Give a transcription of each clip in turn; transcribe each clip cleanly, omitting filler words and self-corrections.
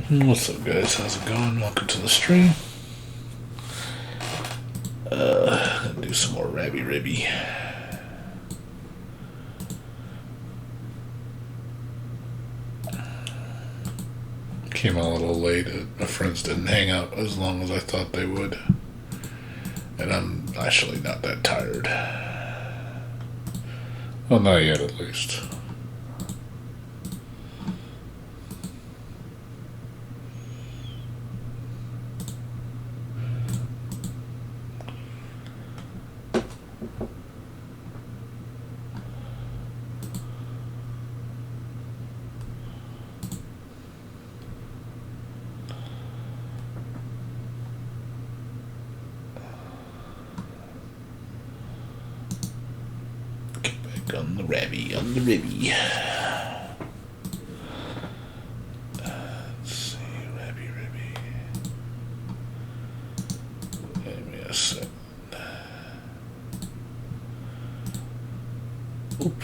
What's up, guys? How's it going? Welcome to the stream. Gonna do some more Rabi-Ribi. Came a little late. My friends didn't hang out as long as I thought they would. And I'm actually not that tired. Well, not yet, at least. On the Rabi-Ribi. Let's see, Rabi-Ribi. Give me a second. Oop.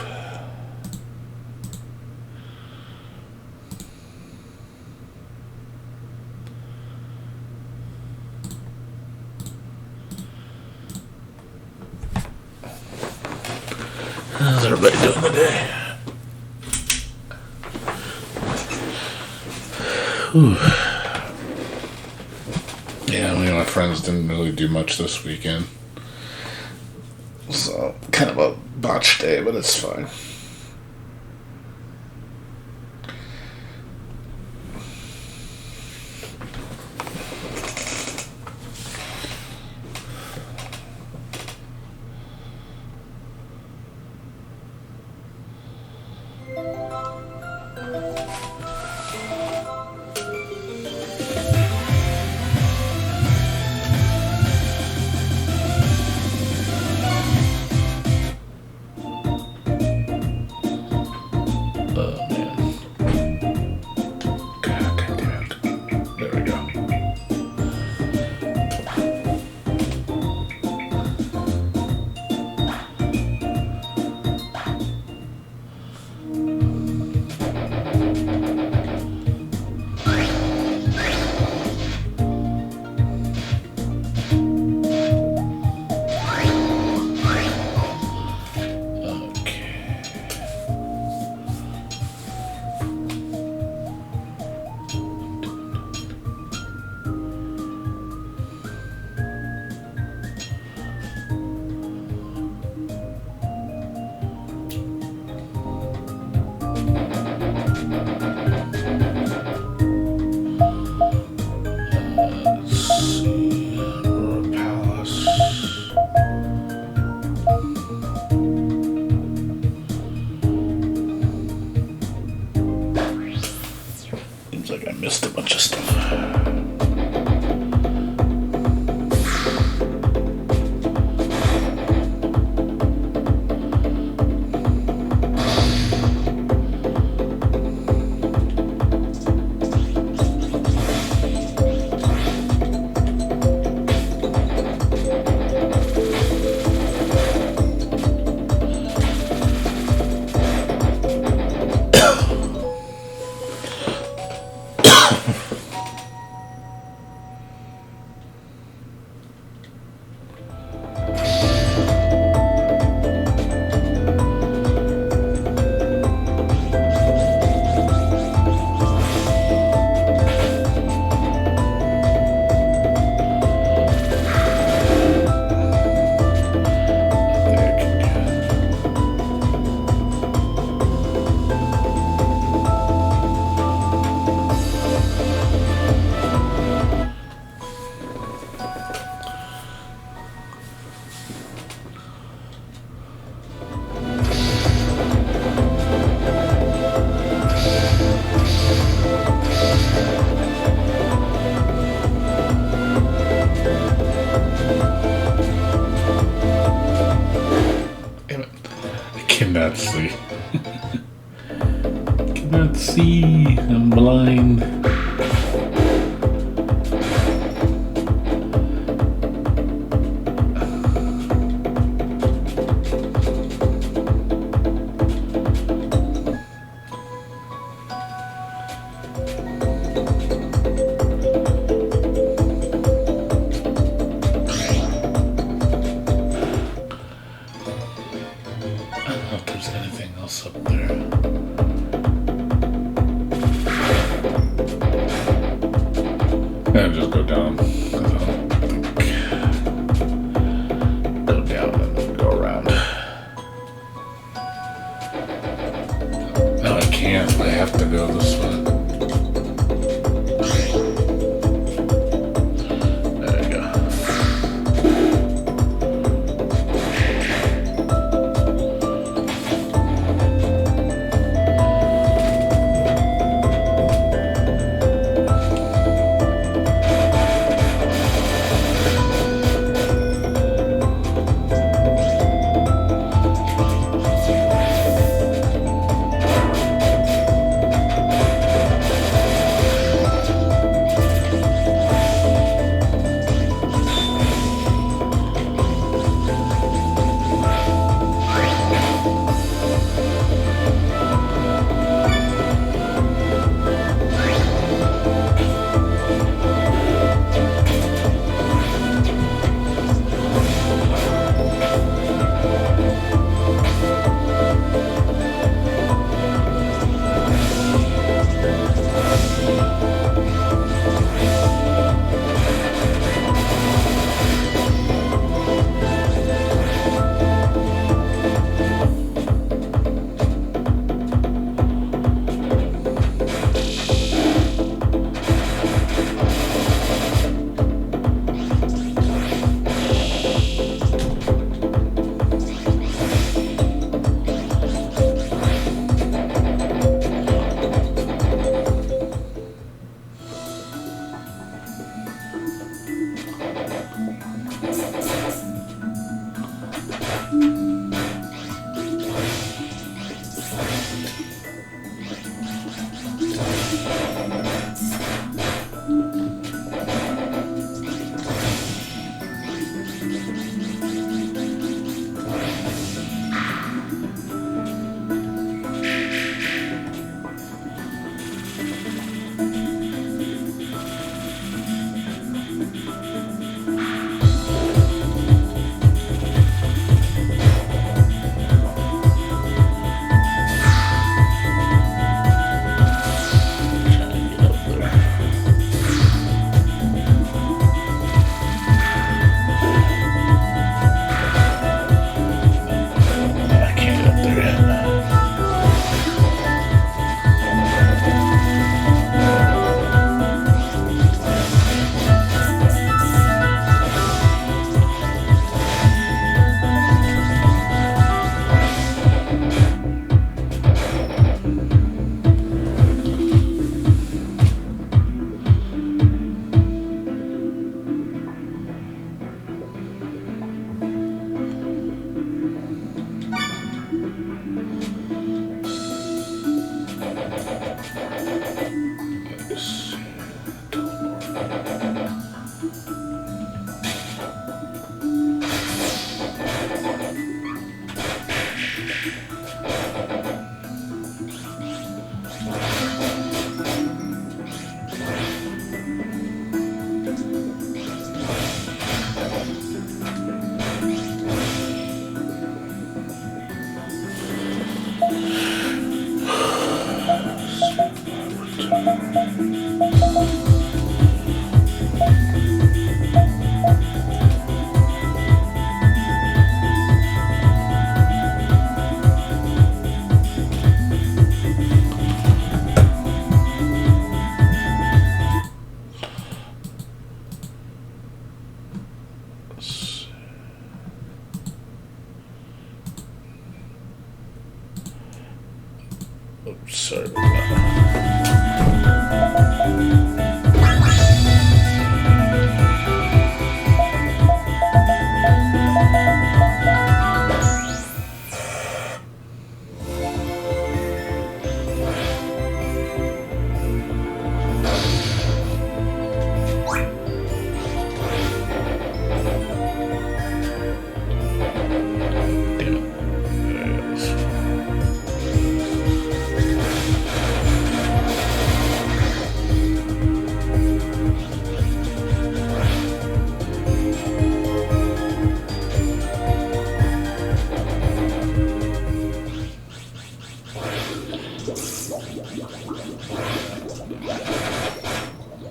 How's everybody doing today? Whew. Yeah, my friends didn't really do much this weekend. So, kind of a botched day, but it's fine. Like I missed a bunch of stuff. Cannot see. Cannot see. I'm blind. then just go down. I don't think. Go down and then go around. No, I can't. I have to go this way. There you go.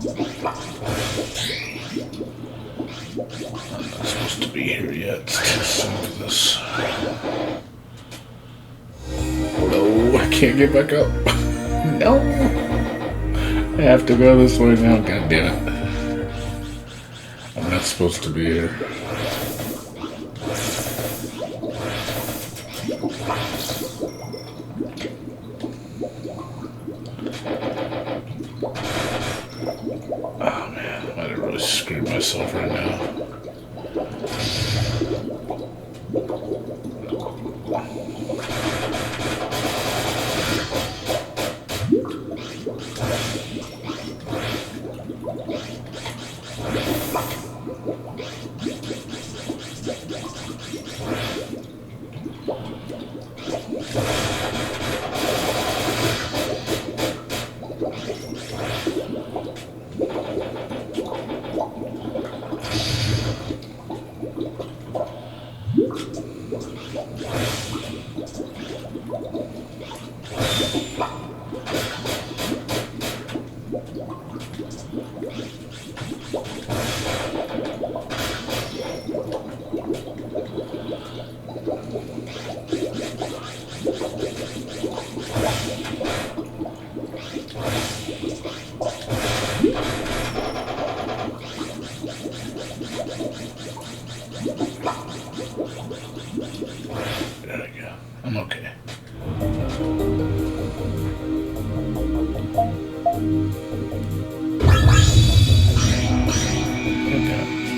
I'm not supposed to be here yet. Let's do this. No, I can't get back up. No. I have to go this way now. God damn it. I'm not supposed to be here. Oh man, I might have really screwed myself right now. There we go. I'm okay. Okay.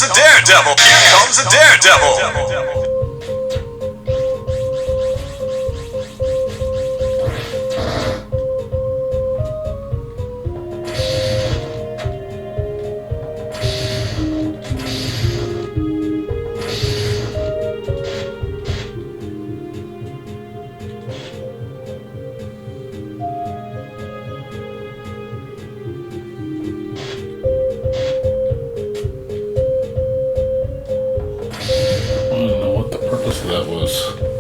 comes a daredevil! Here comes a daredevil! That was.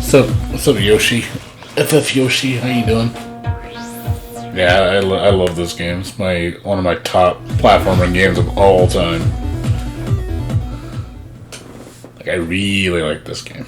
What's up, Yoshi? FF Yoshi, how you doing? Yeah, I love this game. It's one of my top platforming games of all time. Like, I really like this game.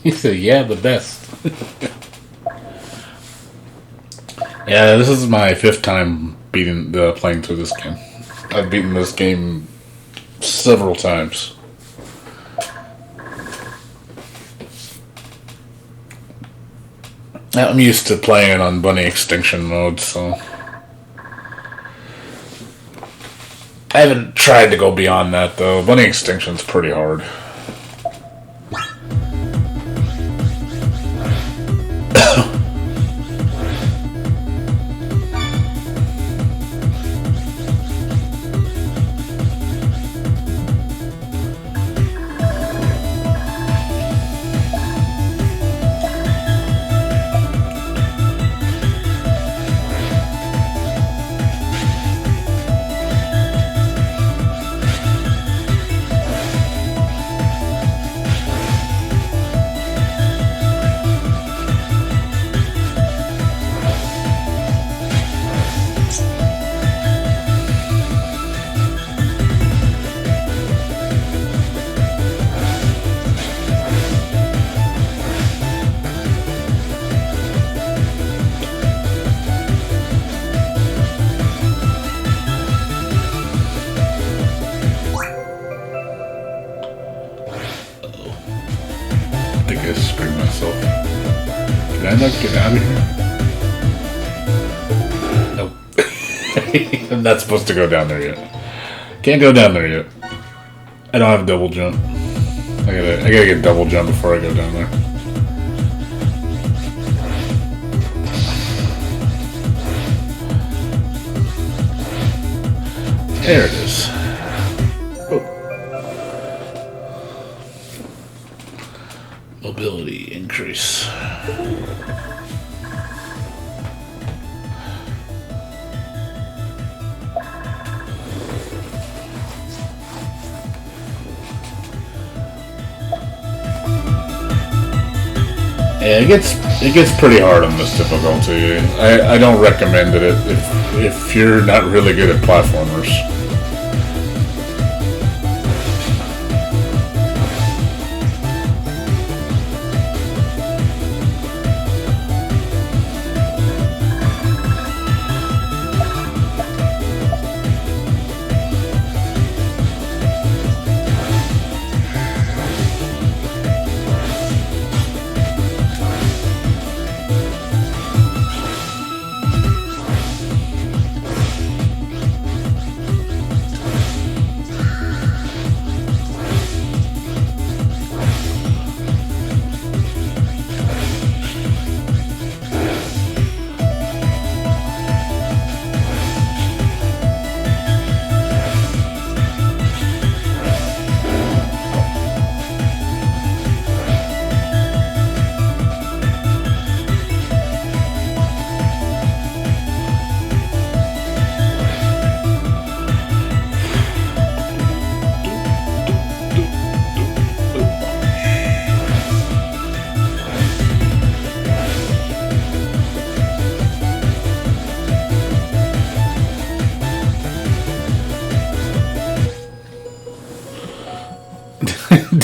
He said, yeah, the best. Yeah, this is my 5th time playing through this game. I've beaten this game several times. I'm used to playing it on bunny extinction mode, so I haven't tried to go beyond that, though. Bunny extinction's pretty hard. I screwed myself. Can I not get out of here? Nope. I'm not supposed to go down there yet. Can't go down there yet. I don't have a double jump. I gotta get double jump before I go down there. There it is. Mobility increase. Yeah, it gets pretty hard on this difficulty. I don't recommend it if you're not really good at platformers.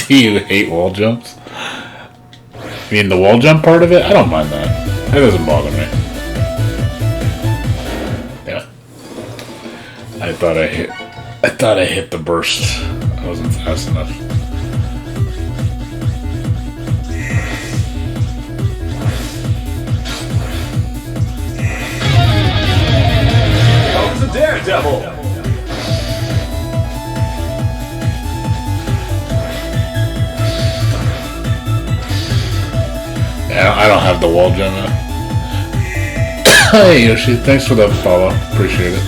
Do you hate wall jumps? I mean, the wall jump part of it? I don't mind that. That doesn't bother me. Yeah. I thought I hit the burst. I wasn't fast enough. Comes the Daredevil. Yeah, I don't have the wall jump now. Hey Yoshi, thanks for the follow. Appreciate it.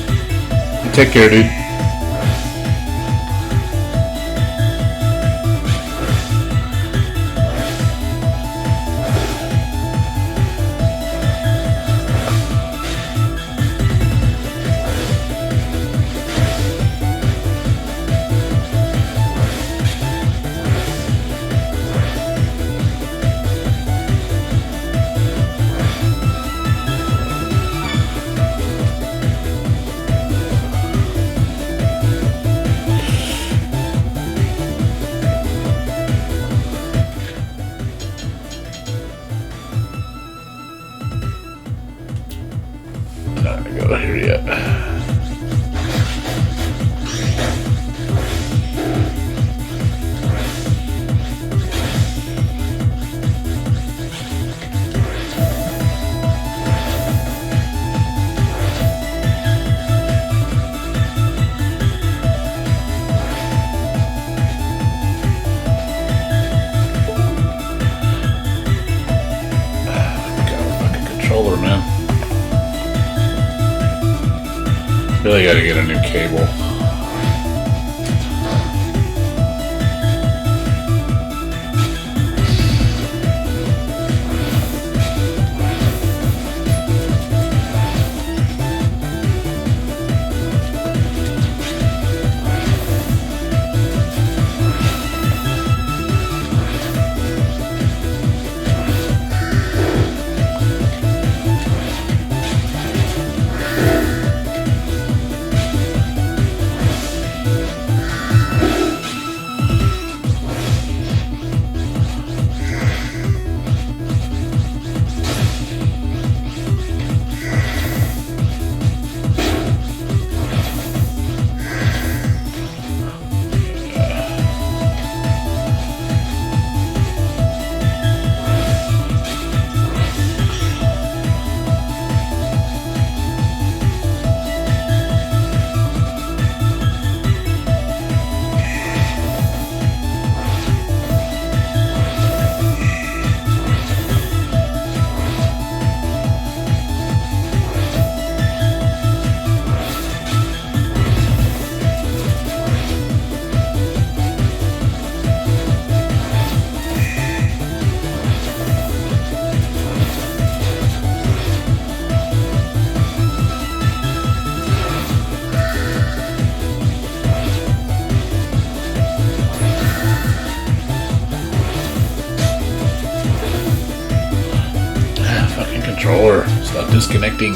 You take care, dude. Not gonna go here yet. Got a fucking controller, man. Really gotta get a new cable. Controller, stop disconnecting.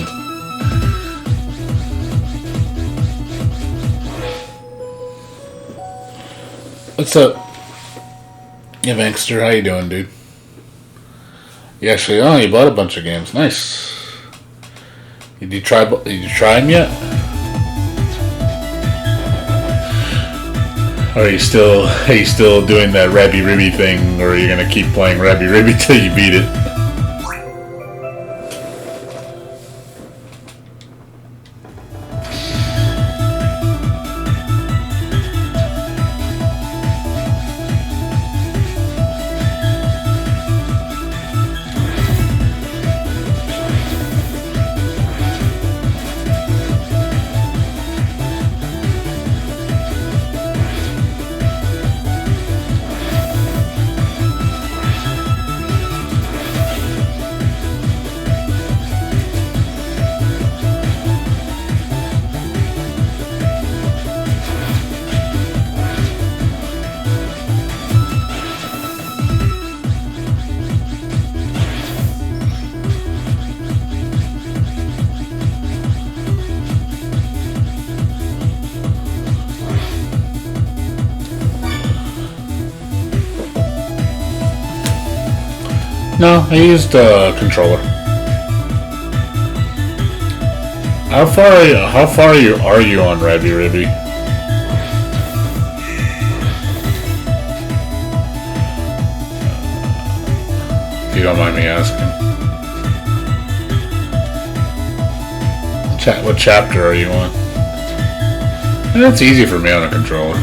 What's up? Yeah, Bankster, how you doing, dude? You actually, oh, you bought a bunch of games. Nice. Did you try them yet? Or are you still doing that Rabi-Ribi thing, or are you gonna keep playing Rabi-Ribi till you beat it? No, I used a controller. How far are you on Rabi-Ribi? If you don't mind me asking. What chapter are you on? That's easy for me on a controller.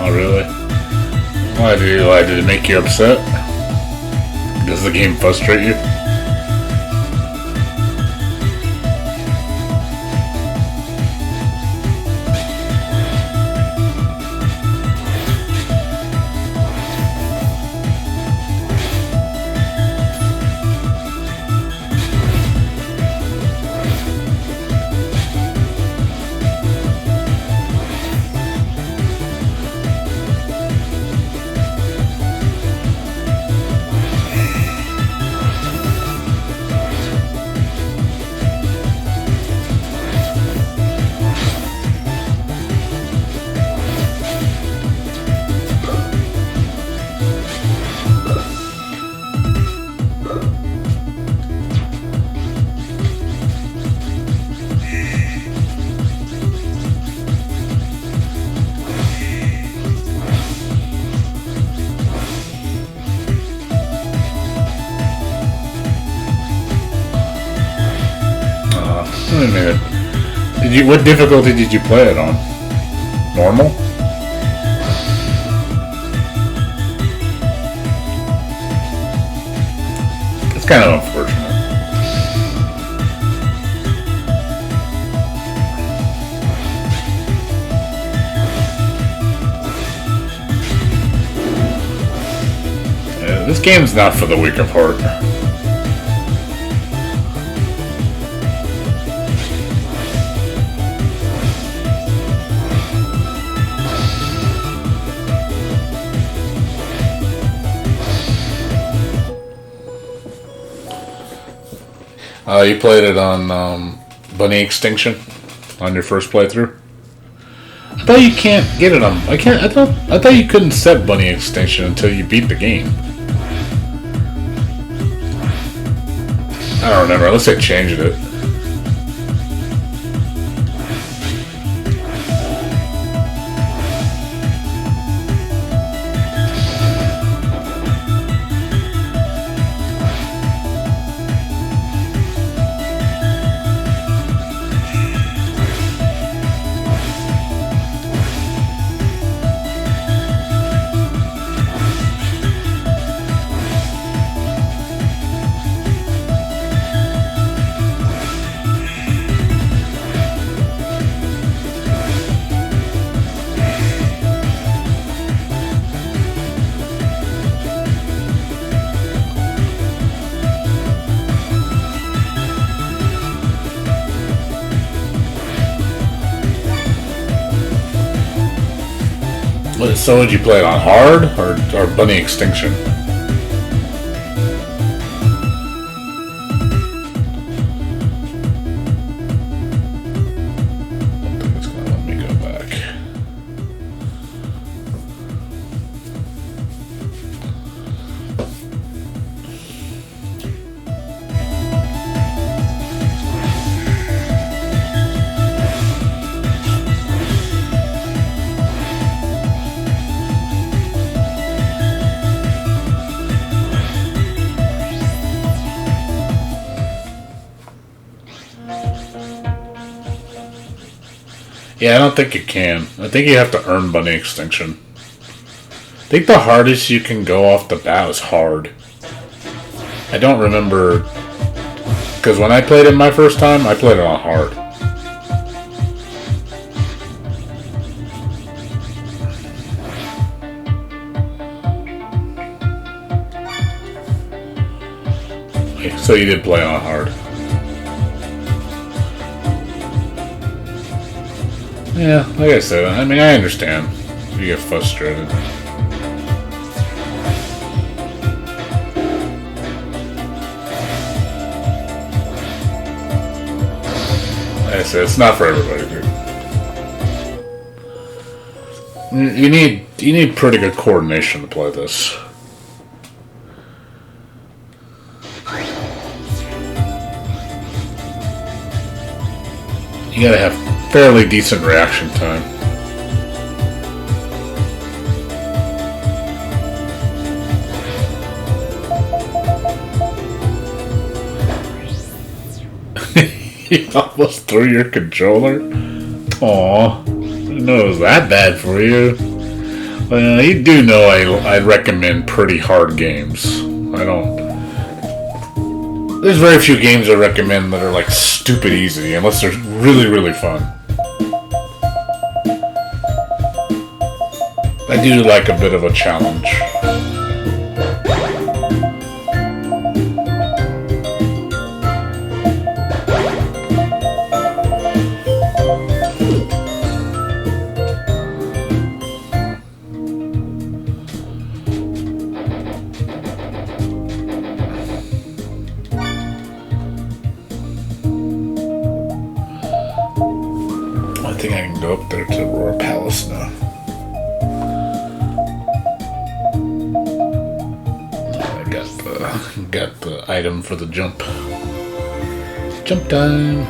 Oh, really? Why did it make you upset? Does the game frustrate you? Wait a minute. What difficulty did you play it on? Normal? It's kind of unfortunate. This game's not for the weak of heart. You played it on Bunny Extinction on your first playthrough. I thought you can't get it on. I thought you couldn't set Bunny Extinction until you beat the game. I don't remember. Unless they changed it. So would you play it on hard or Bunny Extinction? I don't think it's gonna let me go back. Yeah, I don't think you can. I think you have to earn Bunny Extinction. I think the hardest you can go off the bat is hard. I don't remember, because when I played it my first time, I played it on hard. So you did play on hard. Yeah, like I said, I mean, I understand. You get frustrated. Like I said, it's not for everybody, dude. You need pretty good coordination to play this. You gotta have fairly decent reaction time. You almost threw your controller? Aw, I didn't know it was that bad for you. Well, you do know I recommend pretty hard games. I don't. There's very few games I recommend that are like stupid easy, unless they're really, really fun. I do like a bit of a challenge. I think I can go up there to Aurora Palace now. I got the item for the jump. Jump time.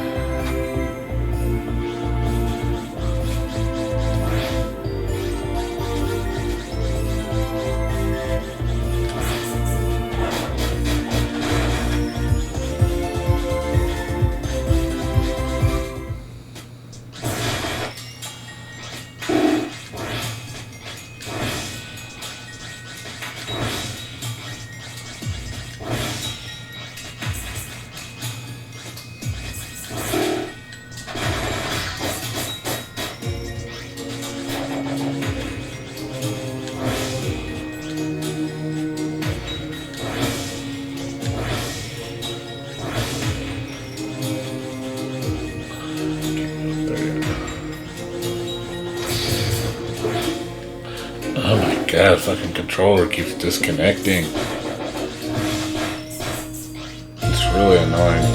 Oh my god, fucking controller keeps disconnecting. It's really annoying.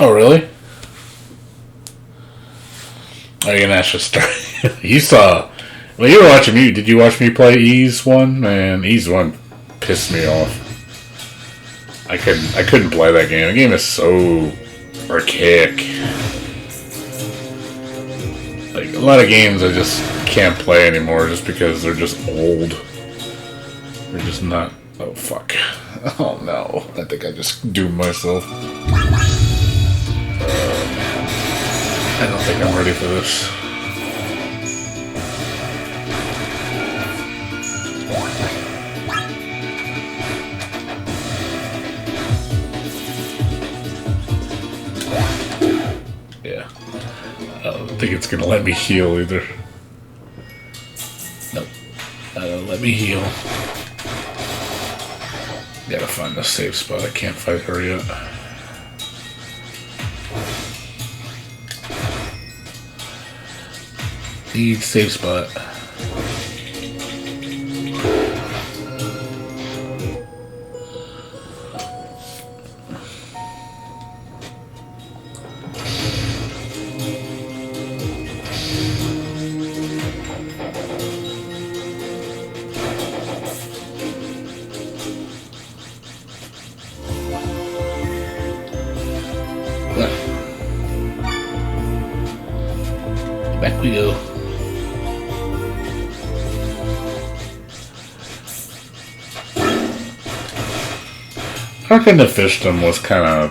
Oh, really? Are you gonna have to start? You saw. Well, you were watching me. Did you watch me play Ease 1? Man, Ease 1 pissed me off. I couldn't play that game. The game is so archaic. Like, a lot of games I just can't play anymore just because they're just old. They're just not... Oh, fuck. Oh, no. I think I just doomed myself. I don't think I'm ready for this. Yeah. I don't think it's gonna let me heal either. Nope. Let me heal. Gotta find a safe spot. I can't fight her yet. Need safe spot. Back we go. Ark in the Fishdom was kind of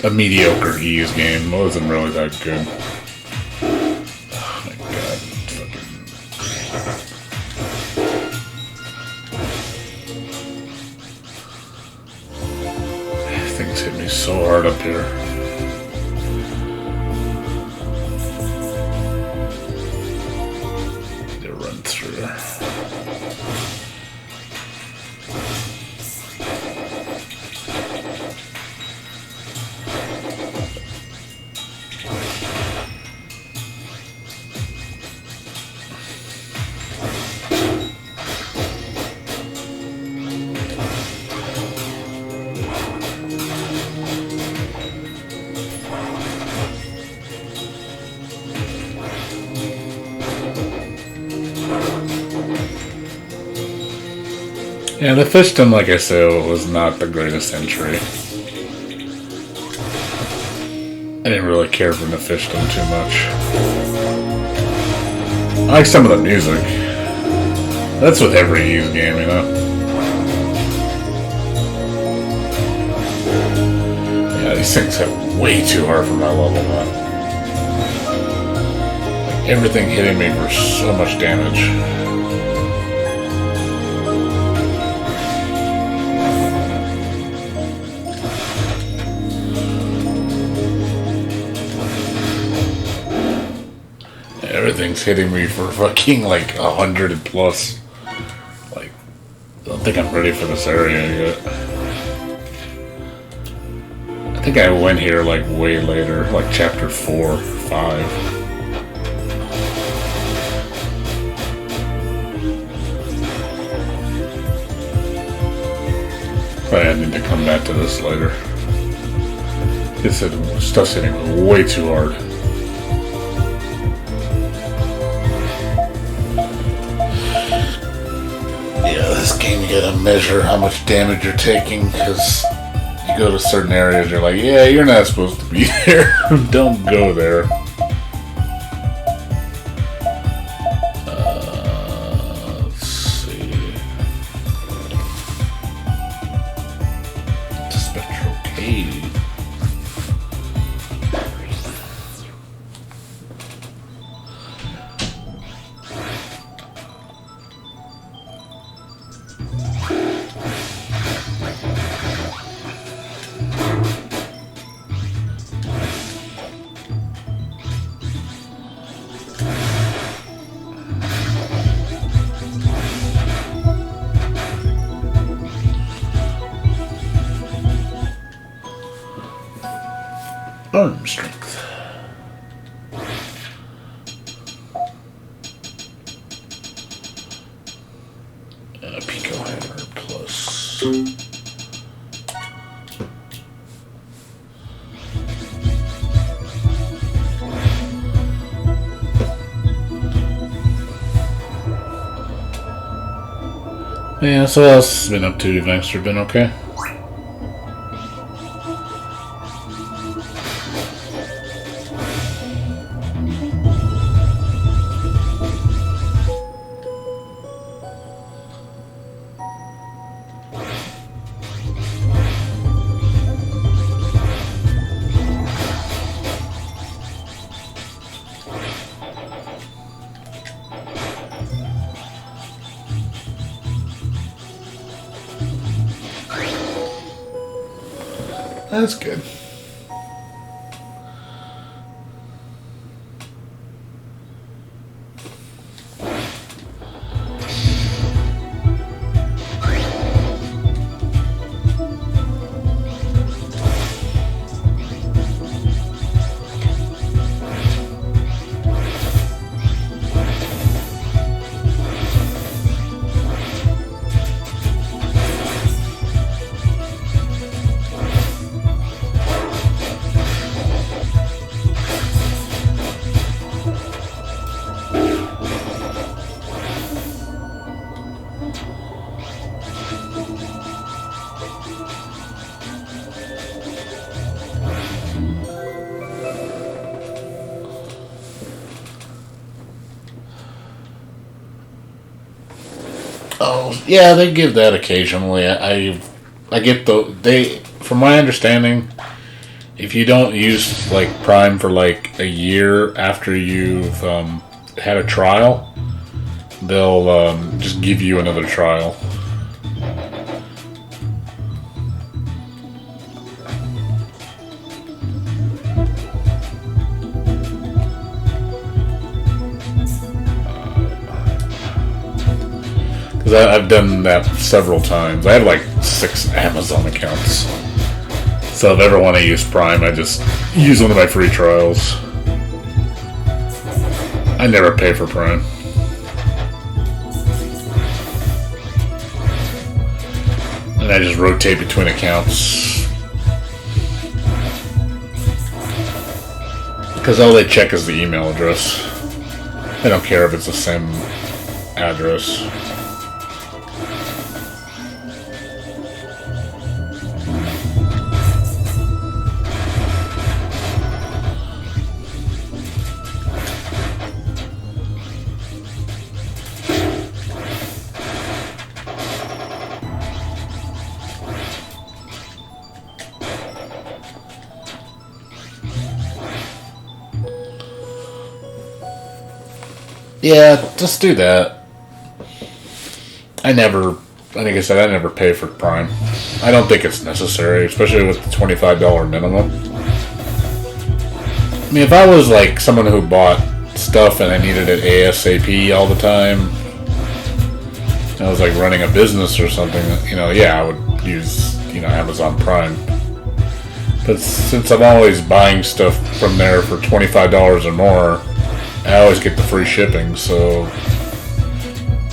a mediocre Ease game. It wasn't really that good. Oh my god. Things hit me so hard up here. They run through. Yeah, the Fishdom, like I said, was not the greatest entry. I didn't really care for the Fishdom too much. I like some of the music. That's with every Ease game, you know? Yeah, these things hit way too hard for my level, man. Like, everything hitting me for so much damage. Everything's hitting me for fucking like 100 plus. Like, I don't think I'm ready for this area yet. I think I went here like way later, like chapter 4, 5. Probably I need to come back to this later. This stuff's hitting me way too hard. This game, you gotta measure how much damage you're taking, because you go to certain areas, you're like, yeah, you're not supposed to be there. Don't go there. Let's see. It's a spectral cave. Arm strength. Pico hammer plus. Yeah, so what else has been up to, Gangster? Been okay? That's good. Oh, yeah, they give that occasionally. I get from my understanding, if you don't use like Prime for like a year after you've had a trial, they'll just give you another trial. Because I've done that several times. I have like 6 Amazon accounts. So if I ever want to use Prime, I just use one of my free trials. I never pay for Prime. And I just rotate between accounts. Because all they check is the email address. They don't care if it's the same address. Yeah, just do that. Like I said, I never pay for Prime. I don't think it's necessary, especially with the $25 minimum. I mean, if I was like someone who bought stuff and I needed it ASAP all the time, I was like running a business or something, yeah, I would use, Amazon Prime. But since I'm always buying stuff from there for $25 or more, I always get the free shipping, so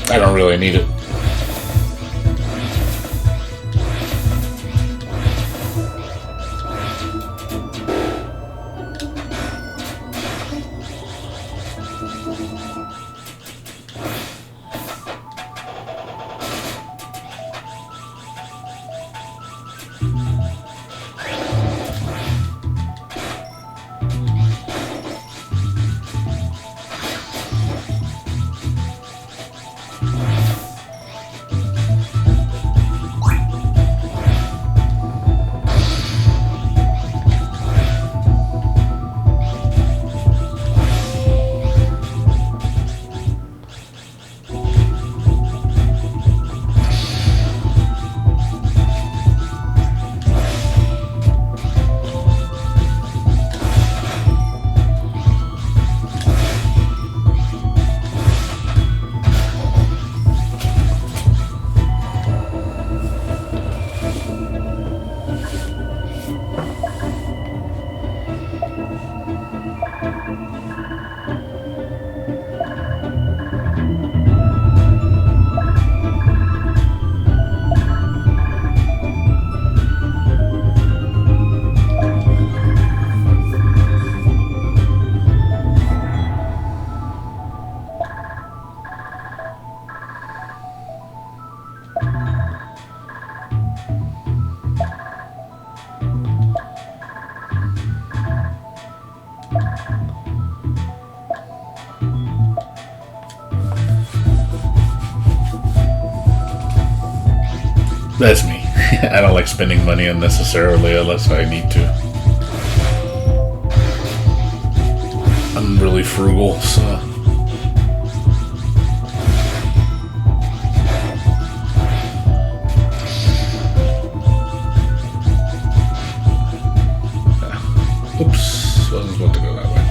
I don't really need it. That's me. I don't like spending money unnecessarily unless I need to. I'm really frugal, so. Oops, wasn't supposed to go that way.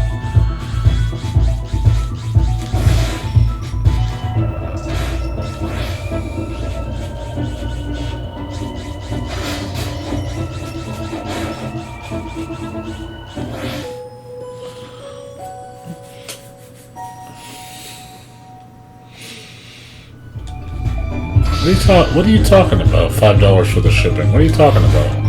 What are you talking about? $5 for the shipping. What are you talking about?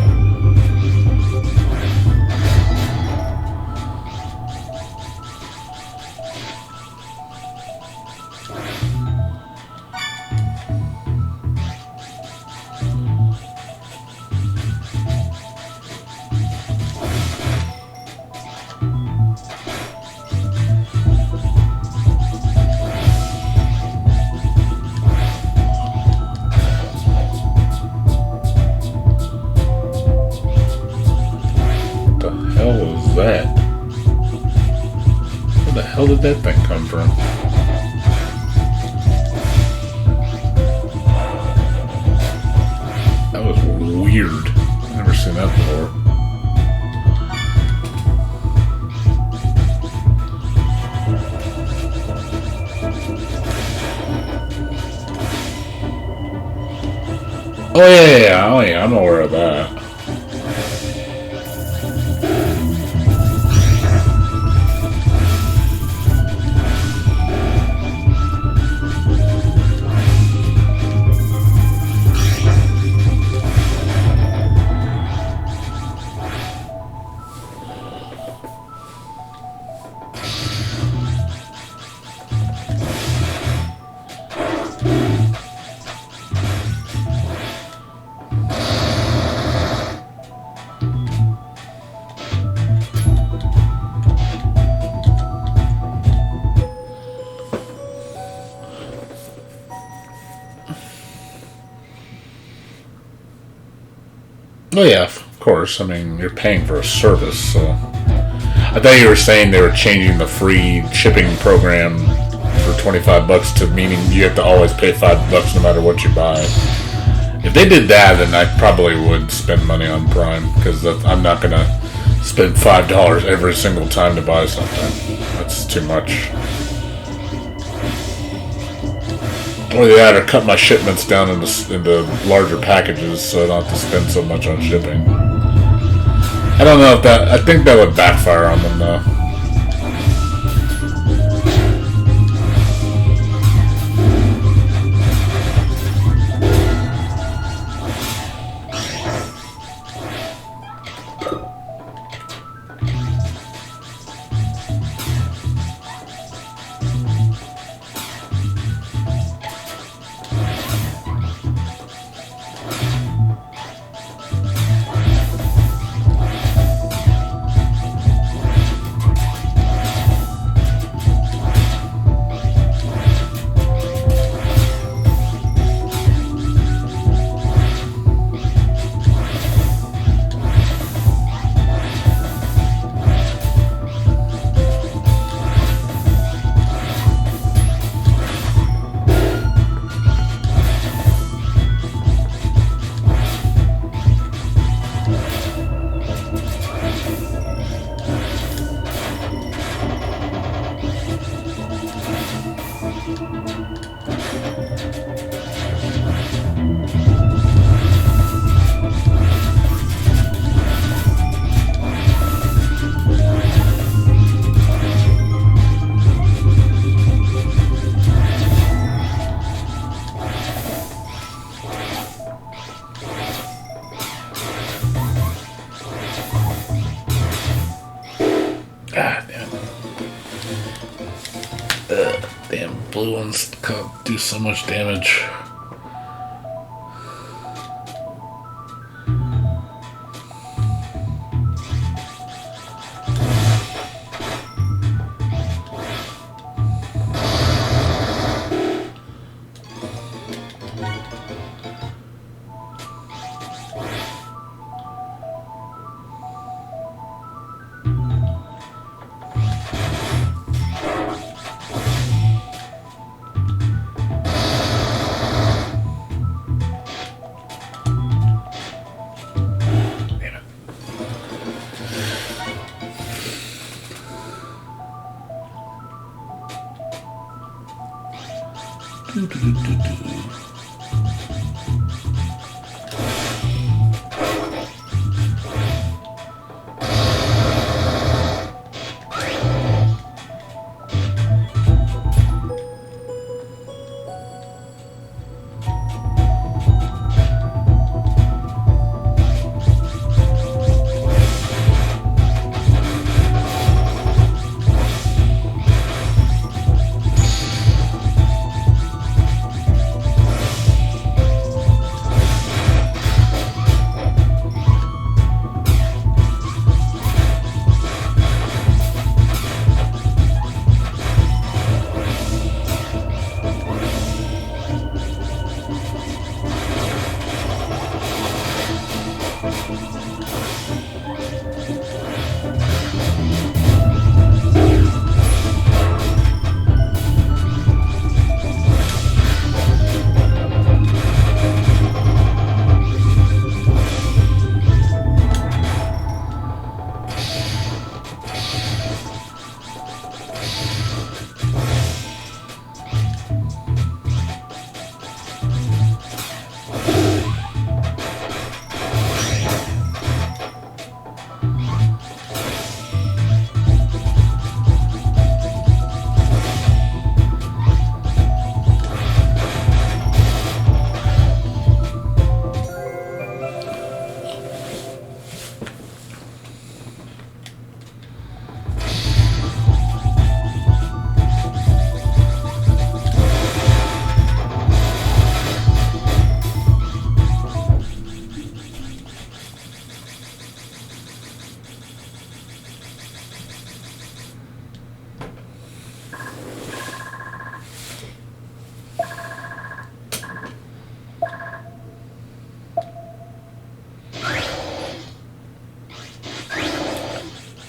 That? Where the hell did that thing come from? That was weird. I've never seen that before. Oh yeah, I'm aware of that. Oh yeah, of course. I mean, you're paying for a service, so... I thought you were saying they were changing the free shipping program for $25 to meaning you have to always pay $5 no matter what you buy. If they did that, then I probably would spend money on Prime, because I'm not going to spend $5 every single time to buy something. That's too much. Or that, or cut my shipments down into larger packages so I don't have to spend so much on shipping. I don't know if that... I think that would backfire on them, though. God damn. Damn blue ones do so much damage.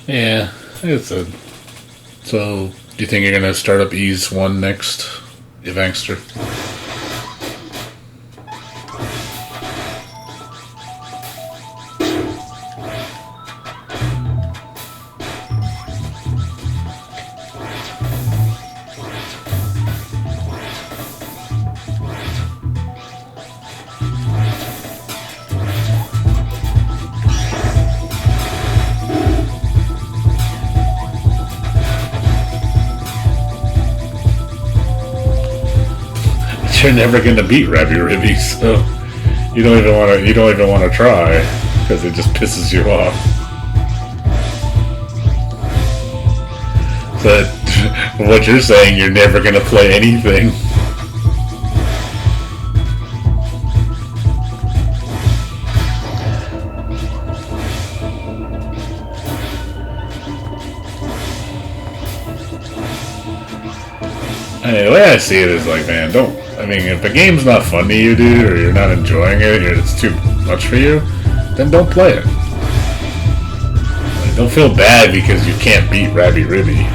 Yeah, it's a. So, do you think you're gonna start up Ease 1 next, Evangster? You're never gonna beat Rabi-Ribi, so you don't even wanna try because it just pisses you off. So what you're saying, you're never gonna play anything. The way I see it is like, man, if a game's not fun to you, dude, or you're not enjoying it, or it's too much for you, then don't play it. Like, don't feel bad because you can't beat Rabi-Ribi.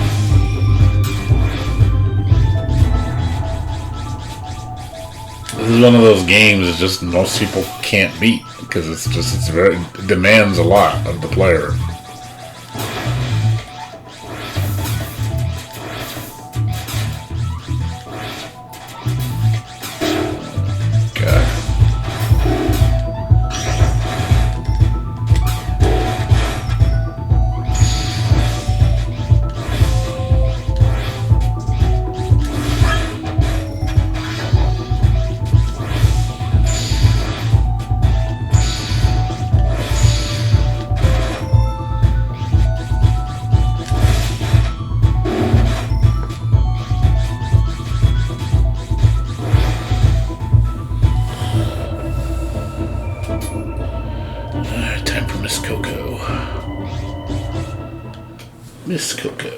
This is one of those games that just most people can't beat because it demands a lot of the player. Miss Coco.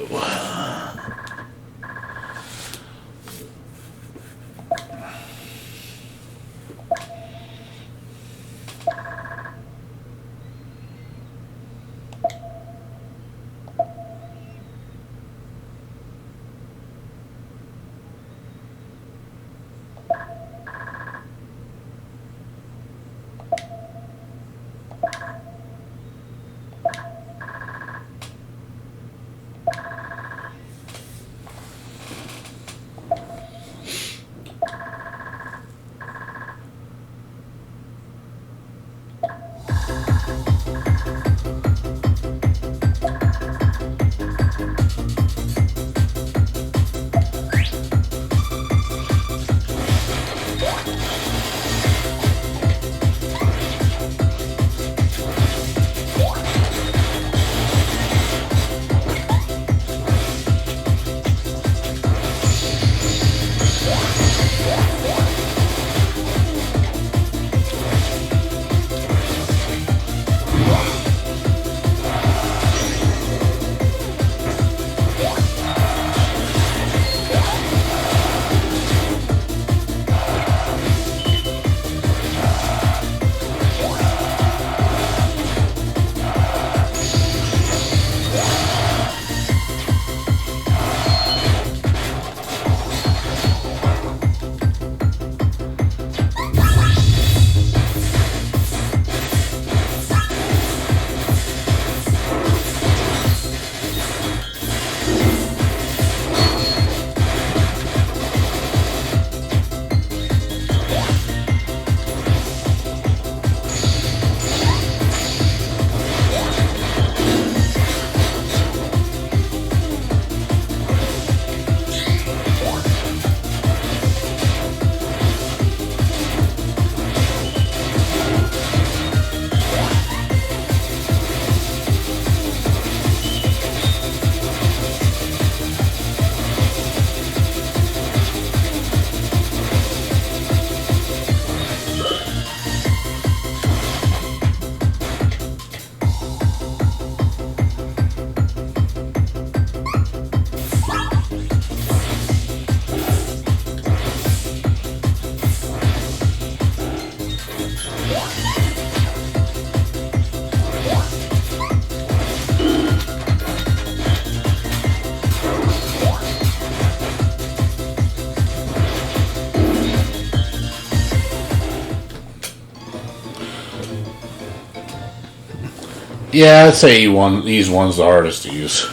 Yeah, I'd say E1's the hardest to use.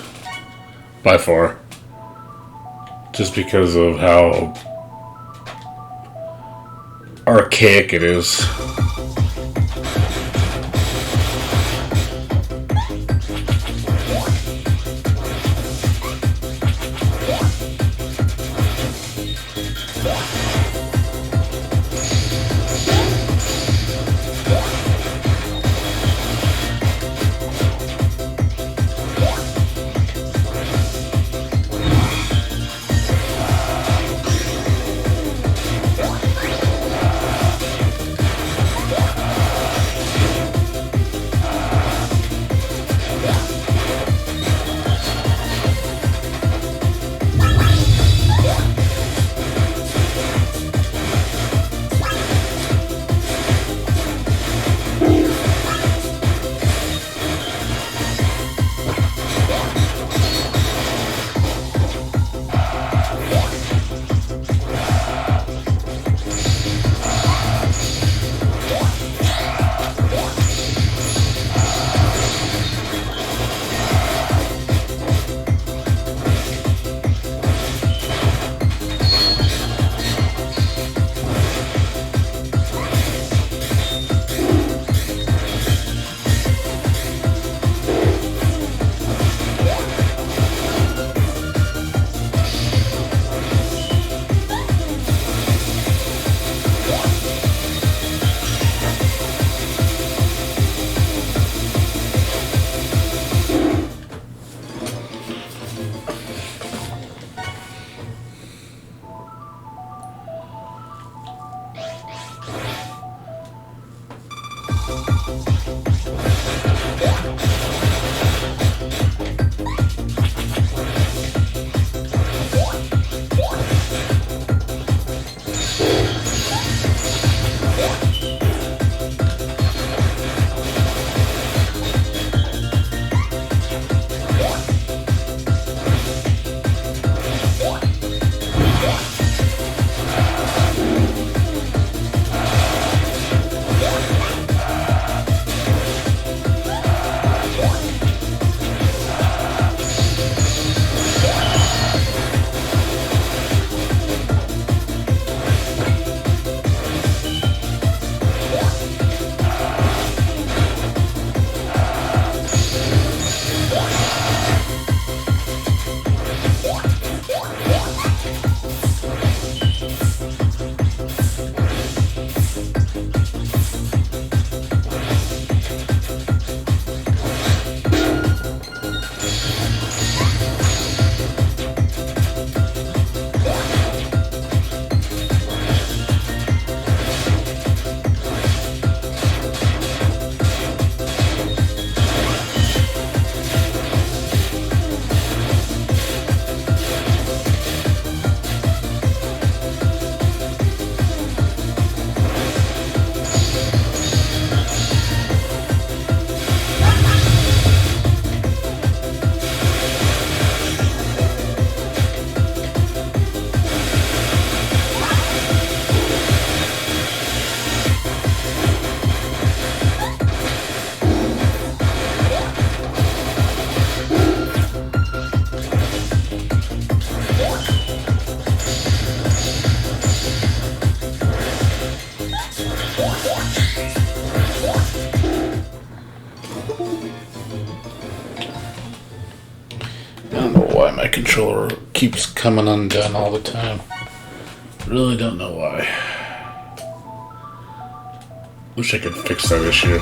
By far. Just because of how archaic it is. My controller keeps coming undone all the time. Really don't know why. Wish I could fix that issue.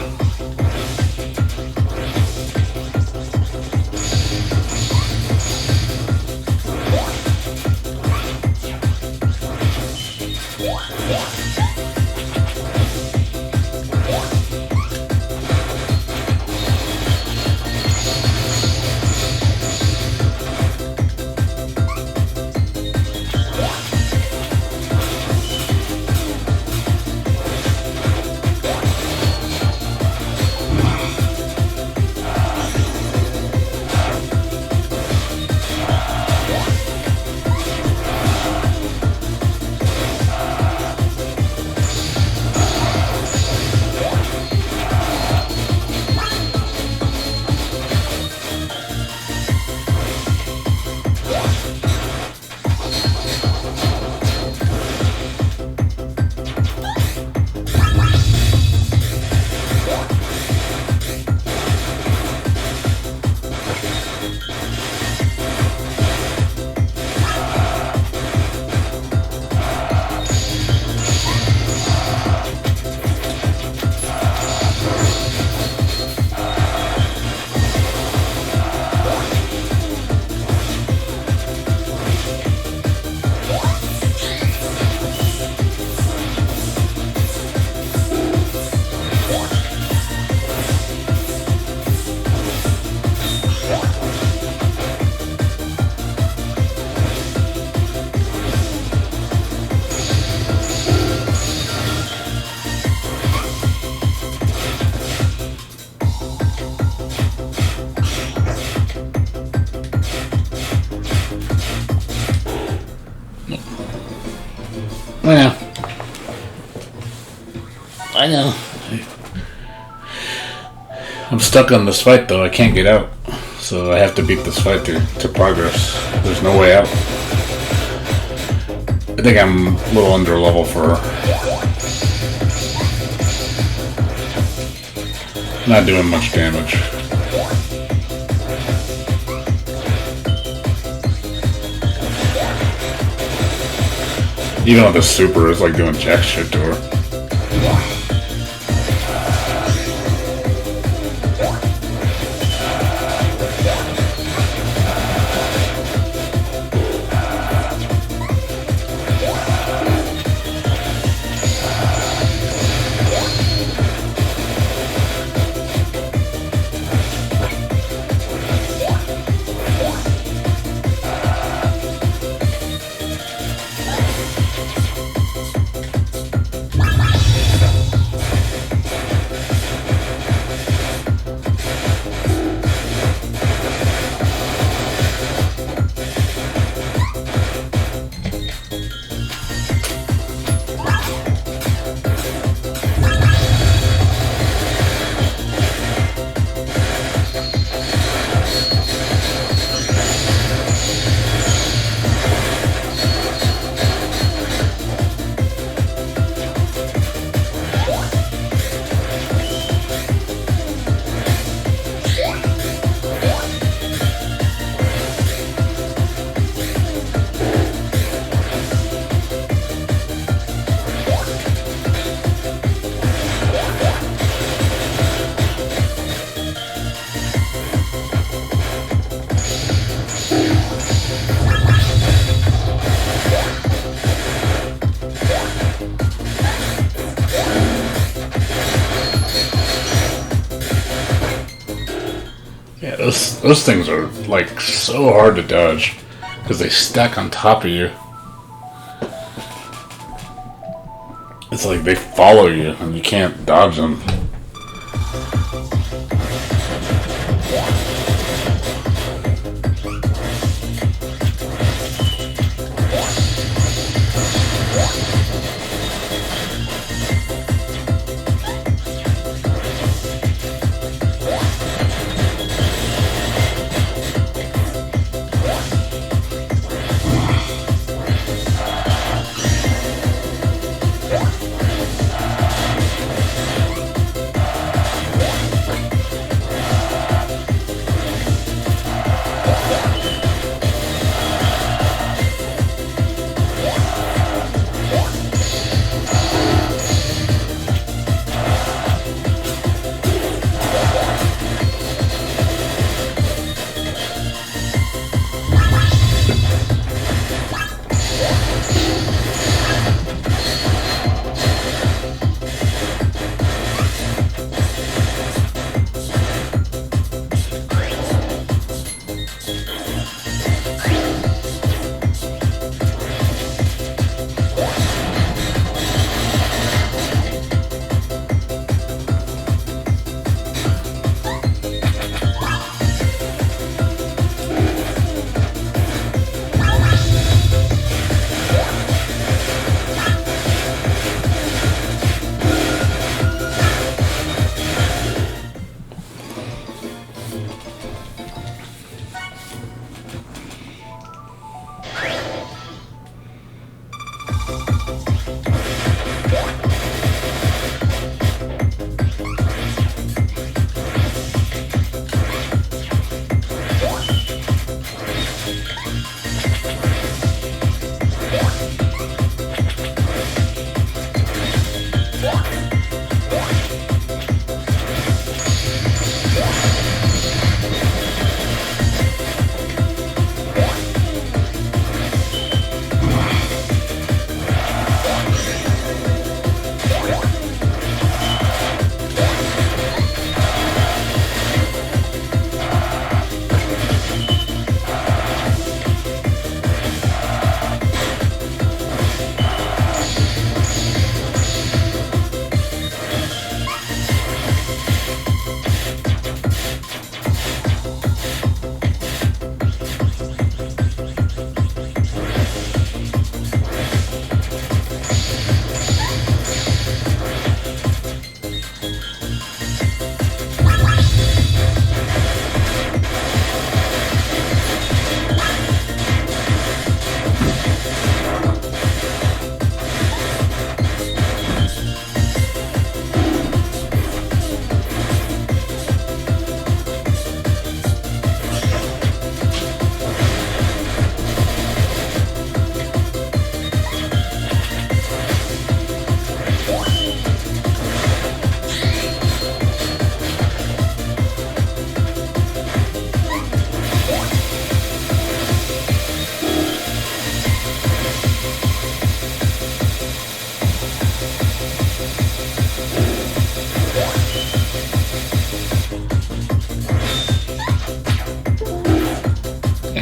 Yeah. I know. I'm stuck on this fight though. I can't get out. So I have to beat this fight to progress. There's no way out. I think I'm a little under level for her. Not doing much damage. Even with the super, it's like doing jack shit to her. Yeah, those things are like so hard to dodge because they stack on top of you. It's like they follow you and you can't dodge them.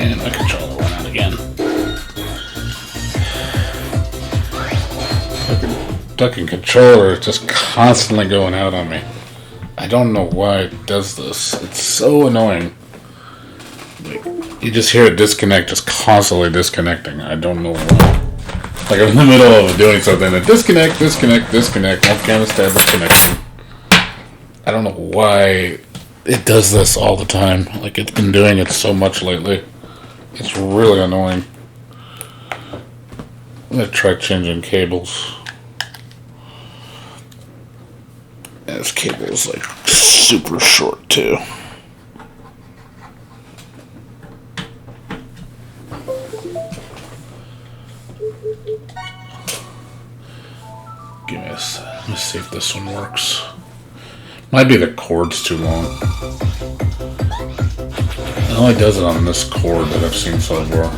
And my controller went out again. Fucking controller is just constantly going out on me. I don't know why it does this. It's so annoying. Like, you just hear it disconnect, just constantly disconnecting. I don't know why. Like, I'm in the middle of doing something and disconnect, won't can't establish connection. I don't know why it does this all the time. Like, it's been doing it so much lately. It's really annoying. I'm gonna try changing cables. And this cable is like super short too. Give me a sec. Let me see if this one works. Might be the cord's too long. It only does it on this cord that I've seen so far.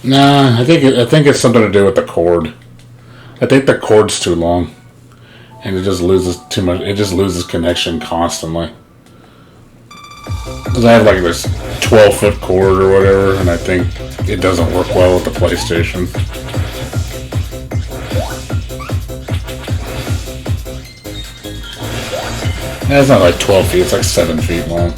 Nah, I think it's something to do with the cord. I think the cord's too long, and it just loses too much. It just loses connection constantly. Because I have like this 12-foot cord or whatever, and I think it doesn't work well with the PlayStation. It's not like 12 feet, it's like 7 feet long.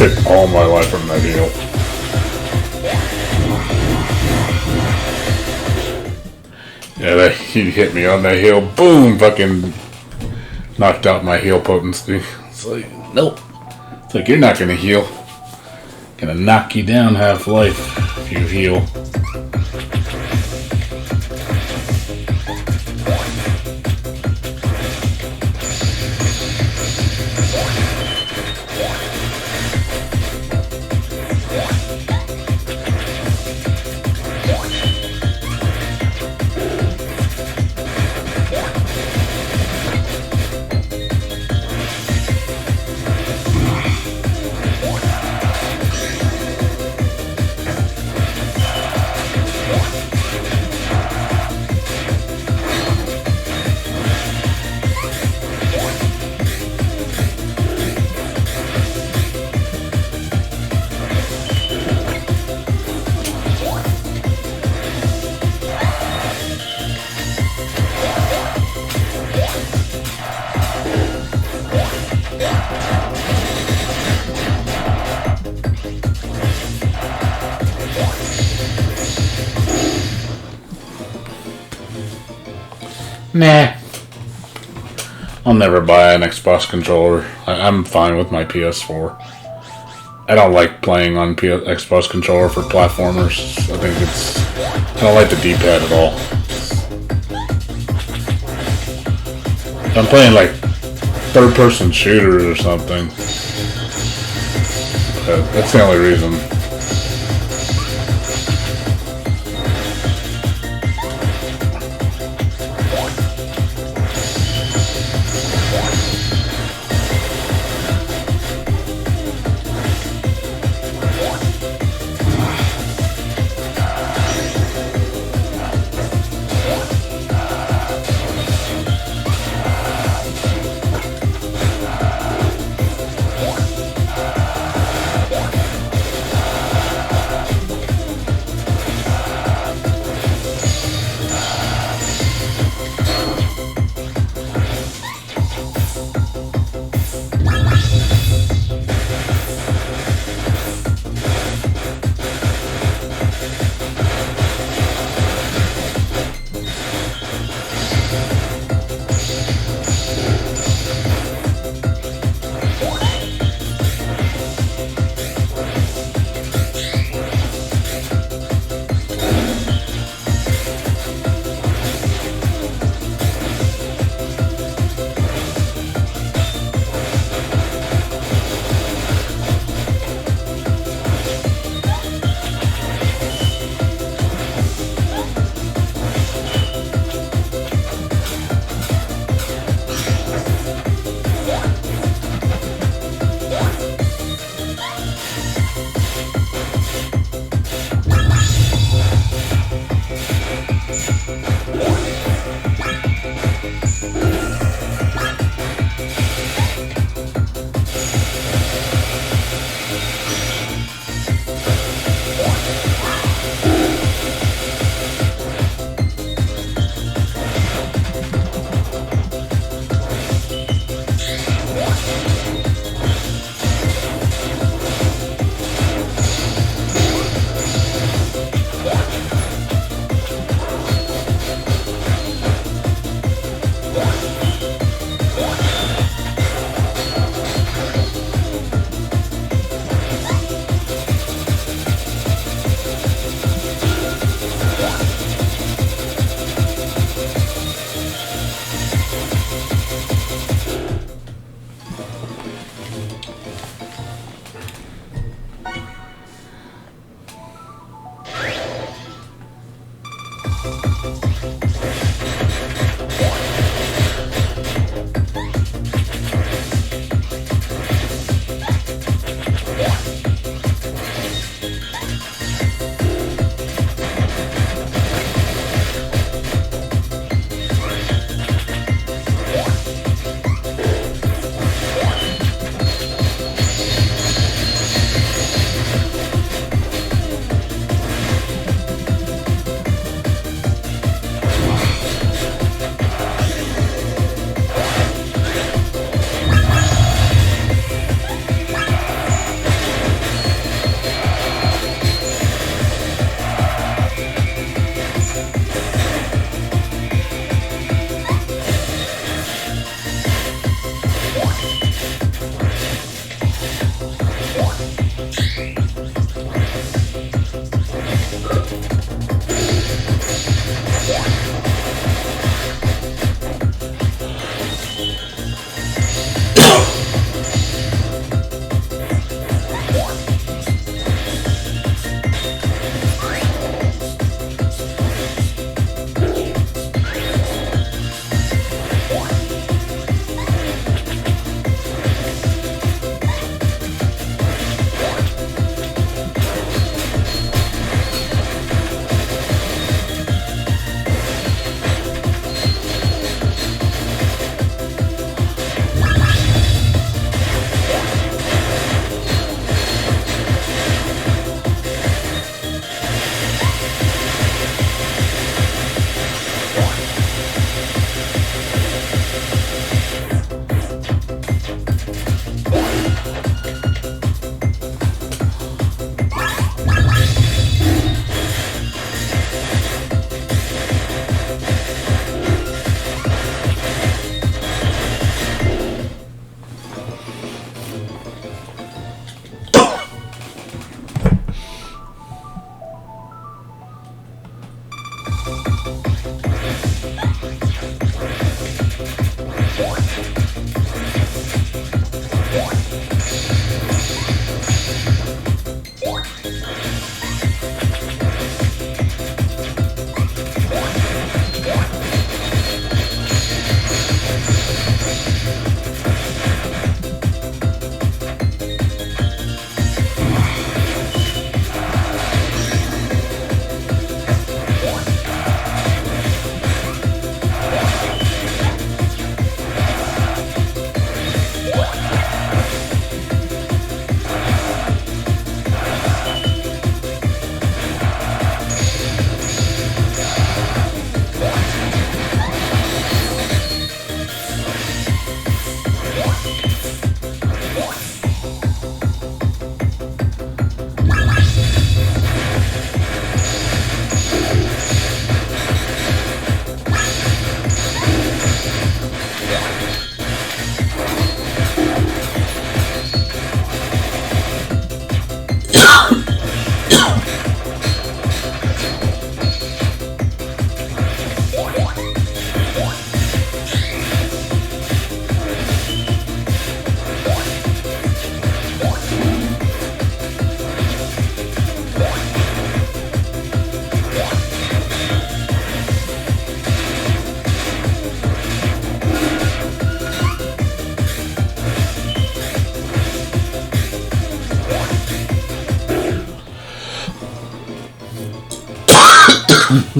Took all my life from that heal. Yeah, he hit me on that heal. Boom! Fucking knocked out my heal potency. It's like, nope. It's like, you're not gonna heal. Gonna knock you down half life if you heal. Nah. I'll never buy an Xbox controller. I'm fine with my PS4. I don't like playing on Xbox controller for platformers. I don't like the D-pad at all. If I'm playing like third-person shooters or something, that's the only reason.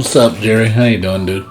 What's up, Jerry? How you doing, dude?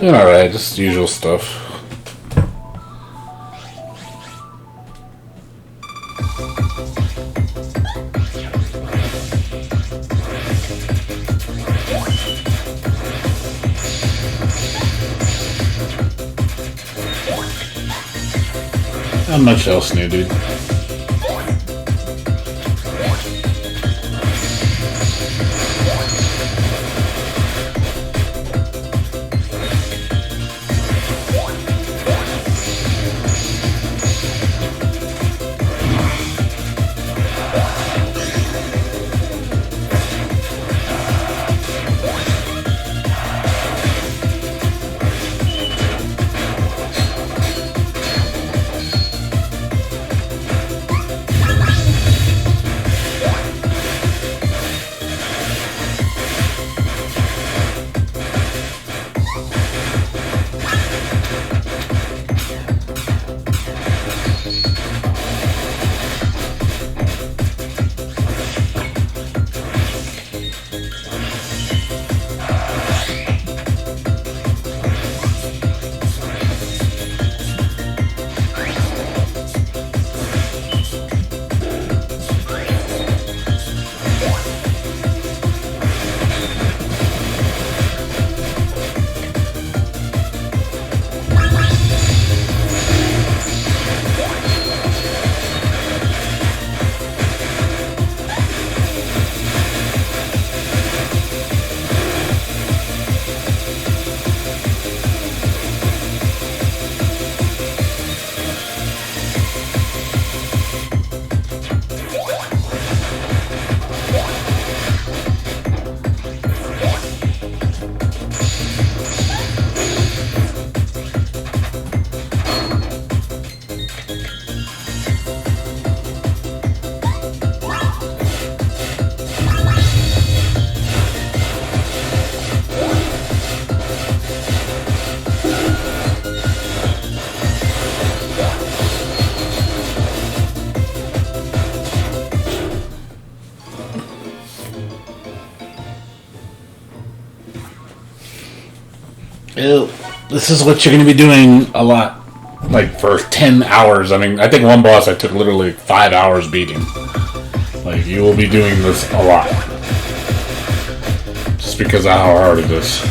Doing alright, just usual stuff. Not much else new, dude. Ew. This is what you're going to be doing a lot. Like, for 10 hours. I mean, I think one boss I took literally 5 hours beating. Like, you will be doing this a lot. Just because of how hard it is.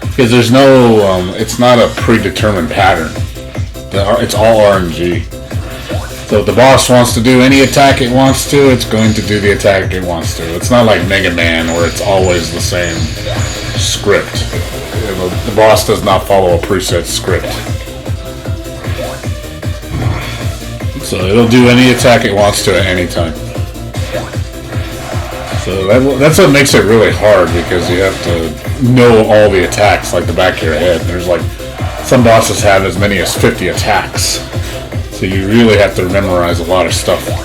Because there's no, it's not a predetermined pattern. It's all RNG. So if the boss wants to do any attack it wants to, it's going to do the attack it wants to. It's not like Mega Man where it's always the same script. The boss does not follow a preset script. So it'll do any attack it wants to at any time. So that's what makes it really hard, because you have to know all the attacks like the back of your head. There's like, some bosses have as many as 50 attacks. So you really have to memorize a lot of stuff.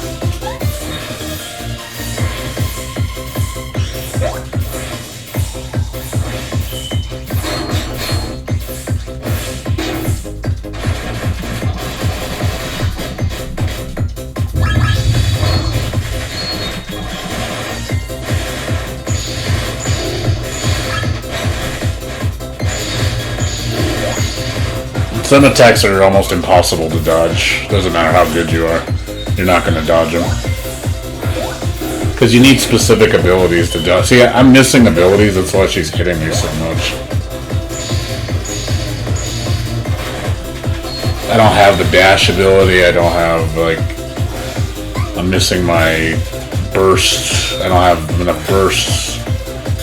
Some attacks are almost impossible to dodge. Doesn't matter how good you are, you're not going to dodge them. Because you need specific abilities to dodge. See, I'm missing abilities, that's why she's hitting me so much. I don't have the dash ability, I don't have, like... I'm missing my burst. I don't have enough bursts.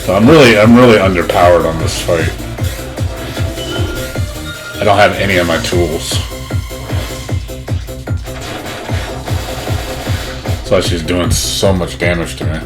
So I'm really underpowered on this fight. I don't have any of my tools. That's why she's doing so much damage to me.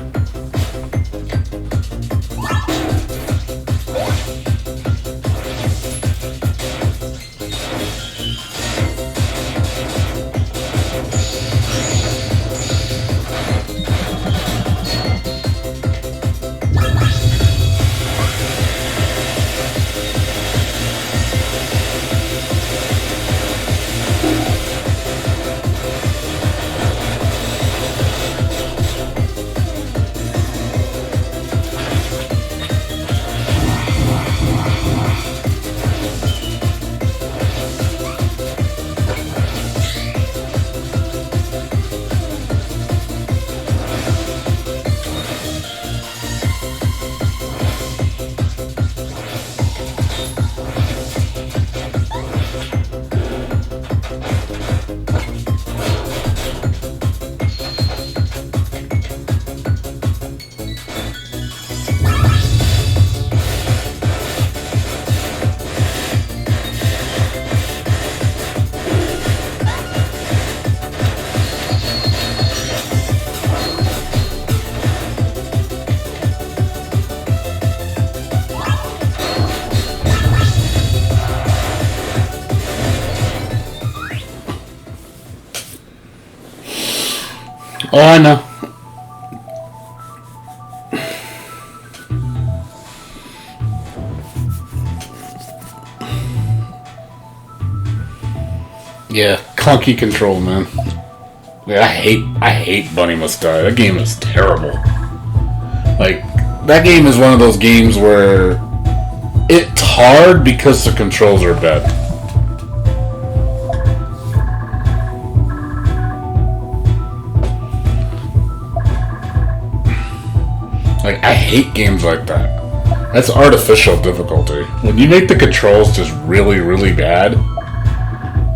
Oh, I know. Yeah, clunky control, man. Yeah, I hate Bunny Must Die. That game is terrible. Like, that game is one of those games where it's hard because the controls are bad. Like, I hate games like that. That's artificial difficulty. When you make the controls just really, really bad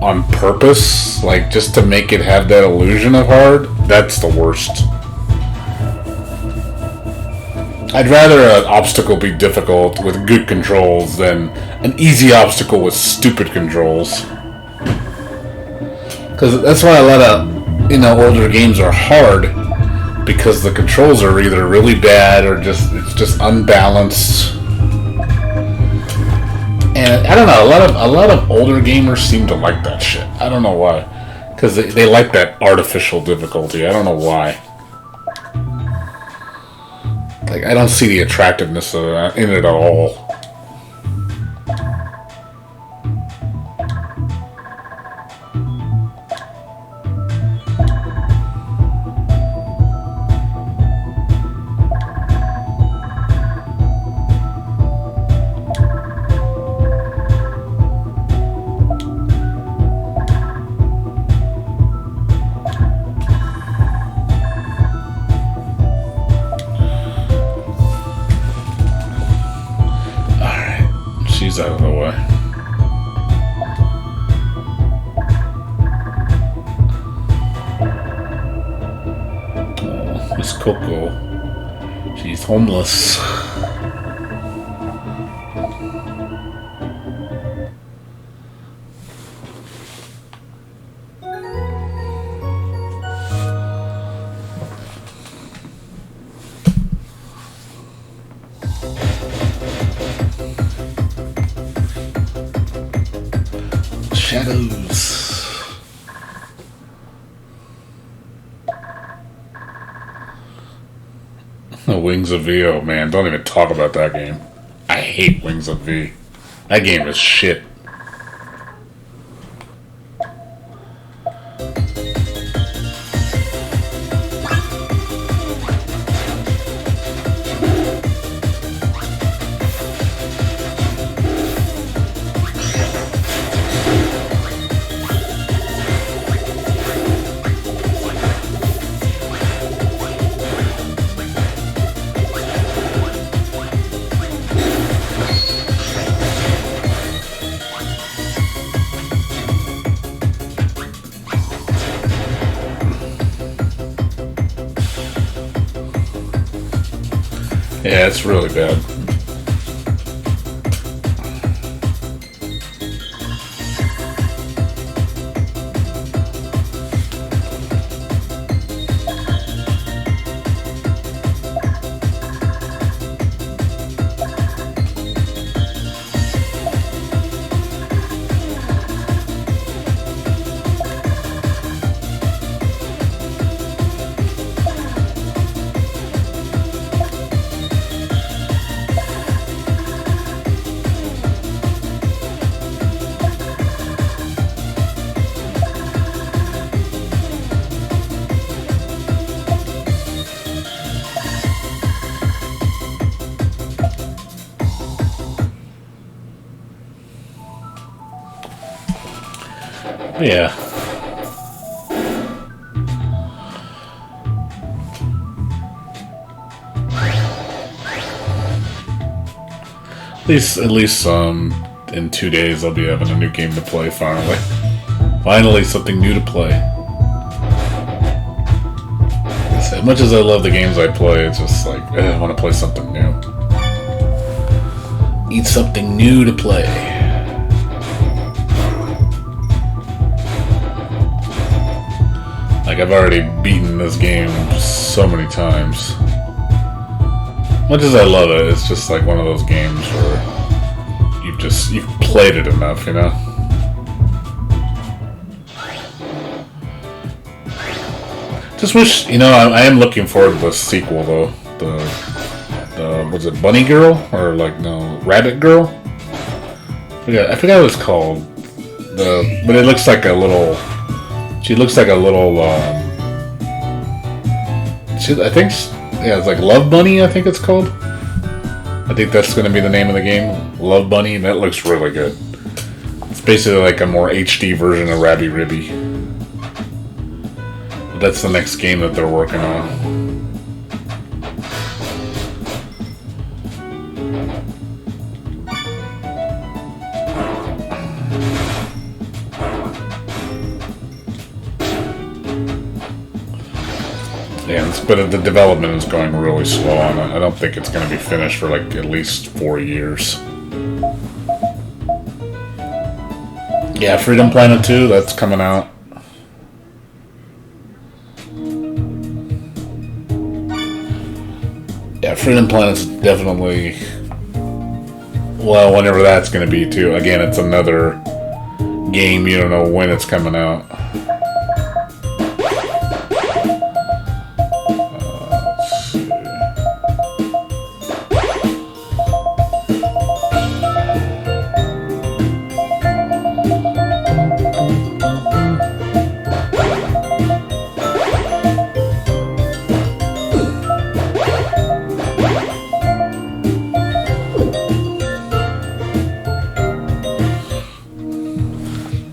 on purpose, like just to make it have that illusion of hard, that's the worst. I'd rather an obstacle be difficult with good controls than an easy obstacle with stupid controls. Because that's why a lot of, older games are hard. Because the controls are either really bad or it's just unbalanced. And I don't know, a lot of older gamers seem to like that shit. I don't know why. Because they like that artificial difficulty. I don't know why. Like, I don't see the attractiveness of that in it at all. Out of the way. Oh, Miss Coco. She's homeless. Shadows. Wings of V, oh man, don't even talk about that game. I hate Wings of V. That game is shit. Yeah, it's really bad. Yeah. At least in 2 days I'll be having a new game to play finally. Finally something new to play. As much as I love the games I play, it's just like I want to play something new. Need something new to play. Like, I've already beaten this game so many times. Much as I love it, it's just like one of those games where you've played it enough, you know? Just wish, you know, I am looking forward to the sequel, though. The was it Bunny Girl? Or, like, no, Rabbit Girl? I forgot what it's called. But it looks like a little... She looks like a little, I think, yeah, it's like Love Bunny, I think it's called. I think that's going to be the name of the game, Love Bunny, and that looks really good. It's basically like a more HD version of Rabi-Ribi. But that's the next game that they're working on. Yeah, but the development is going really slow on it. I don't think it's going to be finished for like at least 4 years. Yeah, Freedom Planet 2, that's coming out. Yeah, Freedom Planet's definitely... Well, whenever that's going to be too. Again, it's another game, you don't know when it's coming out.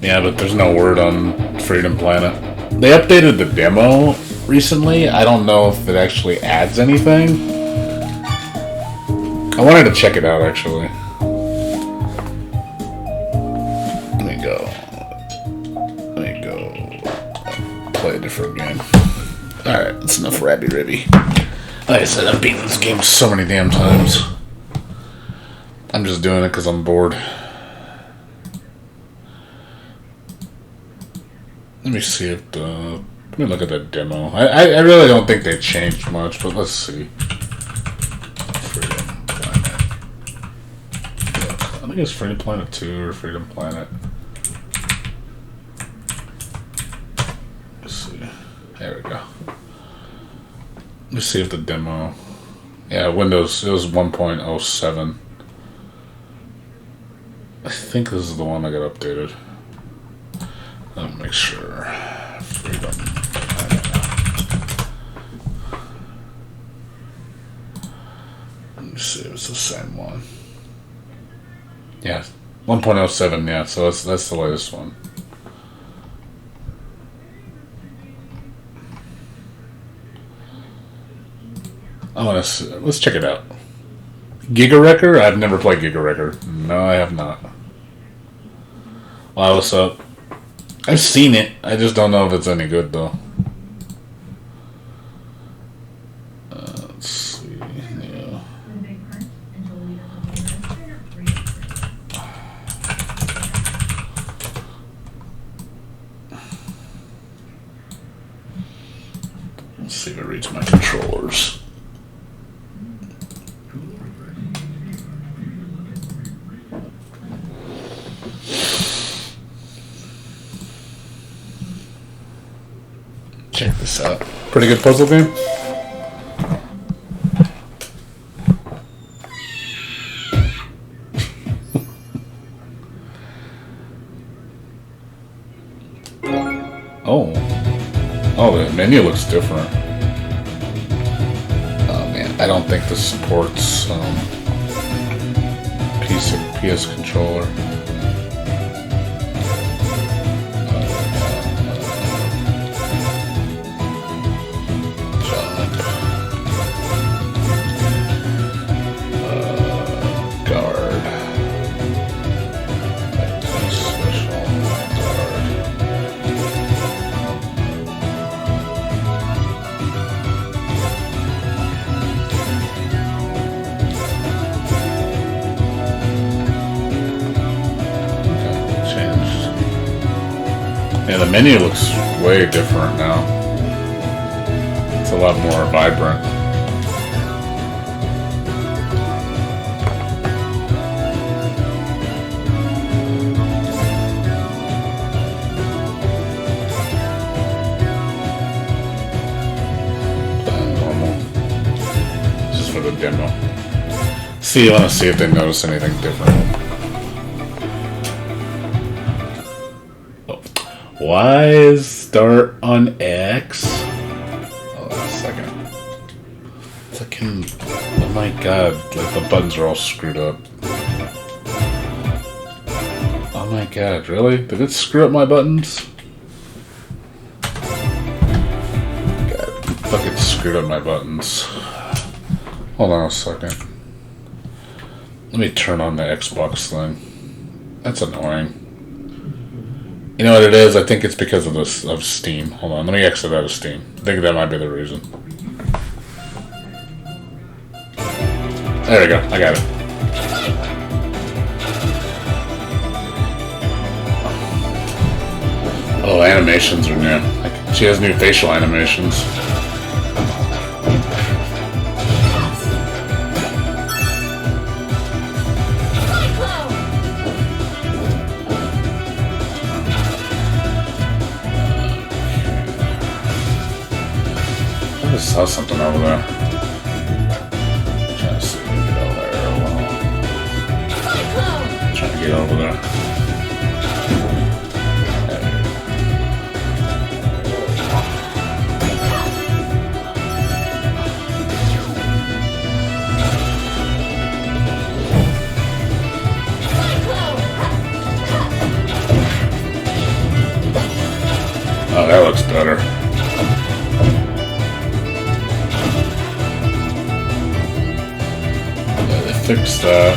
Yeah, but there's no word on Freedom Planet. They updated the demo recently. I don't know if it actually adds anything. I wanted to check it out, actually. Let me go play a different game. Alright, that's enough Rabi-Ribi. Like I said, I've beaten this game so many damn times. I'm just doing it because I'm bored. Let me see if let me look at the demo. I really don't think they changed much, but let's see. Freedom Planet. I think it's Freedom Planet 2 or Freedom Planet. There we go. Let's see if the demo. Yeah, Windows, it was 1.07. I think this is the one that got updated. Let me make sure. Freedom. Let me see if it's the same one. Yeah, 1.07, yeah, so that's the latest one. Let's check it out. Giga Wrecker? I've never played Giga Wrecker. No, I have not. Wow, what's up? I've seen it. I just don't know if it's any good though. Let's see. Yeah. Let's see if it reads my controllers. Check this out. Pretty good puzzle game. Oh, the menu looks different. Oh man, I don't think this supports PS controller. Yeah, the menu looks way different now. It's a lot more vibrant. Normal. Just for the demo. I want to see if they notice anything different. Why is start on X? Hold on a second. Fucking, oh my god, like the buttons are all screwed up. Oh my god, really? Did it screw up my buttons? God, fucking screwed up my buttons. Hold on a second. Let me turn on the Xbox thing. That's annoying. You know what it is? I think it's because of Steam. Hold on, let me exit out of Steam. I think that might be the reason. There we go, I got it. Oh, animations are new. She has new facial animations. I just saw something over there. I'm trying to see if we can get over there. I'm trying to get over there. Oh, that looks better. Fix that.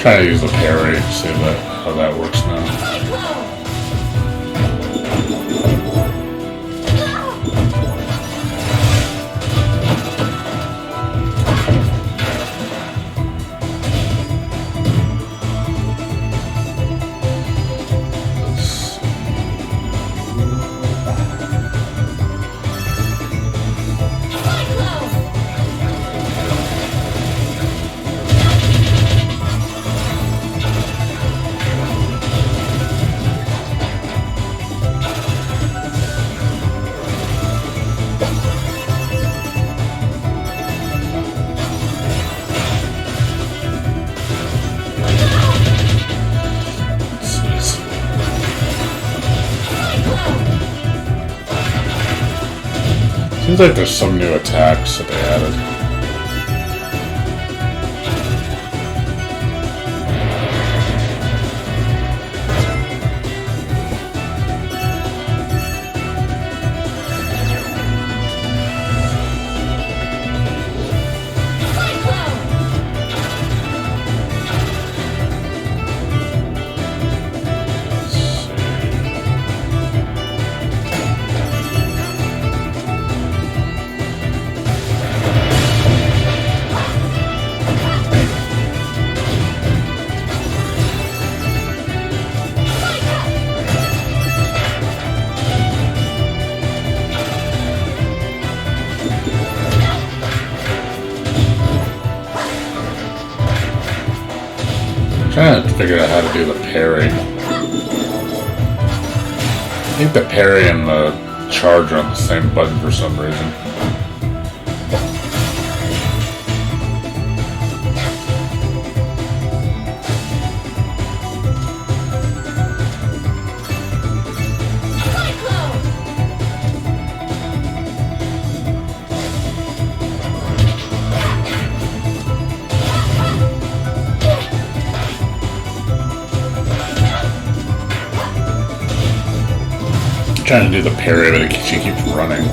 Trying to use the parry, see how that works now. Seems like there's some new attacks that they added. Trying to figure out how to do the parry. I think the parry and the charge are on the same button for some reason. Trying to do the parry, but she keeps running.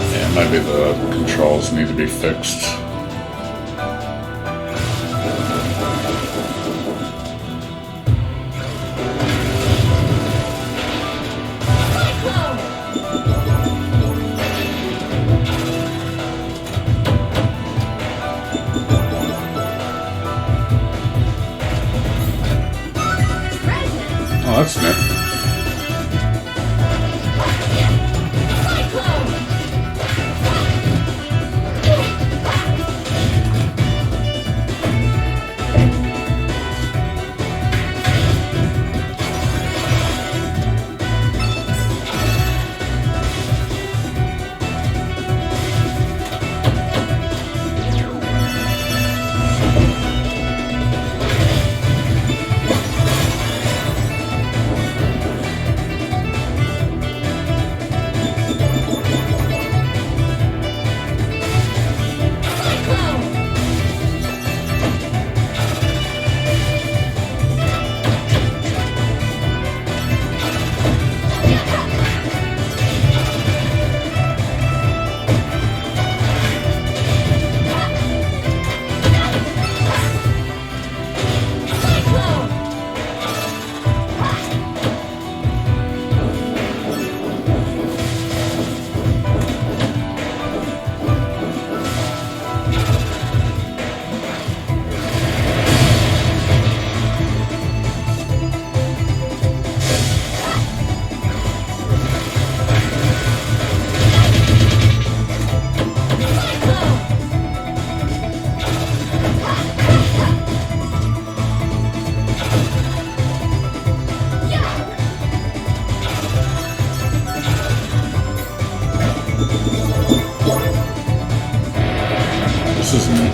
Yeah, maybe the controls need to be fixed. Oh, that's neat. This is neat.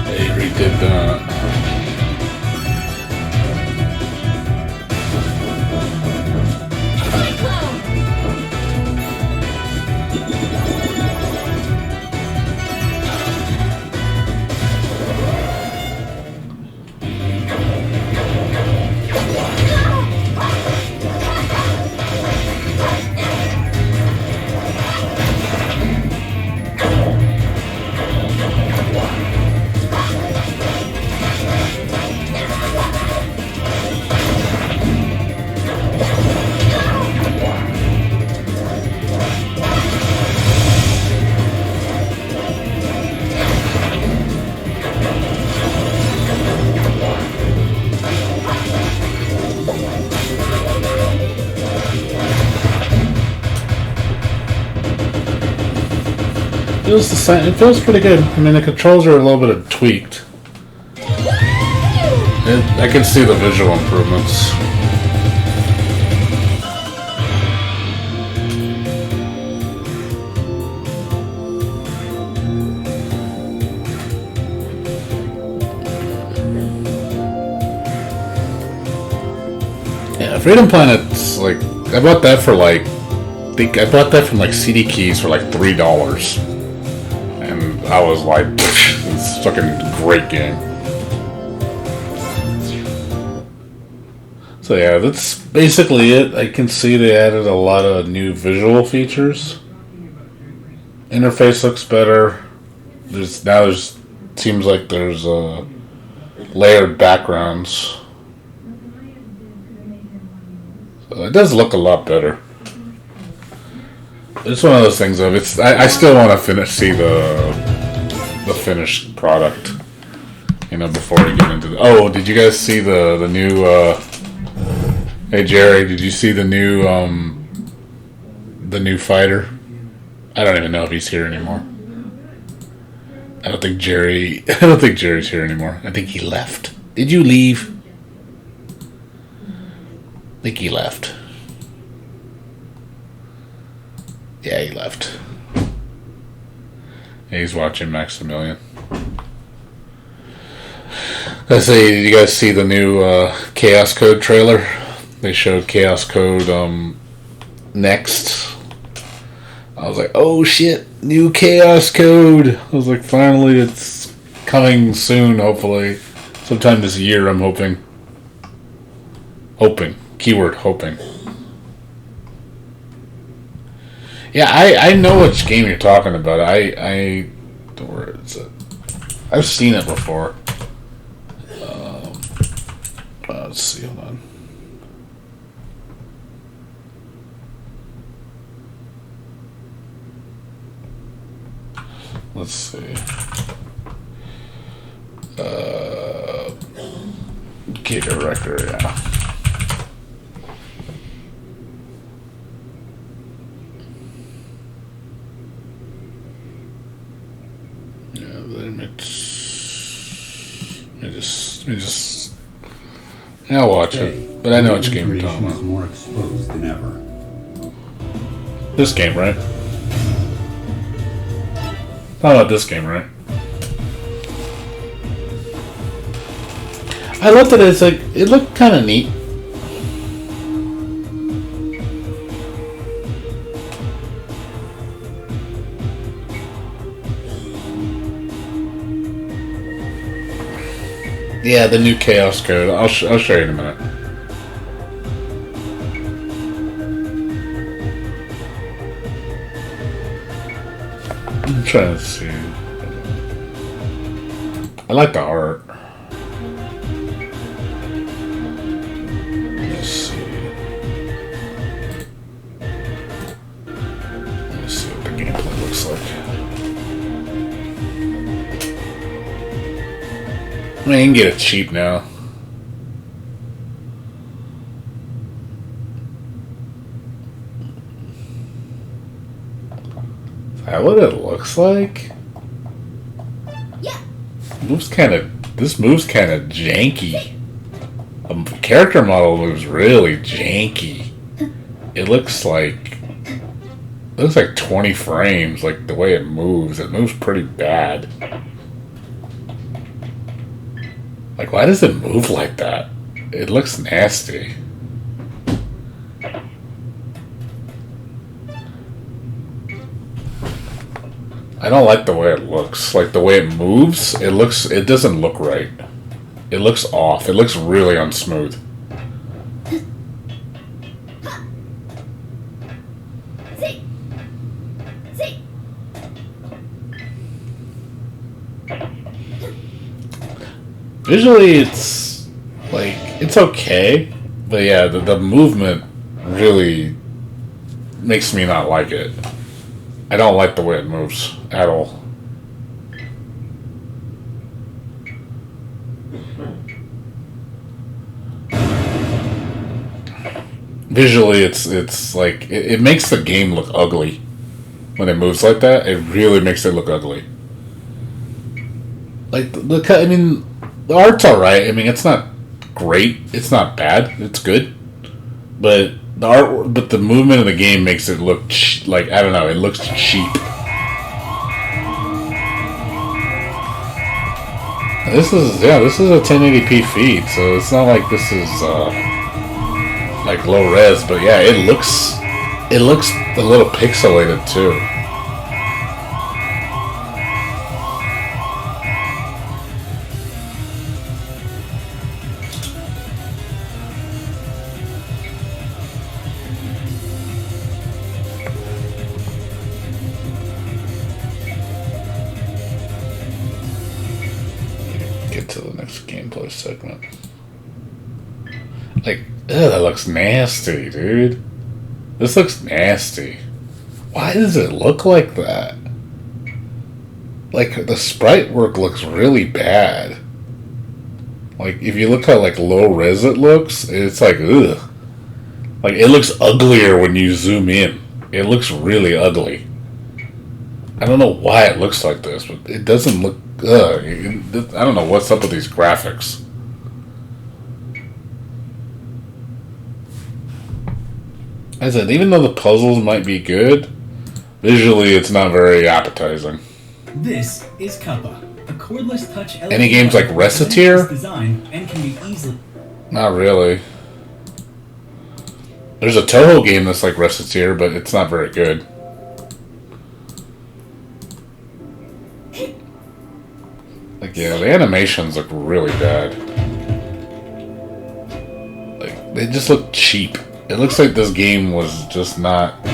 They redid that. Feels the same. It feels pretty good. I mean, the controls are a little bit tweaked. I can see the visual improvements. Freedom Planet's like I bought that for like I bought that from like CD Keys for like $3, and I was like, it's a fucking great game. So yeah, that's basically it. I can see they added a lot of new visual features. Interface looks better. There's seems like there's layered backgrounds. So it does look a lot better. It's one of those things of I still want to see the finished product, you know, before we get into the. Oh, did you guys see the new? Hey Jerry, did you see the new fighter? I don't even know if he's here anymore. I don't think Jerry's here anymore. I think he left. Did you leave? I think he left. Yeah, he left. Yeah, he's watching Maximilian. I say, did you guys see the new Chaos Code trailer? They showed Chaos Code next. I was like, oh shit, new Chaos Code. I was like, finally, it's coming soon, hopefully. Sometime this year, I'm hoping. Hoping. Keyword, hoping. Yeah, I know which game you're talking about. Where is it? I've seen it before. Let's see, hold on. Let's see. Get a record, yeah. I'll watch it, but I know which game you're talking about. More exposed than ever. This game, right? Talking about this game, right? I looked at it. It's like it looked kind of neat. Yeah, the new Chaos Code. I'll show you in a minute. I'm trying to see. I like the art. Let's see. Let's see what the gameplay looks like. I mean, you can get it cheap now. Is that what it looks like? Yeah. This move's kind of janky. The character model moves really janky. It looks like 20 frames, like the way it moves. It moves pretty bad. Like, why does it move like that? It looks nasty. I don't like the way it looks. Like, the way it moves, it doesn't look right. It looks off. It looks really unsmooth. Visually, it's like it's okay, but yeah, the movement really makes me not like it. I don't like the way it moves at all. Visually, it's like it makes the game look ugly when it moves like that. It really makes it look ugly. Like I mean. The art's alright. I mean, it's not great. It's not bad. It's good. But the movement of the game makes it look like, I don't know, it looks cheap. This is a 1080p feed, so it's not like this is like low res, but yeah, it looks a little pixelated too. Get to the next gameplay segment. Like, that looks nasty, dude. This looks nasty. Why does it look like that? Like, the sprite work looks really bad. Like, if you look how, like, low res it looks, it's like, ugh. Like, it looks uglier when you zoom in. It looks really ugly. I don't know why it looks like this, but it doesn't look, ugh. I don't know what's up with these graphics. As I said, even though the puzzles might be good, visually it's not very appetizing. This is Kappa, a cordless touch. Any games like Reciteer? Design and can be easily. Not really. There's a Toho game that's like Reciteer, but it's not very good. Like, yeah, the animations look really bad. Like, they just look cheap. It looks like this game was just not...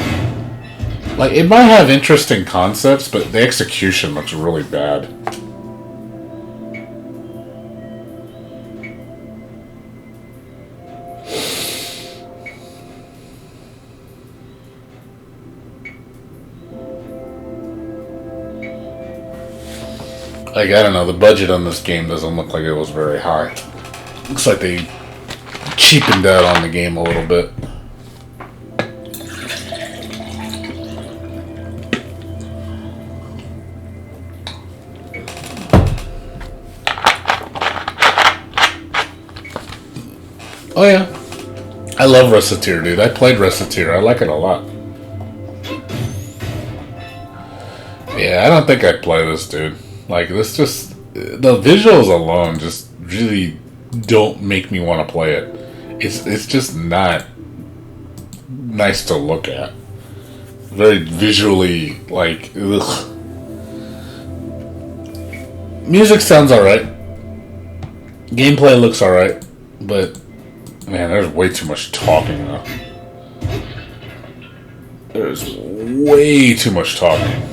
Like, it might have interesting concepts, but the execution looks really bad. Like, I don't know, the budget on this game doesn't look like it was very high. Looks like they cheapened out on the game a little bit. Oh yeah, I love Reciteer, dude. I played Reciteer. I like it a lot. Yeah, I don't think I'd play this, dude. Like, this just... The visuals alone just really don't make me want to play it. It's just not nice to look at. Very visually, like, ugh. Music sounds alright. Gameplay looks alright. But, man, there's way too much talking, though. There's way too much talking.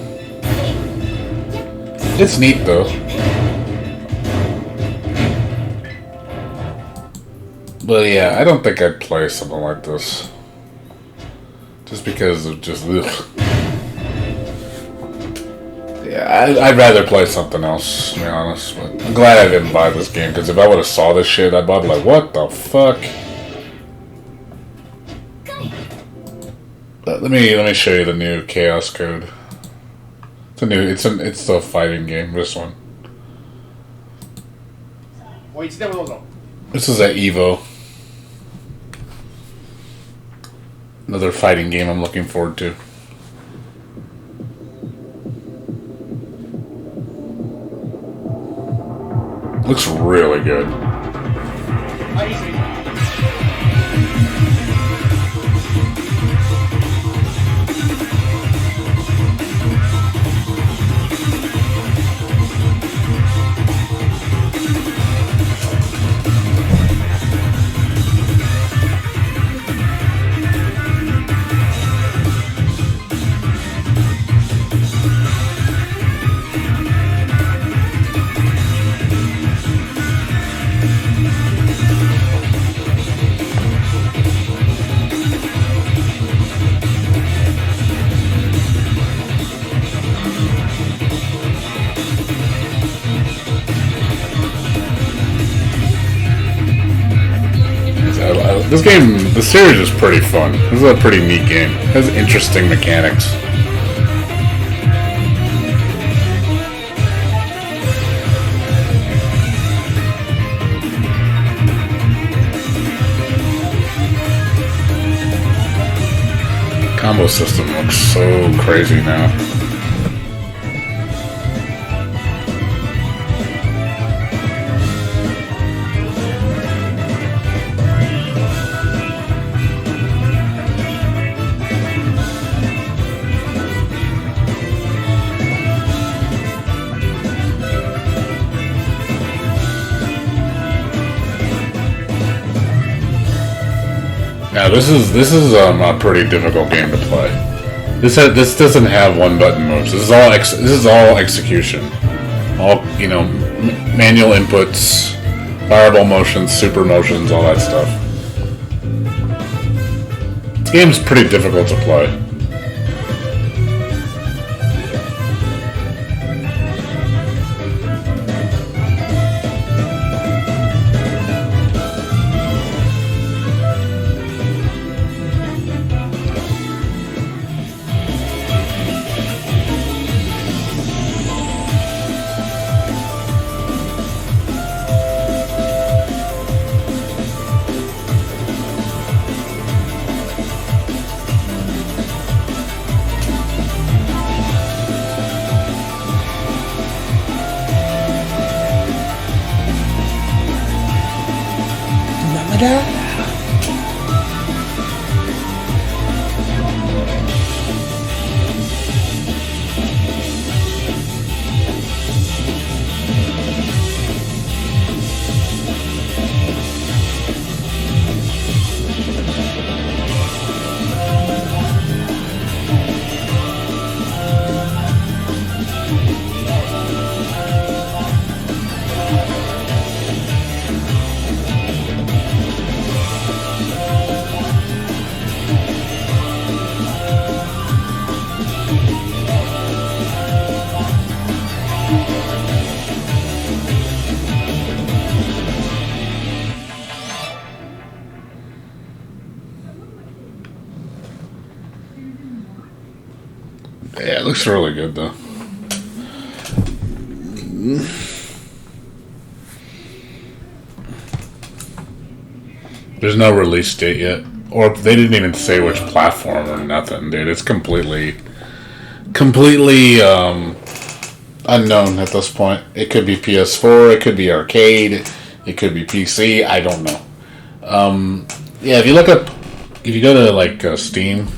It's neat, though. But yeah, I don't think I'd play something like this. Just because of just, ugh. Yeah, I'd rather play something else, to be honest. But I'm glad I didn't buy this game, because if I would have saw this shit, I'd be like, what the fuck? Let me show you the new Chaos Code. It's the fighting game, this one. This is at Evo. Another fighting game I'm looking forward to. Looks really good. This game, the series is pretty fun. This is a pretty neat game. It has interesting mechanics. Combo system looks so crazy now. this is a pretty difficult game to play. This doesn't have one button moves. This is all execution. All manual inputs, fireball motions, super motions, all that stuff. This game's pretty difficult to play. Yeah, it looks really good though. There's no release date yet, or they didn't even say which platform or nothing, dude. It's completely unknown at this point. It could be PS4, it could be arcade, it could be PC. I don't know. Yeah, if you go to like Steam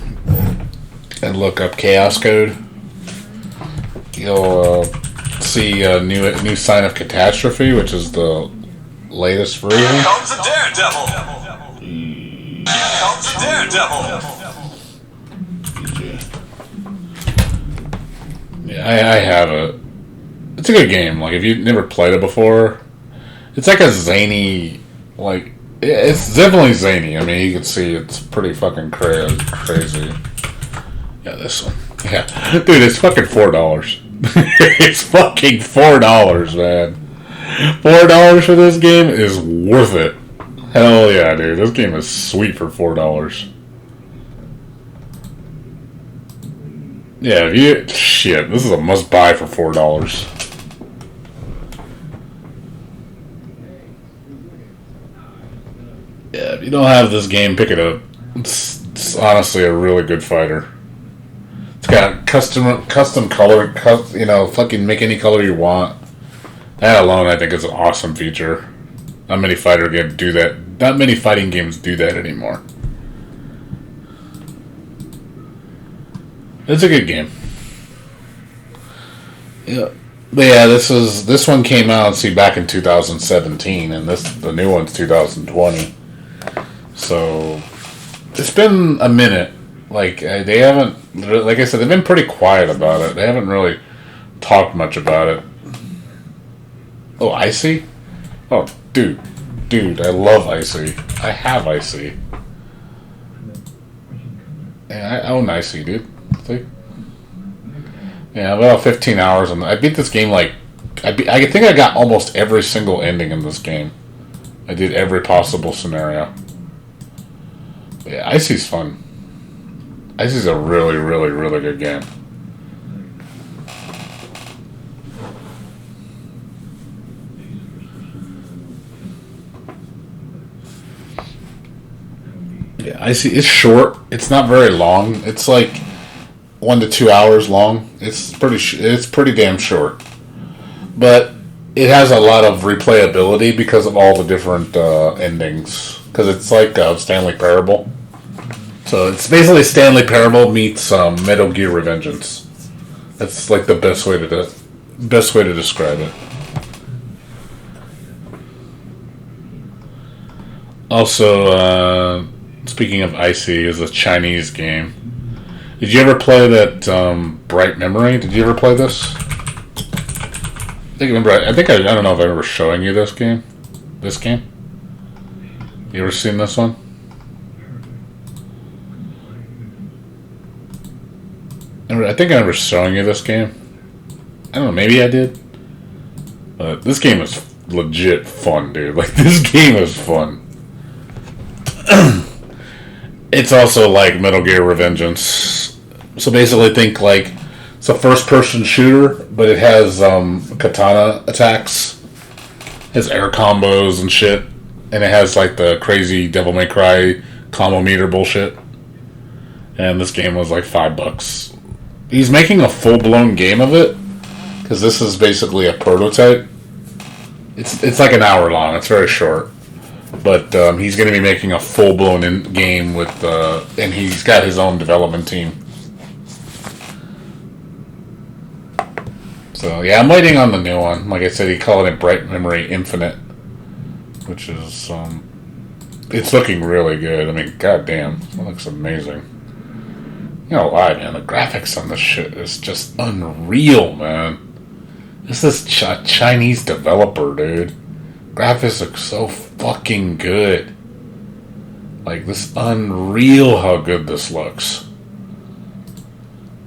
and look up Chaos Code, you'll see a new Sign of Catastrophe, which is the latest version. Here comes a daredevil. Here comes a daredevil. Yeah, I have it. It's a good game. Like, if you've never played it before, it's like a zany, like, it's definitely zany. I mean, you can see it's pretty fucking crazy. Yeah, this one. Yeah. Dude, it's fucking $4. It's fucking $4, man. $4 for this game is worth it. Hell yeah, dude. This game is sweet for $4. Yeah, shit, this is a must buy for $4. Yeah, if you don't have this game, pick it up. It's honestly a really good fighter. It's got custom color, fucking make any color you want. That alone, I think, is an awesome feature. Not many fighting games do that. Not many fighting games do that anymore. It's a good game. Yeah, but yeah, this one came out back in 2017, and the new one's 2020. So it's been a minute. Like they haven't, like I said, they've been pretty quiet about it. They haven't really talked much about it. Oh, Icy? Oh, dude, I love Icy. I have Icy. Yeah, I own Icy, dude. See? Yeah, about 15 hours on. I beat this game I think I got almost every single ending in this game. I did every possible scenario. But yeah, Icy's fun. Icy's a really, really, really good game. Yeah, Icy. It's short. It's not very long. It's like 1 to 2 hours long. It's pretty damn short. But it has a lot of replayability because of all the different endings. Because it's like Stanley Parable. So it's basically Stanley Parable meets Metal Gear Revengeance. That's like the best way to describe it. Also, speaking of Icy, is a Chinese game. Did you ever play that Bright Memory? Did you ever play this? I don't know if I remember showing you this game. This game? You ever seen this one? I think I remember showing you this game. I don't know, maybe I did. But this game is legit fun, dude. Like, this game is fun. It's also like Metal Gear Revengeance. So basically think like it's a first-person shooter, but it has katana attacks. It has air combos and shit. And it has like the crazy Devil May Cry combo meter bullshit. And this game was like $5. He's making a full-blown game of it, because this is basically a prototype. It's like an hour long. It's very short. But he's going to be making a full-blown game with... and he's got his own development team. So, yeah, I'm waiting on the new one. Like I said, he called it Bright Memory Infinite. Which is... it's looking really good. I mean, goddamn. It looks amazing. You know why, man? The graphics on this shit is just unreal, man. This is a Chinese developer, dude. Graphics look so fucking good. Like, this unreal how good this looks.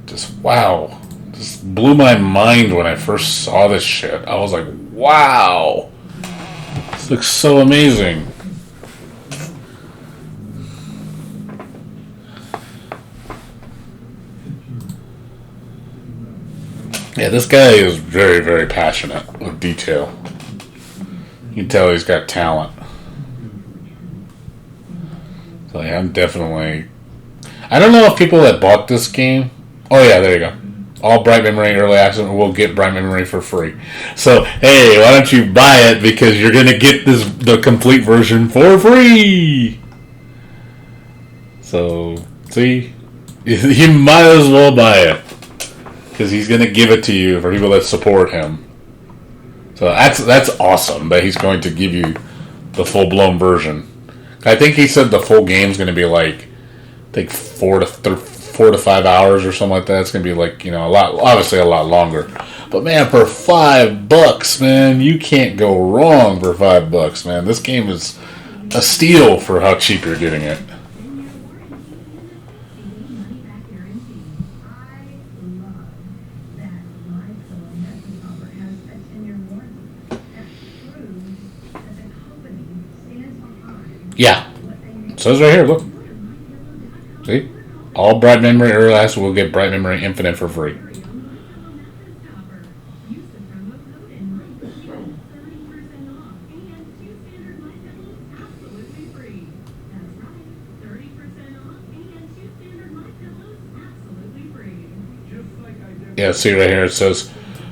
Just, wow. Just blew my mind when I first saw this shit. I was like, wow. This looks so amazing. Yeah, this guy is very, very passionate with detail. You can tell he's got talent. So yeah, I'm definitely... I don't know if people that bought this game... Oh yeah, there you go. All Bright Memory Early Access will get Bright Memory for free. So, hey, why don't you buy it, because you're going to get the complete version for free! So, see? You might as well buy it. Because he's going to give it to you for people that support him. So that's awesome that he's going to give you the full-blown version. I think he said the full game's going to be like, I think 4 to 5 hours or something like that. It's going to be like, you know, obviously a lot longer. But man, for $5, man, you can't go wrong for $5, man. This game is a steal for how cheap you're getting it. Yeah. It says right here, look. See? All Bright Memory Early Access will get Bright Memory Infinite for free. Yeah, see right here, it says,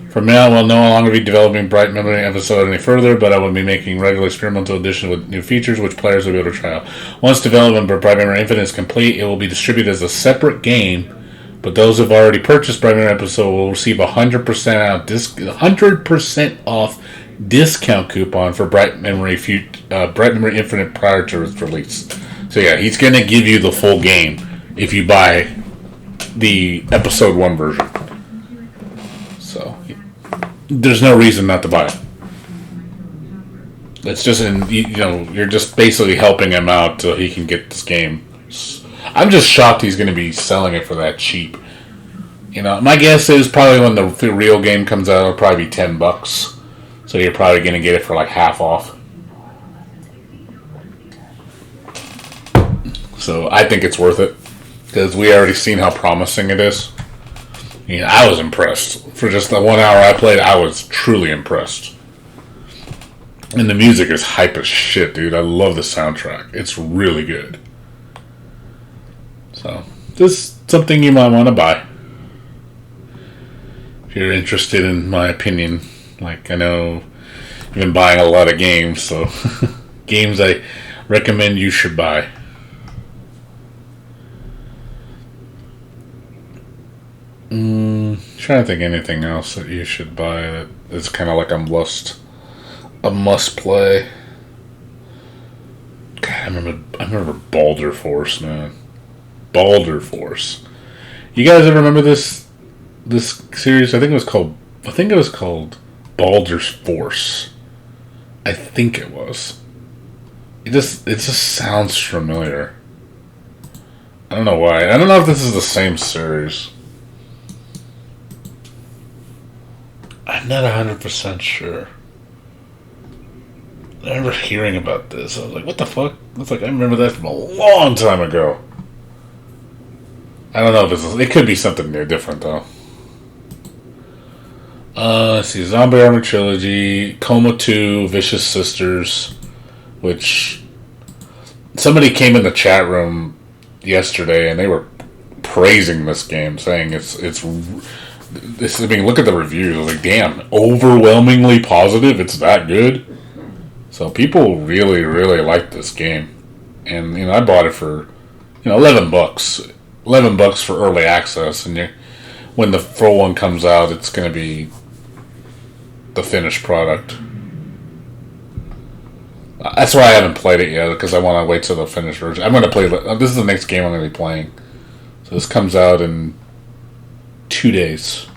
from now, we'll no longer be developing Bright Memory episode any further, but I will be making regular experimental editions with new features which players will be able to try out. Once development for Bright Memory Infinite is complete, it will be distributed as a separate game, but those who have already purchased Bright Memory episode will receive 100% off discount coupon for Bright Memory Infinite prior to its release. So yeah, he's going to give you the full game if you buy the episode 1 version. So there's no reason not to buy it. It's just, you're just basically helping him out so he can get this game. I'm just shocked he's going to be selling it for that cheap. You know, my guess is probably when the real game comes out, it'll probably be $10. So you're probably going to get it for like half off. So I think it's worth it, because we already seen how promising it is. I was impressed. For just the 1 hour I played, I was truly impressed. And the music is hype as shit, dude. I love the soundtrack. It's really good. So, this is something you might want to buy. If you're interested in my opinion. Like, I know you've been buying a lot of games, so games I recommend you should buy. Trying to think anything else that you should buy that is kind of like a must play. God, I remember Baldur Force, man. Baldur Force. You guys ever remember this series? I think it was called Baldur's Force. I think it was. It just sounds familiar. I don't know why. I don't know if this is the same series. I'm not 100% sure. I remember hearing about this. I was like, what the fuck? It's like, I remember that from a long time ago. I don't know if it could be something new, different, though. Let's see. Zombie Armor Trilogy, Coma 2, Vicious Sisters, which somebody came in the chat room yesterday and they were praising this game, saying it's I mean, look at the reviews. I was like, damn, overwhelmingly positive. It's that good. So people really, really like this game, and I bought it for $11, $11 for early access, and when the full one comes out, it's going to be the finished product. That's why I haven't played it yet, because I want to wait till the finished version. I'm going to play. This is the next game I'm going to be playing. So this comes out in 2 days.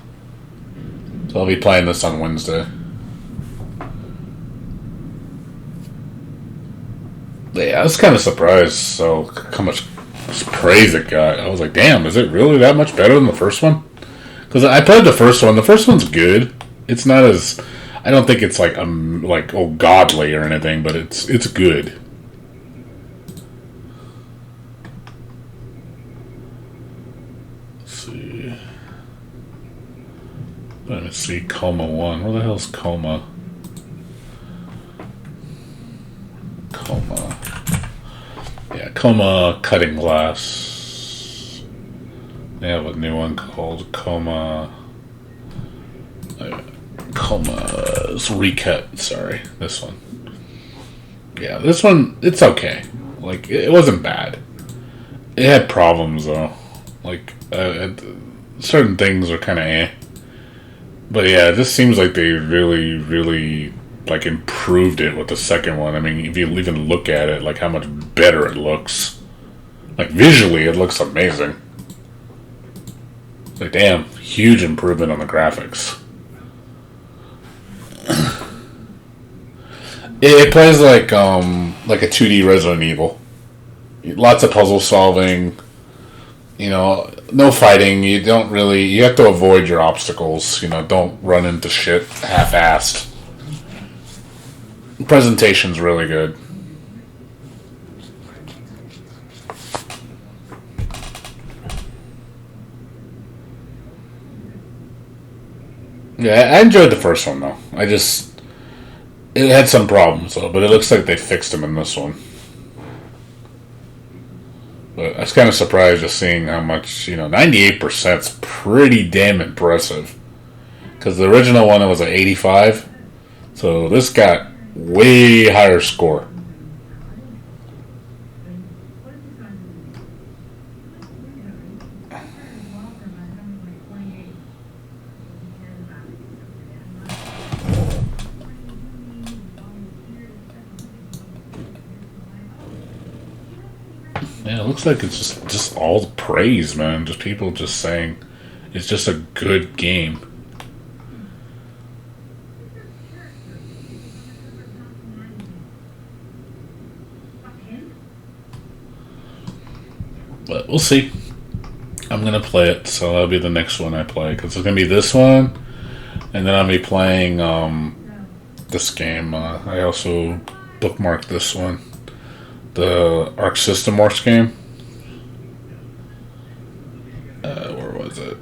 So I'll be playing this on Wednesday. Yeah, I was kind of surprised how much praise it got. I was like, damn, is it really that much better than the first one? Because I played the first one. The first one's good. It's not as... I don't think it's like godly or anything, but it's good. Let's see. Let's see, Coma 1. Where the hell's Coma? Coma. Yeah, Coma Cutting Glass. They have a new one called Coma... Coma's Recut, sorry. This one. Yeah, this one, it's okay. Like, it wasn't bad. It had problems, though. Like, certain things are kind of eh. But yeah, it just seems like they really, really, like, improved it with the second one. I mean, if you even look at it, like, how much better it looks. Like, visually, it looks amazing. Like, damn, huge improvement on the graphics. It plays like a 2D Resident Evil. Lots of puzzle solving. No fighting. You have to avoid your obstacles. Don't run into shit half-assed. Presentation's really good. Yeah, I enjoyed the first one, though. It had some problems, though, but it looks like they fixed them in this one. But I was kind of surprised just seeing how much, 98% is pretty damn impressive. Because the original one, it was 85. So this got way higher score. Yeah, it looks like it's just all praise, man. Just people just saying it's just a good game. But we'll see. I'm going to play it, so that'll be the next one I play. Because it's going to be this one, and then I'll be playing this game. I also bookmarked this one. The Arc System Works game. Where was it?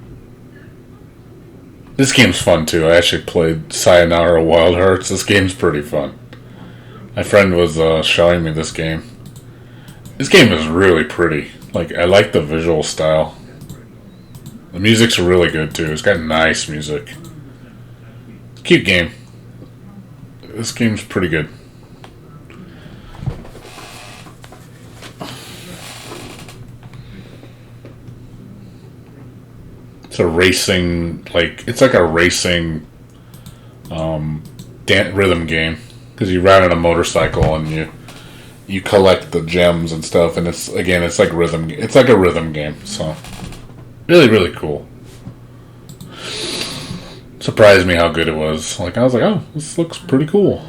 This game's fun too. I actually played Sayonara Wild Hearts. This game's pretty fun. My friend was showing me this game. This game is really pretty. Like, I like the visual style. The music's really good too. It's got nice music. Cute game. This game's pretty good. It's a racing, it's like a racing rhythm game, because you ride on a motorcycle and you collect the gems and stuff, and it's like rhythm. It's like a rhythm game. So really, really cool. Surprised me how good it was. Like I was like, oh, this looks pretty cool.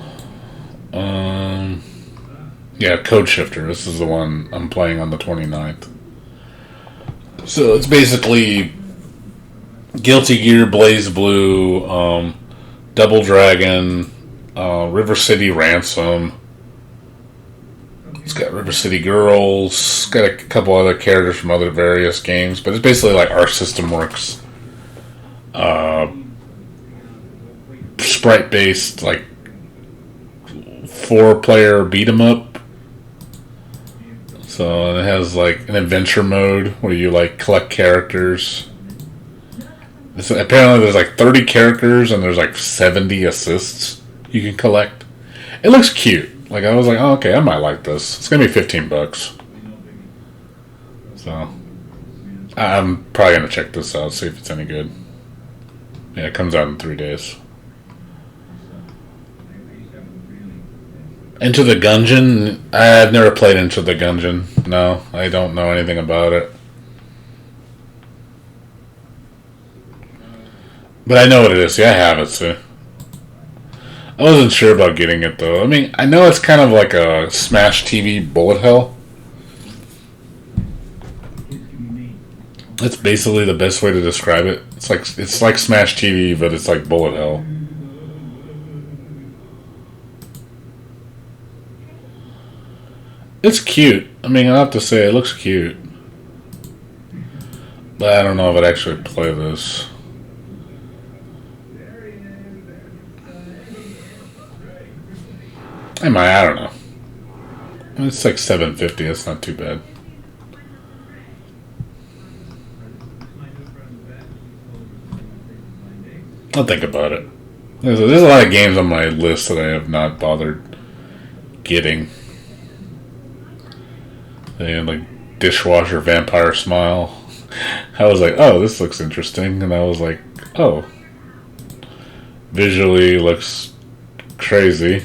Yeah, Code Shifter. This is the one I'm playing on the 29th. So it's basically Guilty Gear, Blaze Blue, Double Dragon, River City Ransom. It's got River City Girls. It's got a couple other characters from other various games, but it's basically like Our System Works. Sprite-based, like 4-player beat 'em up. So it has like an adventure mode where you like collect characters. Apparently there's like 30 characters and there's like 70 assists you can collect. It looks cute. Like I was like, oh, okay, I might like this. It's gonna be $15. So I'm probably gonna check this out, see if it's any good. Yeah, it comes out in 3 days. Into the Gungeon? I've never played Into the Gungeon. No, I don't know anything about it. But I know what it is. Yeah, I have it, so. I wasn't sure about getting it, though. I mean, I know it's kind of like a Smash TV bullet hell. That's basically the best way to describe it. It's like Smash TV, but it's like bullet hell. It's cute. I mean, I have to say, it looks cute. But I don't know if I'd actually play this. I don't know. It's like $7.50. That's not too bad. I'll think about it. There's a lot of games on my list that I have not bothered getting. And like Dishwasher Vampire Smile. I was like, oh, this looks interesting. And I was like, oh. Visually looks crazy.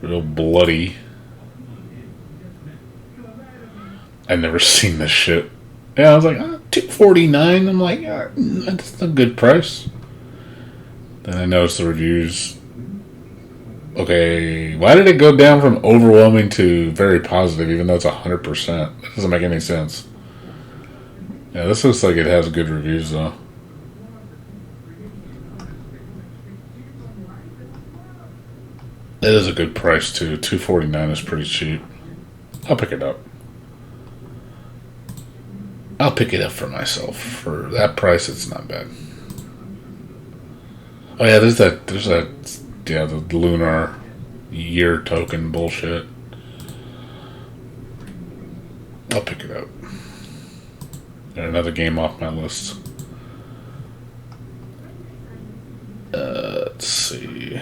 Real bloody. I've never seen this shit. Yeah, I was like, oh, $2.49. I'm like, yeah, that's a good price. Then I noticed the reviews. Okay, why did it go down from overwhelming to very positive, even though it's 100%? That doesn't make any sense. Yeah, this looks like it has good reviews, though. It is a good price, too. $2.49 is pretty cheap. I'll pick it up. I'll pick it up for myself. For that price, it's not bad. Oh, yeah, there's that, yeah, the lunar year token bullshit. I'll pick it up. And another game off my list. Let's see.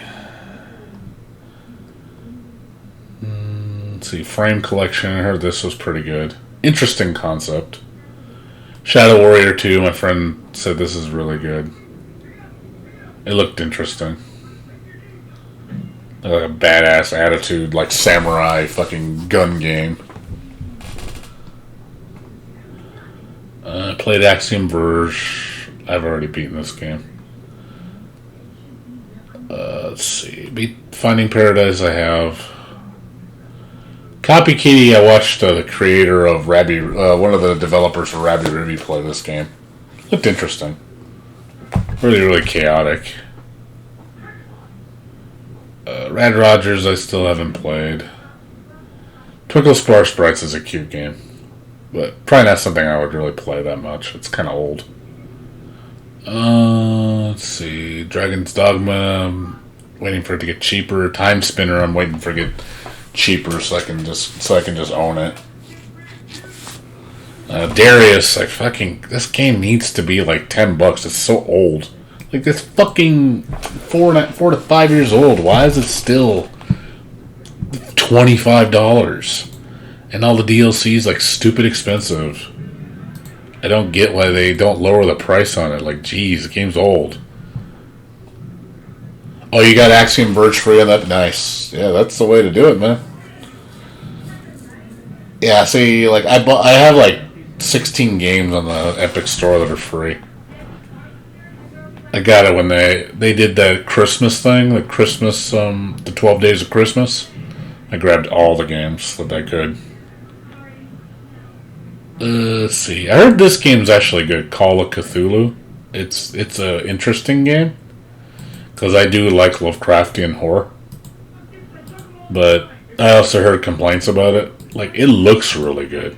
Let's see. Frame Collection. I heard this was pretty good. Interesting concept. Shadow Warrior 2. My friend said this is really good. It looked interesting. Like a badass attitude, like samurai fucking gun game. I played Axiom Verge. I've already beaten this game. Let's see. Beat Finding Paradise I have. Copy Kitty, I watched the creator of one of the developers for Rabi-Ribi play this game. Looked interesting. Really, really chaotic. Rad Rogers I still haven't played. Twinkle Star Sprites is a cute game. But probably not something I would really play that much. It's kind of old. Let's see. Dragon's Dogma. I'm waiting for it to get cheaper. Time Spinner. I'm waiting for it to get cheaper so I can just own it. Darius. This game needs to be like $10. It's so old. Like it's fucking 4 to 5 years old. Why is it still $25? And all the DLCs like stupid expensive. I don't get why they don't lower the price on it. Like, geez, the game's old. Oh, you got Axiom Verge free on that? Nice. Yeah, that's the way to do it, man. Yeah, see, like I have like 16 games on the Epic Store that are free. I got it when they did that Christmas thing, the 12 days of Christmas. I grabbed all the games that I could. Let's see. I heard this game's actually good. Call of Cthulhu. It's a interesting game because I do like Lovecraftian horror, but I also heard complaints about it. Like, it looks really good.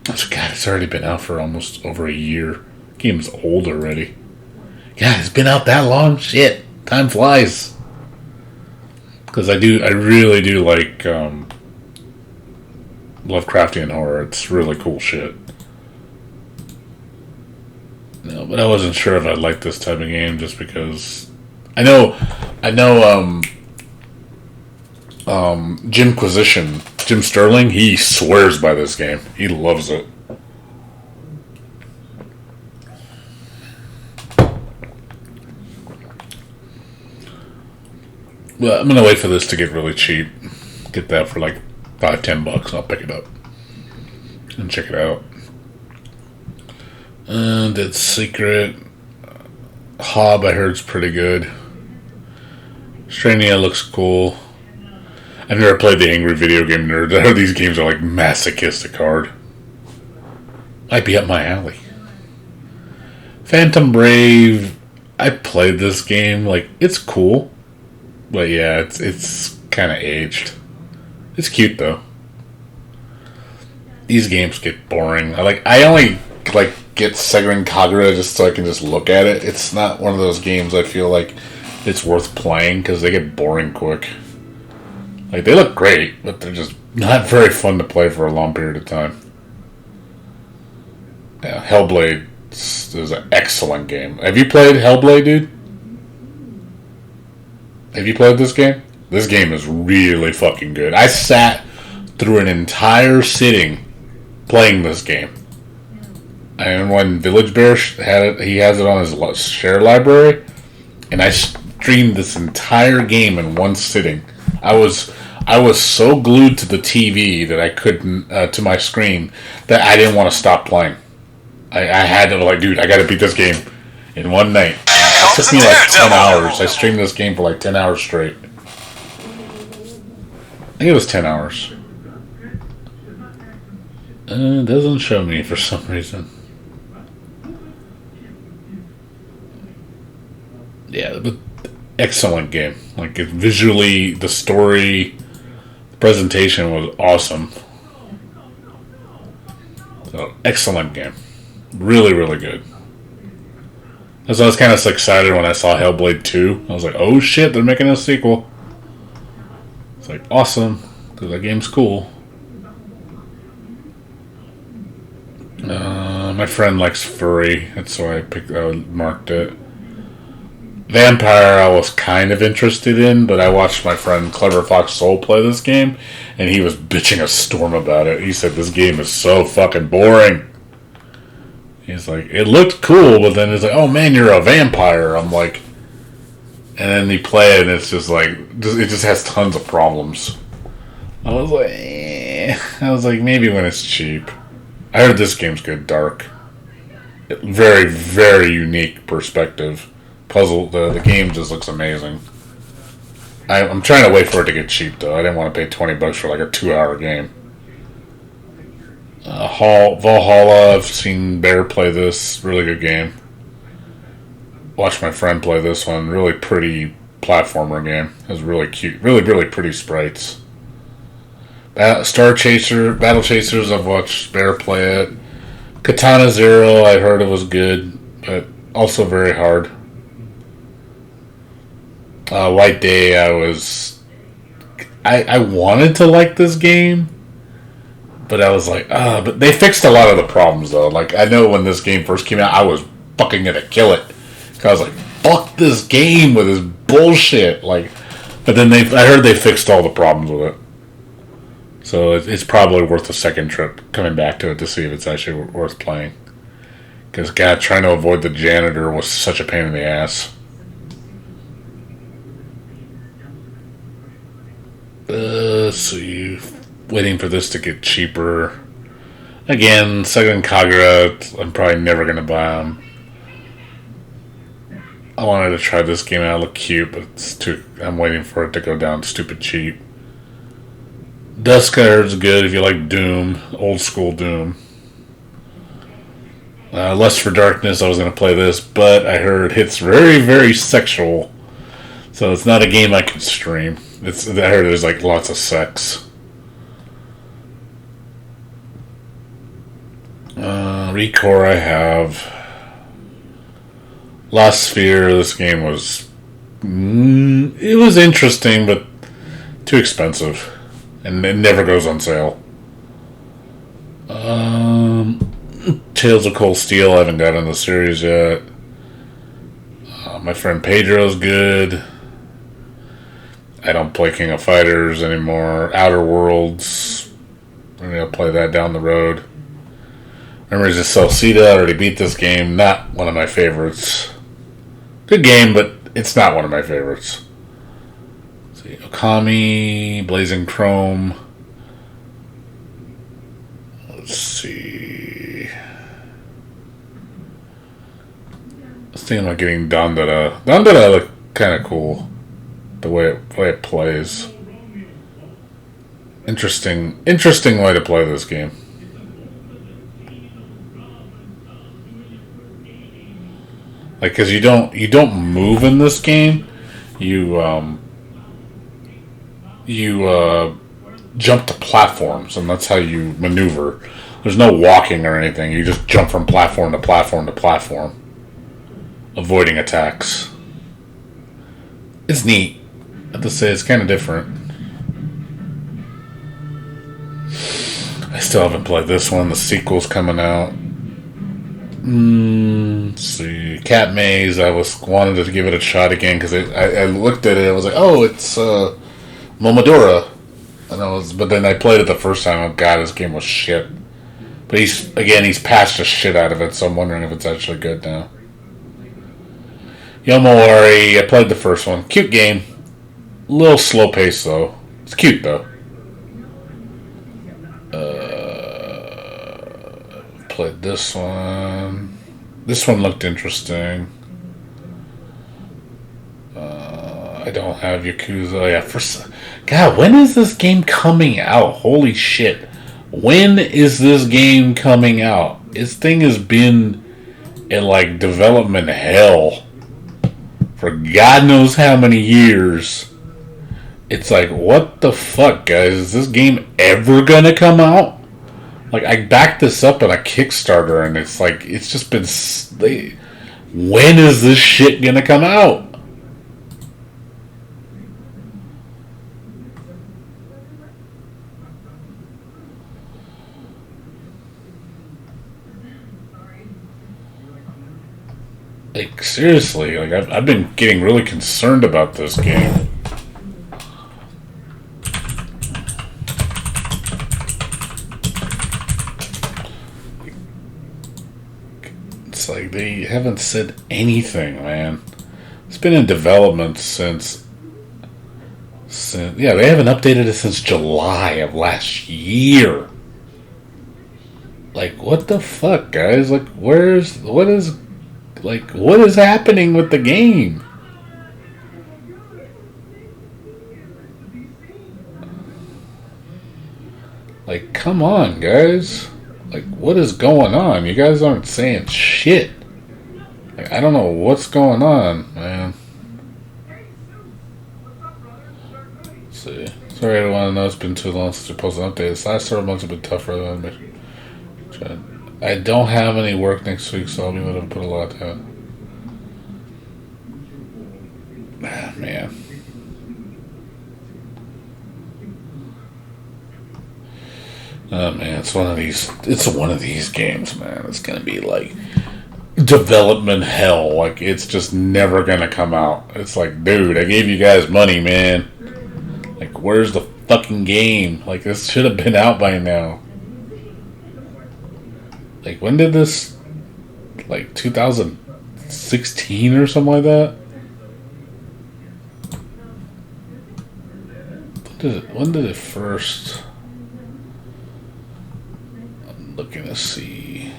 God, it's already been out for almost over a year. Game's old already. Yeah, it's been out that long. Shit, time flies. Because I really do like Lovecraftian horror. It's really cool shit. No, but I wasn't sure if I'd like this type of game just because I know Jim Sterling, he swears by this game. He loves it. Well, I'm gonna wait for this to get really cheap. Get that for like $5-10. I'll pick it up and check it out. And it's Secret. Hob, I heard, is pretty good. Strania looks cool. I've never played the Angry Video Game Nerd. I heard these games are like masochistic hard. Might be up my alley. Phantom Brave. I played this game. Like, it's cool. But yeah, it's kind of aged. It's cute though. These games get boring. I only get Segren Kagura just so I can just look at it. It's not one of those games I feel like it's worth playing because they get boring quick. Like, they look great, but they're just not very fun to play for a long period of time. Yeah, Hellblade is an excellent game. Have you played Hellblade, dude? Have you played this game? This game is really fucking good. I sat through an entire sitting playing this game. And when Village Bear had it, he has it on his share library, and I streamed this entire game in one sitting. I was so glued to the TV that I couldn't to my screen that I didn't want to stop playing. I had to dude, I got to beat this game in one night. It took me like 10 hours. I streamed this game for like 10 hours straight. I think it was 10 hours. It doesn't show me for some reason. Yeah, but excellent game. Like, visually, the story, the presentation was awesome. So, excellent game. Really, really good. So I was kind of excited when I saw Hellblade 2. I was like, oh shit, they're making a sequel. It's like, awesome, because that game's cool. My friend likes furry. That's why I marked it. Vampire I was kind of interested in, but I watched my friend Clever Fox Soul play this game, and he was bitching a storm about it. He said, this game is so fucking boring. He's like, it looked cool, but then he's like, oh man, you're a vampire. I'm like, and then you play it, and it's just like, it just has tons of problems. I was like, I was like, maybe when it's cheap. I heard this game's good, dark. Very, very unique perspective. Puzzle, the game just looks amazing. I'm trying to wait for it to get cheap, though. I didn't want to pay $20 for like a 2-hour game. Valhalla, I've seen Bear play this. Really good game. Watched my friend play this one. Really pretty platformer game. It was really cute. Really, really pretty sprites. Battle Chasers, I've watched Bear play it. Katana Zero, I heard it was good, but also very hard. White Day, I wanted to like this game, but I was like, but they fixed a lot of the problems, though. Like, I know when this game first came out, I was fucking gonna kill it. Cause I was like, fuck this game with this bullshit. Like, but then I heard they fixed all the problems with it. So it's probably worth a second trip coming back to it to see if it's actually worth playing. Because, God, trying to avoid the janitor was such a pain in the ass. Let's see. waiting for this to get cheaper. Again, Second Kagura, I'm probably never going to buy them. I wanted to try this game out. It looked cute, but it's too. I'm waiting for it to go down stupid cheap. Duskers is good if you like Doom, old school Doom. Lust for Darkness, I was going to play this, but I heard it's very, very sexual. So it's not a game I can stream. I heard there's like lots of sex. Recore I have. Lost Sphere, this game was... it was interesting, but too expensive. And it never goes on sale. Tales of Cold Steel, I haven't got in the series yet. My friend Pedro's good. I don't play King of Fighters anymore. Outer Worlds, maybe I'll play that down the road. Memories of Celceta, I already beat this game. Not one of my favorites. Good game, but it's not one of my favorites. Let's see, Okami, Blazing Chrome. Let's see. I was thinking about getting Dandara. Dandara look kind of cool. The way it plays. Interesting way to play this game. Like, cause you don't move in this game. You jump to platforms, and that's how you maneuver. There's no walking or anything. You just jump from platform to platform to platform, avoiding attacks. It's neat. I have to say, it's kind of different. I still haven't played this one. The sequel's coming out. Let's see. Cat Maze, I wanted to give it a shot again because I looked at it and I was like, oh, it's Momodora. But then I played it the first time. Oh god, this game was shit. But he's patched the shit out of it, so I'm wondering if it's actually good now. Yomo-Ori, I played the first one. Cute game. A little slow pace though. It's cute though. Played this one. This one looked interesting. I don't have Yakuza. Oh, yeah, God, when is this game coming out? Holy shit. When is this game coming out? This thing has been in like development hell for God knows how many years. It's like, what the fuck, guys? Is this game ever gonna come out? Like, I backed this up on a Kickstarter, and it's like, it's just been... when is this shit gonna come out? Like, seriously, like, I've been getting really concerned about this game. Like, they haven't said anything, man. It's been in development since yeah, they haven't updated it since July of last year. Like, what the fuck, guys? Like, what is happening with the game? Like, come on, guys. Like, what is going on? You guys aren't saying shit. Like, I don't know what's going on, man. Let's see. Sorry, I don't want to know it's been too long since we posted an update. This last several months have been tougher than me. I don't have any work next week, so I'll be able to put a lot down. Ah, man. Oh man, it's one of these games, man. It's gonna be like development hell. Like, it's just never gonna come out. It's like, dude, I gave you guys money, man. Like, where's the fucking game? Like, this should have been out by now. Like, when did this? Like 2016 or something like that? When did it first? Let's see.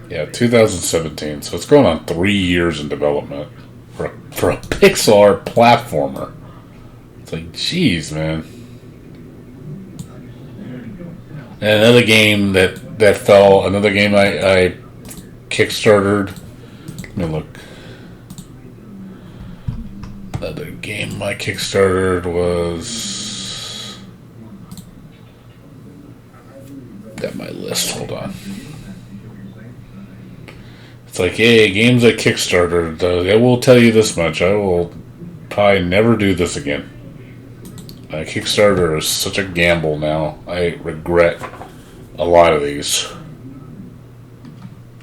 Yeah, 2017. So it's going on 3 years in development for a pixel art platformer. It's like, jeez, man. And another game that fell. Another game I kickstarted. Let me look. Another game I kickstarted was. Got my list. Hold on. It's like, hey, games I kickstarted. I will tell you this much: I will probably never do this again. Kickstarter is such a gamble now. I regret a lot of these.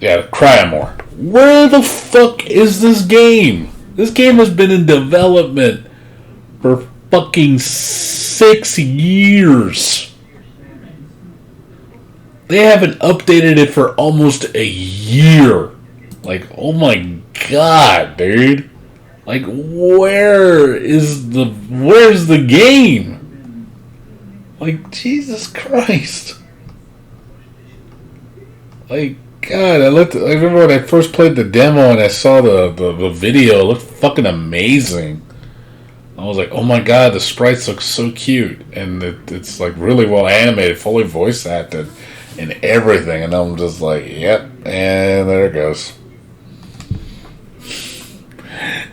Yeah, Cryamore. Where the fuck is this game? This game has been in development for fucking 6 years. They haven't updated it for almost a year. Like, oh my god, dude. Like, where's the game? Like, Jesus Christ. Like, God, I remember when I first played the demo and I saw the video, it looked fucking amazing. I was like, oh my god, the sprites look so cute. And it's like really well animated, fully voice acted, and everything. And I'm just like, yep, and there it goes.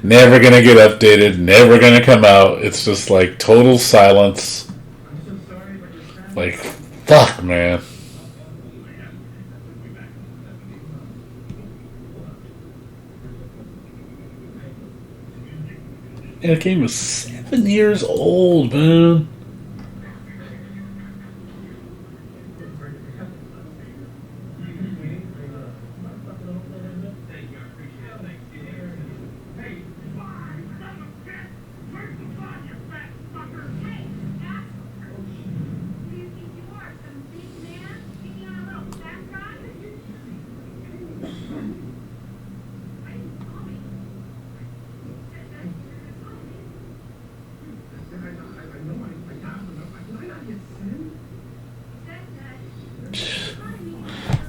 Never gonna get updated, never gonna come out. It's just like total silence. Like, fuck, man. Yeah, the game was 7 years old, man.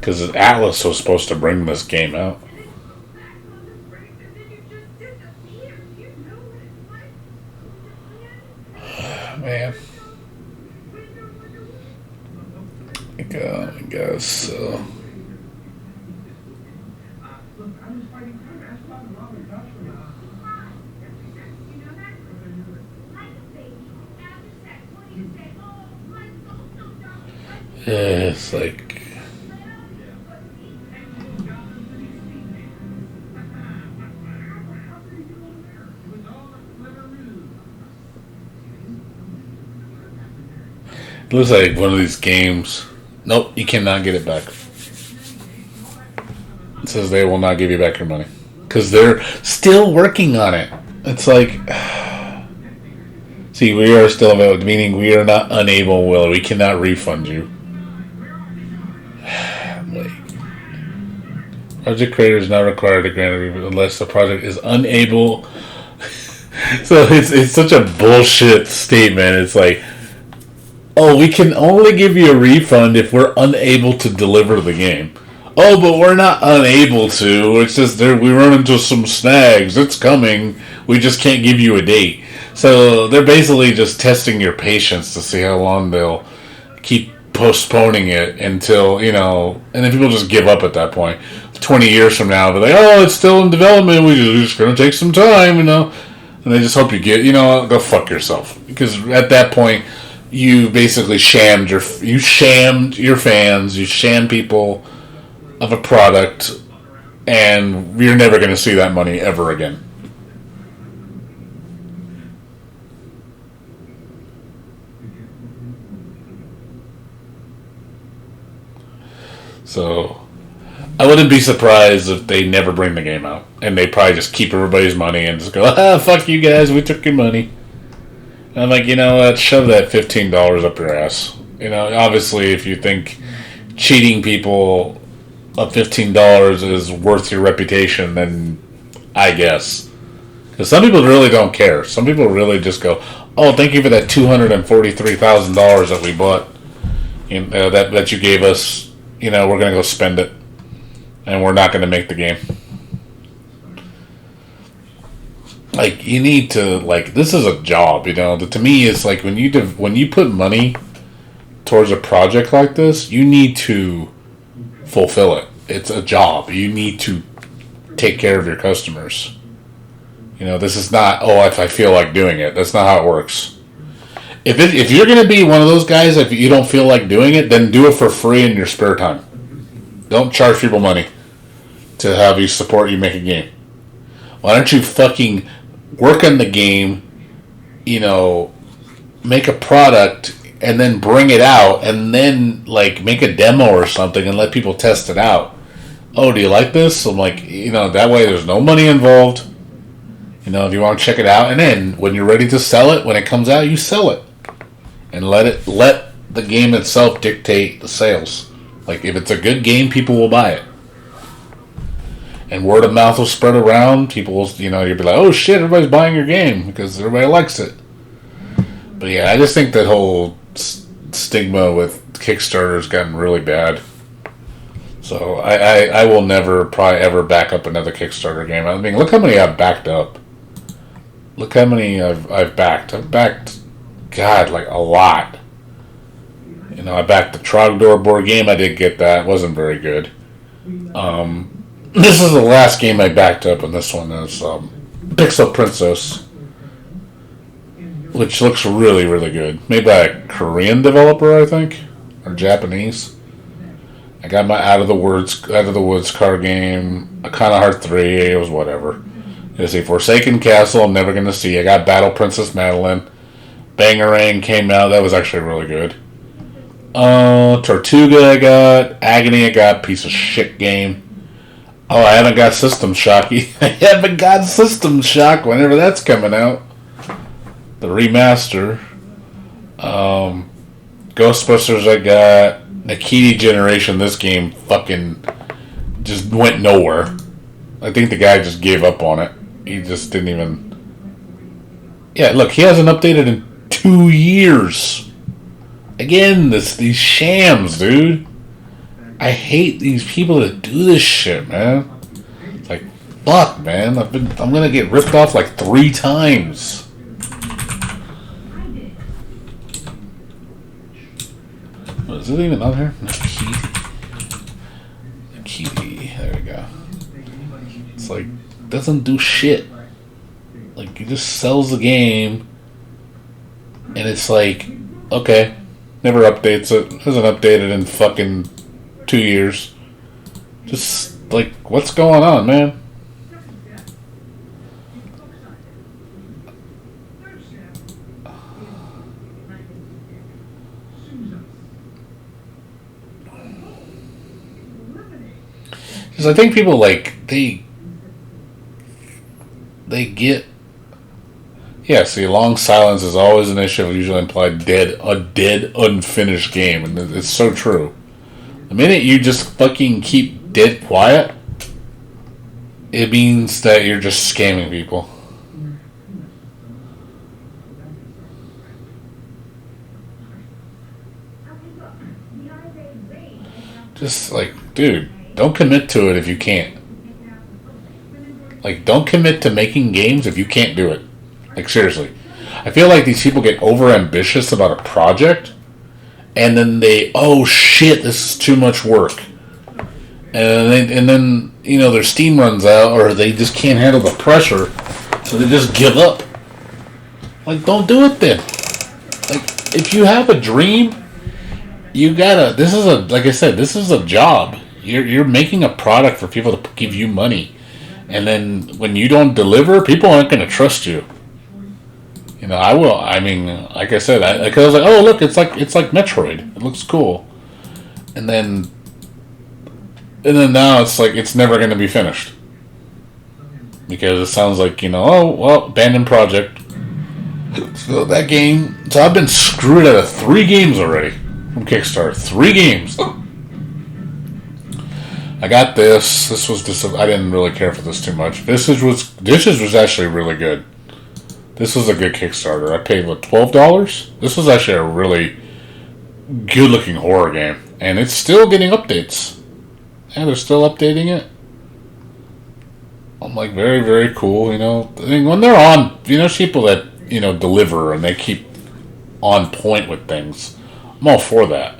Because Atlas was supposed to bring this game out. Man. I guess so. Yeah, it's like. It looks like one of these games. Nope, you cannot get it back. It says they will not give you back your money. Because they're still working on it. It's like... See, we are still available, meaning we are not unable, Will. We cannot refund you. Project creator is not required to grant a refund unless the project is unable... So it's such a bullshit statement. It's like... Oh, we can only give you a refund if we're unable to deliver the game. Oh, but we're not unable to. It's just we run into some snags. It's coming. We just can't give you a date. So they're basically just testing your patience to see how long they'll keep postponing it until, and then people just give up at that point. 20 years from now, they're like, oh, it's still in development. We're just going to take some time, And they just hope you get, go fuck yourself. Because at that point... You basically shamed your fans, you shamed people of a product, and you're never going to see that money ever again. So, I wouldn't be surprised if they never bring the game out, and they probably just keep everybody's money and just go, fuck you guys, we took your money. And I'm like, you know what? Shove that $15 up your ass. Obviously, if you think cheating people of $15 is worth your reputation, then I guess. Because some people really don't care. Some people really just go, oh, thank you for that $243,000 that we bought, that you gave us. We're gonna go spend it, and we're not gonna make the game. Like, you need to, like, this is a job. To me, it's like when you put money towards a project like this, you need to fulfill it. It's a job. You need to take care of your customers. This is not, if I feel like doing it. That's not how it works. If you're going to be one of those guys, if you don't feel like doing it, then do it for free in your spare time. Don't charge people money to have you support you make a game. Why don't you fucking work on the game, make a product, and then bring it out, and then, like, make a demo or something and let people test it out. Oh, do you like this? I'm like, that way there's no money involved. If you want to check it out, and then when you're ready to sell it, when it comes out, you sell it. And let the game itself dictate the sales. Like, if it's a good game, people will buy it. And word of mouth will spread around. People will, you'll be like, oh shit, everybody's buying your game because everybody likes it. But yeah, I just think that whole stigma with Kickstarter has gotten really bad. So I will never probably ever back up another Kickstarter game. I mean, look how many I've backed up. Look how many I've backed. I've backed, God, like a lot. I backed the Trogdor board game. I did get that. It wasn't very good. This is the last game I backed up, and this one is Pixel Princess, which looks really, really good. Made by a Korean developer, I think, or Japanese. I got my Out of the Woods card game, Akana Heart 3, it was whatever. There's a Forsaken Castle I'm never going to see. I got Battle Princess Madeline. Bangarang came out, that was actually really good. Tortuga I got. Agony I got, piece of shit game. Oh, I haven't got System Shock. I haven't got System Shock whenever that's coming out. The remaster. Ghostbusters I got. Nikiti Generation, this game fucking just went nowhere. I think the guy just gave up on it. He just didn't even... Yeah, look, he hasn't updated in 2 years. Again, these shams, dude. I hate these people that do this shit, man. It's like, fuck, man. I'm gonna get ripped off like 3 times. What, is it even on here? Nikiti. There we go. It's like, doesn't do shit. Like, he just sells the game, and it's like, okay, never updates it. Hasn't updated in fucking 2 years. Just, like, what's going on, man? Because I think people, like, they get... Yeah, see, long silence is always an issue. Usually implied a dead, unfinished game. And it's so true. The minute you just fucking keep dead quiet, it means that you're just scamming people. Just like, dude, don't commit to it if you can't. Like, don't commit to making games if you can't do it. Like, seriously. I feel like these people get over-ambitious about a project, and then oh shit, this is too much work. And then, their steam runs out, or they just can't handle the pressure, so they just give up. Like, don't do it then. Like, if you have a dream, you gotta, like I said, this is a job. You're making a product for people to give you money. And then when you don't deliver, people aren't going to trust you. I will. I mean, like I said, I was like, oh look, it's like Metroid. It looks cool. And then now it's like it's never going to be finished because it sounds like oh well, abandoned project. So that game. So I've been screwed out of 3 games already from Kickstarter. 3 games. I got this. This was just. I didn't really care for this too much. Dishes was actually really good. This was a good Kickstarter. I paid, what, $12? This was actually a really good-looking horror game. And it's still getting updates. And they're still updating it. I'm like, very, very cool, you know. I mean, when they're on, you know, people that, you know, deliver and they keep on point with things, I'm all for that.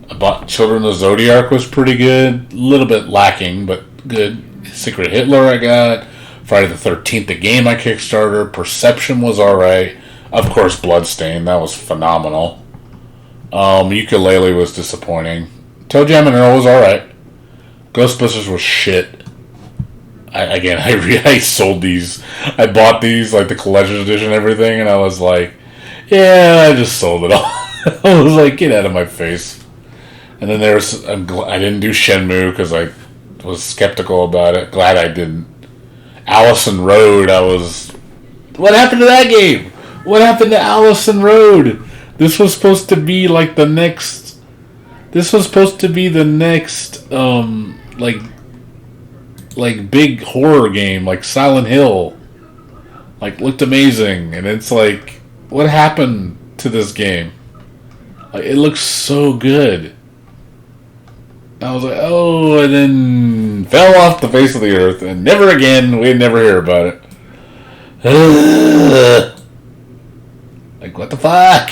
I bought Children of the Zodiac was pretty good. A little bit lacking, but good. Secret Hitler I got. Friday the 13th, the game I Kickstarter. Perception was alright. Of course, Bloodstain. That was phenomenal. Ukulele was disappointing. Toe Jam and Earl was alright. Ghostbusters was shit. I sold these. I bought these, like the collector's edition and everything, and I was like, yeah, I just sold it all. I was like, get out of my face. And then I didn't do Shenmue because I was skeptical about it. Glad I didn't. Allison Road, what happened to that game? What happened to Allison Road? This was supposed to be like the next. This was supposed to be the next, like big horror game, like Silent Hill. Like, looked amazing, and it's like, what happened to this game? Like, it looks so good. I was like, oh, and then fell off the face of the earth, and never again, we'd never hear about it. Like, what the fuck?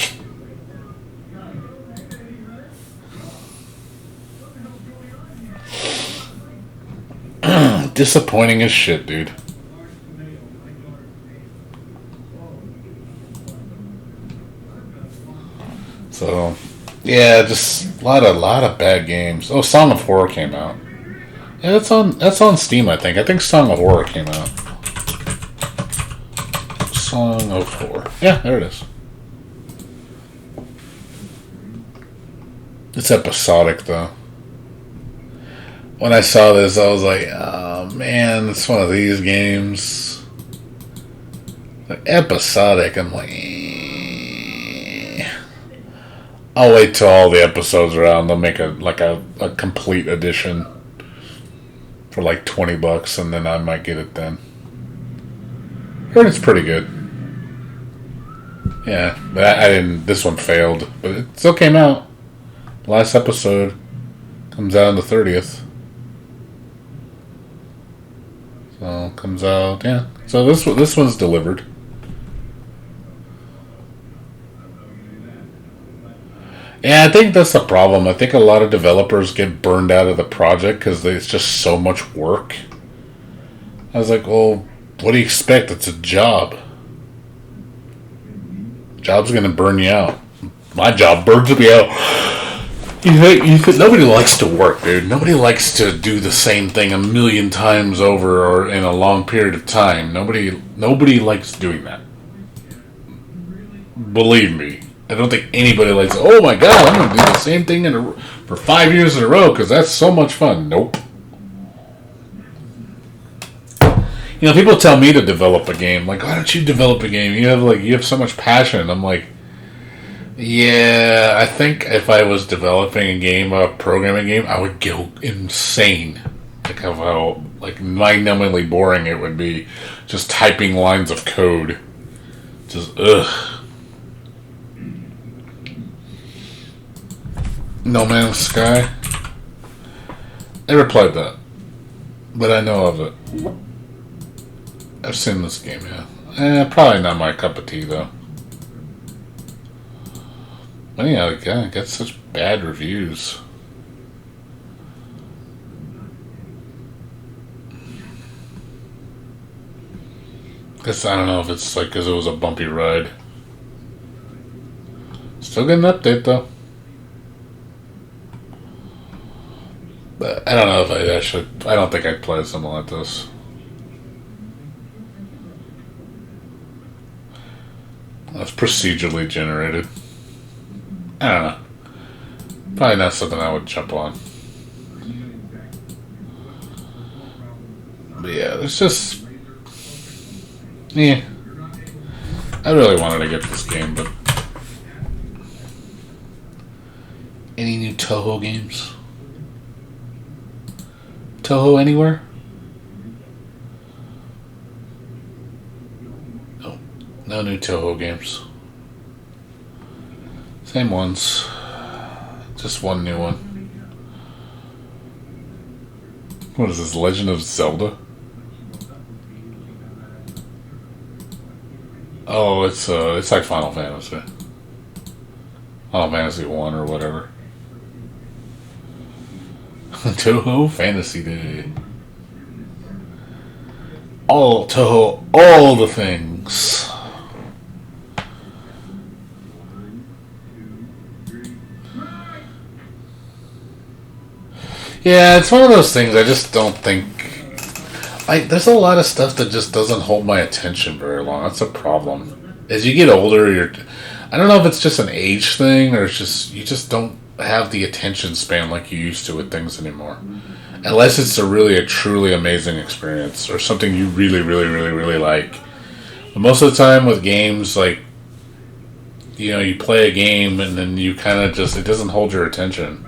Disappointing as shit, dude. So, yeah, just a lot of bad games. Oh, Song of Horror came out. Yeah, that's on Steam, I think. I think Song of Horror came out. Song of Horror. Yeah, there it is. It's episodic, though. When I saw this, I was like, oh, man, it's one of these games. Like, episodic. I'm like, I'll wait till all the episodes are out. They'll make a complete edition for like $20, and then I might get it then. Heard it's pretty good. Yeah, but I didn't. This one failed, but it still came out. Last episode comes out on the 30th. So comes out, yeah. So this one's delivered. Yeah, I think that's the problem. I think a lot of developers get burned out of the project because it's just so much work. I was like, well, what do you expect? It's a job. Job's gonna burn you out. My job burns me out. Nobody likes to work, dude. Nobody likes to do the same thing a million times over or in a long period of time. Nobody likes doing that. Believe me. I don't think anybody likes, oh my god, I'm going to do the same thing for 5 years in a row because that's so much fun. Nope. You know, people tell me to develop a game. Like, why don't you develop a game? You have so much passion. I'm like, yeah, I think if I was developing a game, a programming game, I would go insane. Like how mind-numbingly boring it would be, just typing lines of code. Just ugh. No Man's Sky. Never played that, but I know of it. I've seen this game, yeah. Probably not my cup of tea, though. But yeah, it gets such bad reviews. Guess I don't know if it's like because it was a bumpy ride. Still get an update, though. But I don't know if I don't think I'd play something like this. That's procedurally generated. I don't know. Probably not something I would jump on. But yeah, there's just... yeah. I really wanted to get this game, but... Any new Toho games? Toho anywhere? No. No new Toho games. Same ones. Just one new one. What is this, Legend of Zelda? Oh, it's like Final Fantasy. Final Fantasy 1 or whatever. Toho Fantasy Day. All Toho, all the things. Yeah, it's one of those things I just don't think... there's a lot of stuff that just doesn't hold my attention very long. That's a problem. As you get older, I don't know if it's just an age thing or it's just... You just don't have the attention span like you used to with things anymore. Unless it's a truly amazing experience or something you really, really, really, really like. But most of the time with games, like... you play a game and then you kind of just... It doesn't hold your attention.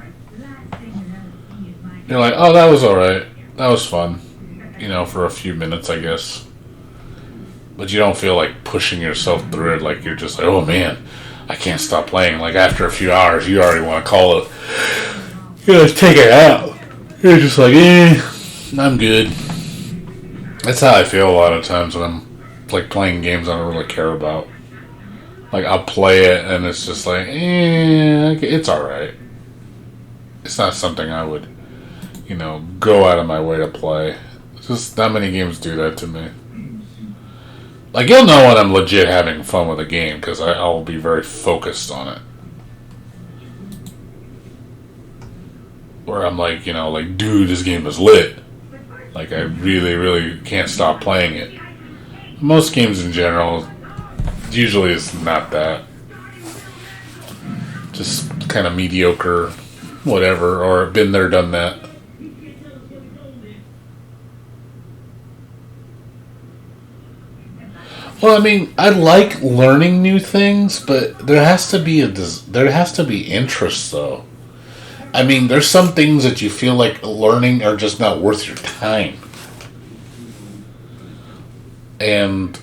You're like, oh, that was alright. That was fun. For a few minutes, I guess. But you don't feel like pushing yourself through it. Like, you're just like, oh, man, I can't stop playing. Like, after a few hours, you already want to call it. Take it out. You're just like, I'm good. That's how I feel a lot of times when I'm, like, playing games I don't really care about. Like, I'll play it, and it's just like, it's alright. It's not something I would... go out of my way to play. Just not many games do that to me. Like, you'll know when I'm legit having fun with a game, because I'll be very focused on it. Where I'm like, dude, this game is lit. Like, I really, really can't stop playing it. Most games in general, usually it's not that. Just kind of mediocre, whatever, or been there, done that. Well, I mean, I like learning new things, but there has to be interest, though. I mean, there's some things that you feel like learning are just not worth your time, and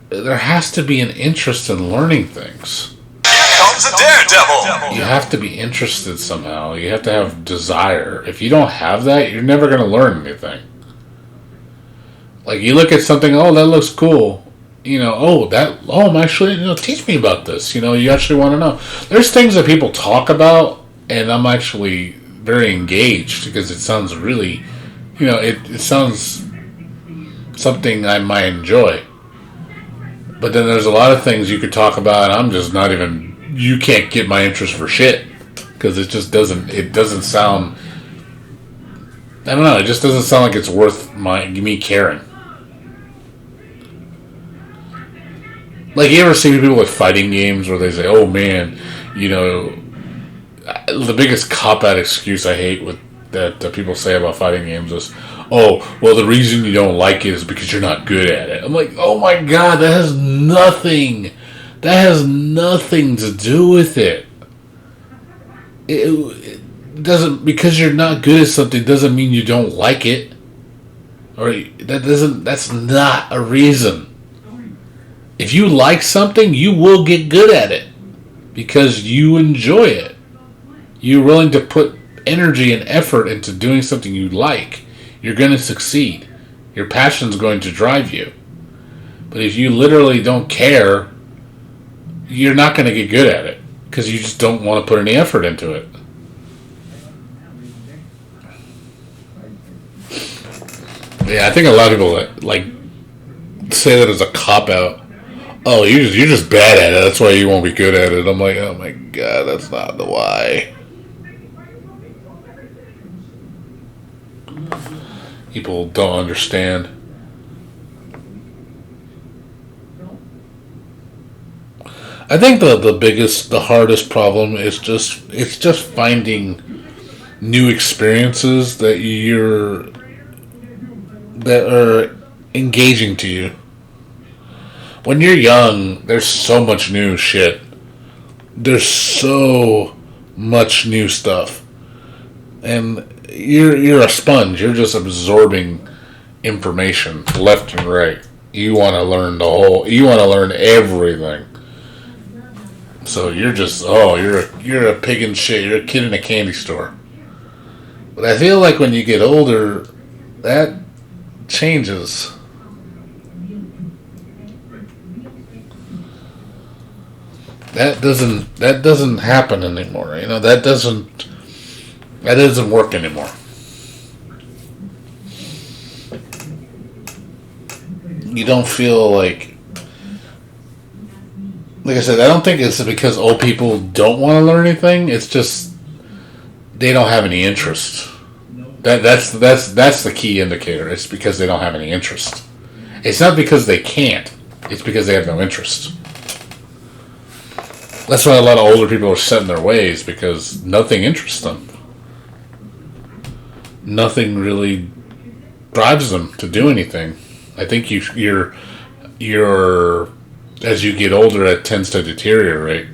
there has to be an interest in learning things. Here comes a daredevil! You have to be interested somehow. You have to have desire. If you don't have that, you're never going to learn anything. Like, you look at something, oh, that looks cool. I'm actually, teach me about this. You actually want to know. There's things that people talk about, and I'm actually very engaged because it sounds really, it sounds something I might enjoy. But then there's a lot of things you could talk about, and I'm just not even, you can't get my interest for shit. Because it just doesn't sound, I don't know, it just doesn't sound like it's worth me caring. Like, you ever see people with fighting games where they say, oh man, the biggest cop-out excuse I hate that people say about fighting games is, oh, well, the reason you don't like it is because you're not good at it. I'm like, oh my god, that has nothing to do with it. It doesn't, because you're not good at something doesn't mean you don't like it. Or that's not a reason. If you like something, you will get good at it because you enjoy it. You're willing to put energy and effort into doing something you like. You're going to succeed. Your passion's going to drive you. But if you literally don't care, you're not going to get good at it because you just don't want to put any effort into it. Yeah, I think a lot of people say that as a cop-out. Oh, you're just bad at it. That's why you won't be good at it. I'm like, oh my god, that's not the why. People don't understand. I think the hardest problem is just finding new experiences that are engaging to you. When you're young, there's so much new shit. There's so much new stuff. And you're a sponge. You're just absorbing information left and right. You want to learn you want to learn everything. So you're just, you're a pig in shit. You're a kid in a candy store. But I feel like when you get older, that changes. That doesn't happen anymore. That doesn't work anymore. You don't feel like I said, I don't think it's because old people don't want to learn anything. It's just they don't have any interest. That's the key indicator. It's because they don't have any interest. It's not because they can't. It's because they have no interest. That's why a lot of older people are set in their ways, because nothing interests them. Nothing really drives them to do anything. I think you're as you get older, it tends to deteriorate.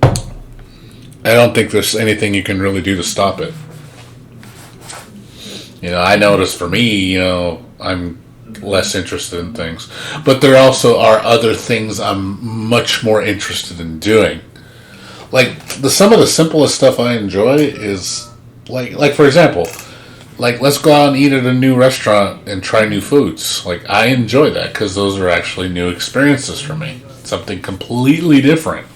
I don't think there's anything you can really do to stop it. I notice for me, I'm less interested in things. But there also are other things I'm much more interested in doing. Like, some of the simplest stuff I enjoy is, like for example, let's go out and eat at a new restaurant and try new foods. I enjoy that because those are actually new experiences for me. Something completely different.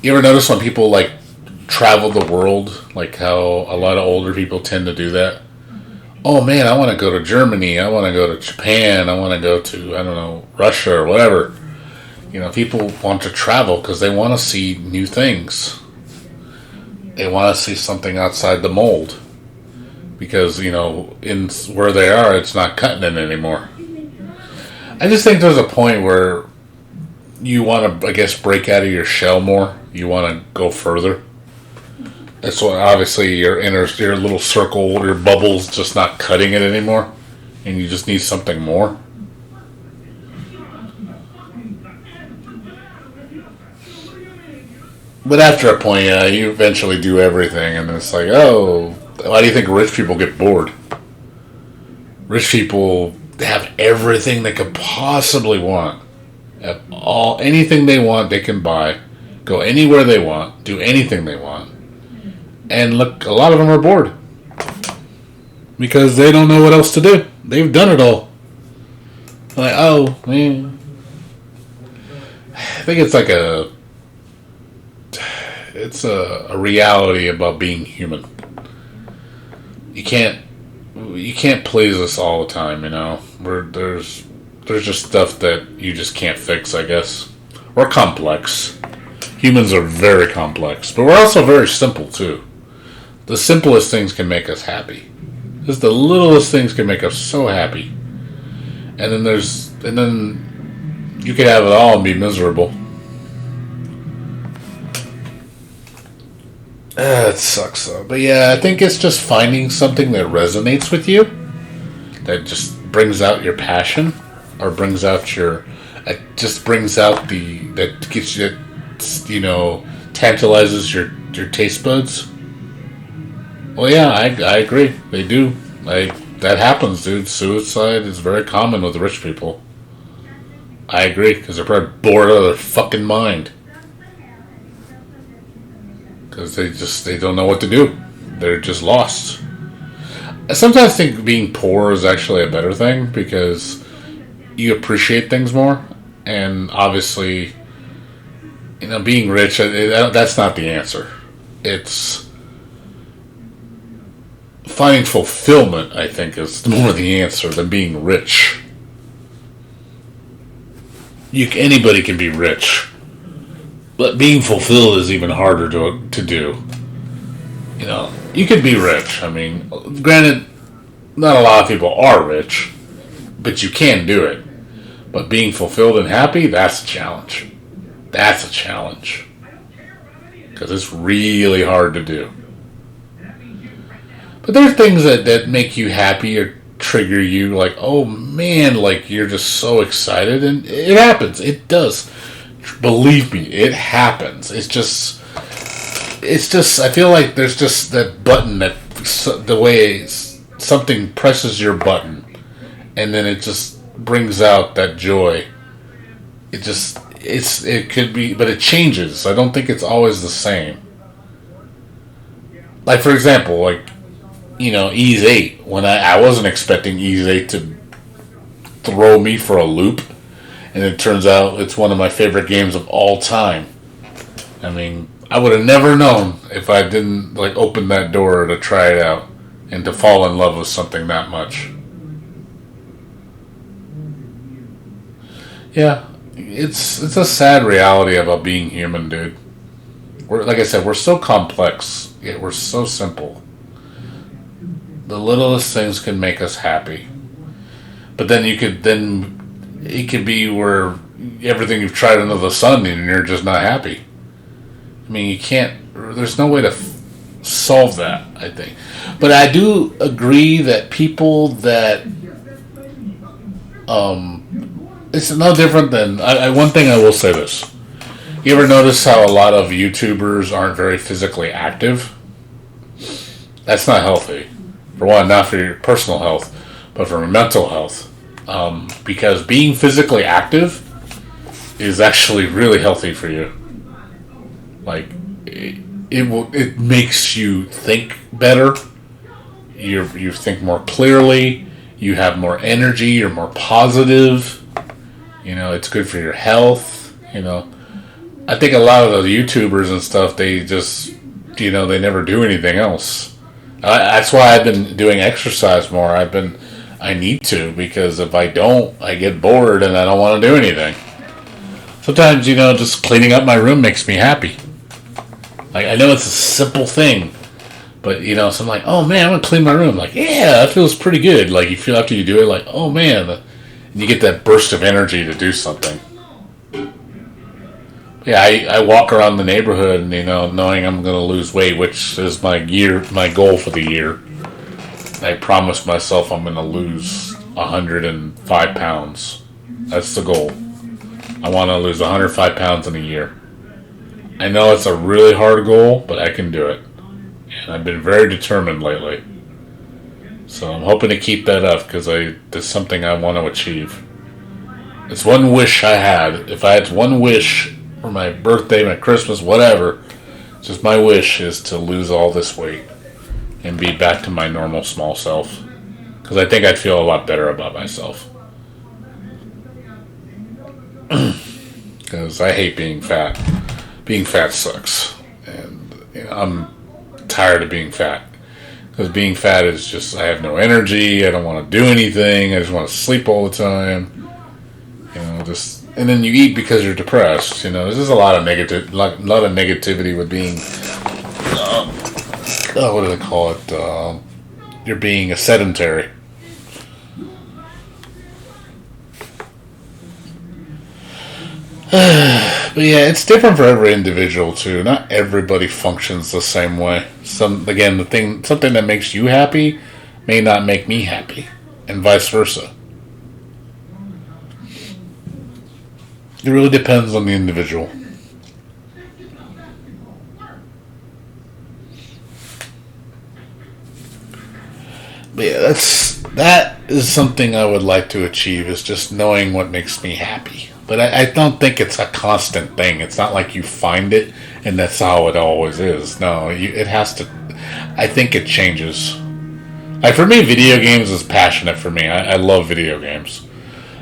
You ever notice when people, travel the world, how a lot of older people tend to do that? Oh, man, I want to go to Germany. I want to go to Japan. I want to go to, I don't know, Russia or whatever. People want to travel because they want to see new things. They want to see something outside the mold. Because, in where they are, it's not cutting it anymore. I just think there's a point where you want to, I guess, break out of your shell more. You want to go further. That's why, obviously, your little circle, your bubble's just not cutting it anymore. And you just need something more. But after a point, you eventually do everything. And it's like, why do you think rich people get bored? Rich people have everything they could possibly want. Have anything they want, they can buy. Go anywhere they want. Do anything they want. And look, a lot of them are bored. Because they don't know what else to do. They've done it all. Man. I think it's it's a reality about being human. You can't please us all the time, There's just stuff that you just can't fix, I guess. We're complex. Humans are very complex, but we're also very simple too. The simplest things can make us happy. Just the littlest things can make us so happy. And then you could have it all and be miserable. It sucks though. But yeah, I think it's just finding something that resonates with you. That just brings out your passion. Or brings out that gets you, tantalizes your taste buds. Well, yeah, I agree. They do. That happens, dude. Suicide is very common with rich people. I agree, because they're probably bored out of their fucking mind. Because they don't know what to do. They're just lost. I sometimes think being poor is actually a better thing, because you appreciate things more. And obviously, being rich, that's not the answer. It's finding fulfillment, I think, is more the answer than being rich. Anybody can be rich. But being fulfilled is even harder to do. You could be rich. I mean, granted, not a lot of people are rich, but you can do it. But being fulfilled and happy, that's a challenge. That's a challenge. Because it's really hard to do. But there are things that make you happy or trigger you, like, oh man, you're just so excited. And it happens. It does. Believe me, it happens. It's just, I feel like there's just that button that the way something presses your button, and then it just brings out that joy. It could be, but it changes. I don't think it's always the same. Like, for example, like, Ease 8, when I wasn't expecting Ease 8 to throw me for a loop, and it turns out it's one of my favorite games of all time. I mean, I would have never known if I didn't, like, open that door to try it out and to fall in love with something that much. Yeah, it's a sad reality about being human, dude. Like I said, we're so complex, yet we're so simple. The littlest things can make us happy. But then it could be where everything you've tried under the sun and you're just not happy. I mean, there's no way to solve that, I think. But I do agree that people that, it's no different than, one thing I will say this. You ever notice how a lot of YouTubers aren't very physically active? That's not healthy. For one, not for your personal health, but for mental health. Because being physically active is actually really healthy for you. Like, it makes you think better. You think more clearly. You have more energy. You're more positive. It's good for your health. I think a lot of the YouTubers and stuff, they just, they never do anything else. That's why I've been doing exercise more. I need to, because if I don't, I get bored and I don't want to do anything. Sometimes, just cleaning up my room makes me happy. Like, I know it's a simple thing, but, so I'm like, oh man, I'm going to clean my room. Like, yeah, that feels pretty good. Like, you feel after you do it, like, oh man, and you get that burst of energy to do something. Yeah, I walk around the neighborhood, knowing I'm going to lose weight, which is my goal for the year. I promised myself I'm going to lose 105 pounds. That's the goal. I want to lose 105 pounds in a year. I know it's a really hard goal, but I can do it. And I've been very determined lately. So I'm hoping to keep that up, because there's something I want to achieve. It's one wish I had. If I had one wish for my birthday, my Christmas, whatever, just my wish is to lose all this weight and be back to my normal small self. Because I think I'd feel a lot better about myself. Because I hate being fat. Being fat sucks. And I'm tired of being fat. Because being fat is just, I have no energy, I don't want to do anything, I just want to sleep all the time. And then you eat because you're depressed. There's just a lot of negativity with being, what do they call it? You're being a sedentary. But yeah, it's different for every individual too. Not everybody functions the same way. Something that makes you happy may not make me happy, and vice versa. It really depends on the individual. But yeah, that is something I would like to achieve, is just knowing what makes me happy. But I don't think it's a constant thing. It's not like you find it and that's how it always is. No, it has to. I think it changes. Like, for me, video games is passionate for me. I love video games.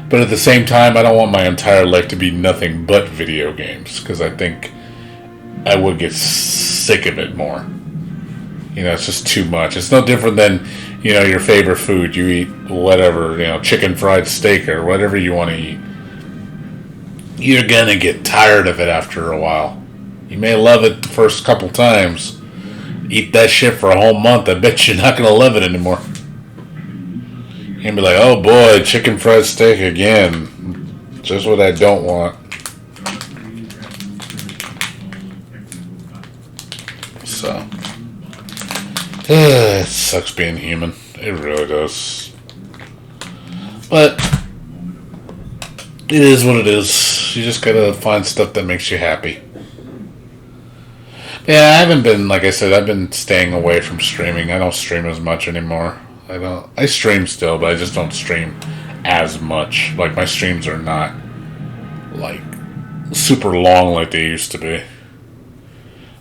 But at the same time, I don't want my entire life to be nothing but video games, because I think I would get sick of it more. It's just too much. It's no different than, your favorite food. You eat whatever, chicken fried steak or whatever you want to eat. You're going to get tired of it after a while. You may love it the first couple times. Eat that shit for a whole month, I bet you're not going to love it anymore. You're going to be like, oh boy, chicken fried steak again. Just what I don't want. So, it sucks being human. It really does. But it is what it is. You just gotta find stuff that makes you happy. Yeah, I haven't been, like I said, I've been staying away from streaming. I don't stream as much anymore. I stream still, but I just don't stream as much. Like, my streams are not, like, super long like they used to be.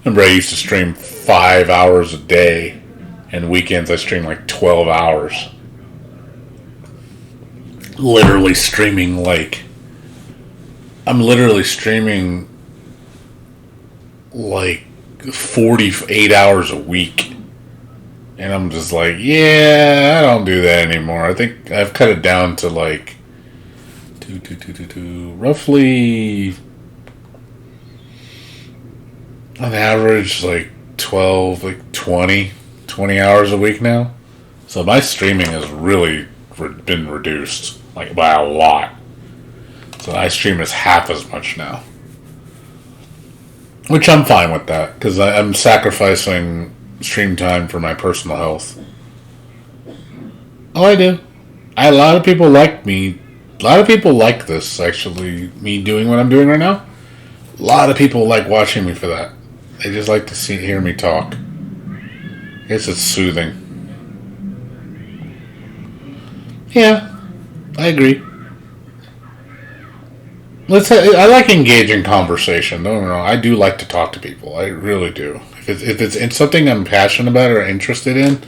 Remember, I used to stream 5 hours a day, and weekends I stream like 12 hours. Literally streaming, like, I'm literally streaming like 48 hours a week. And I'm just like, yeah, I don't do that anymore. I think I've cut it down to like roughly on average like 12, like 20 hours a week now. So my streaming has really been reduced, like, by a lot. So I stream as half as much now. Which I'm fine with that, because I'm sacrificing stream time for my personal health. Oh, I do. A lot of people like me. A lot of people like this, actually, me doing what I'm doing right now. A lot of people like watching me for that. They just like to hear me talk. I guess it's soothing. Yeah, I agree. I like engaging conversation. No, I do like to talk to people. I really do. If it's something I'm passionate about or interested in,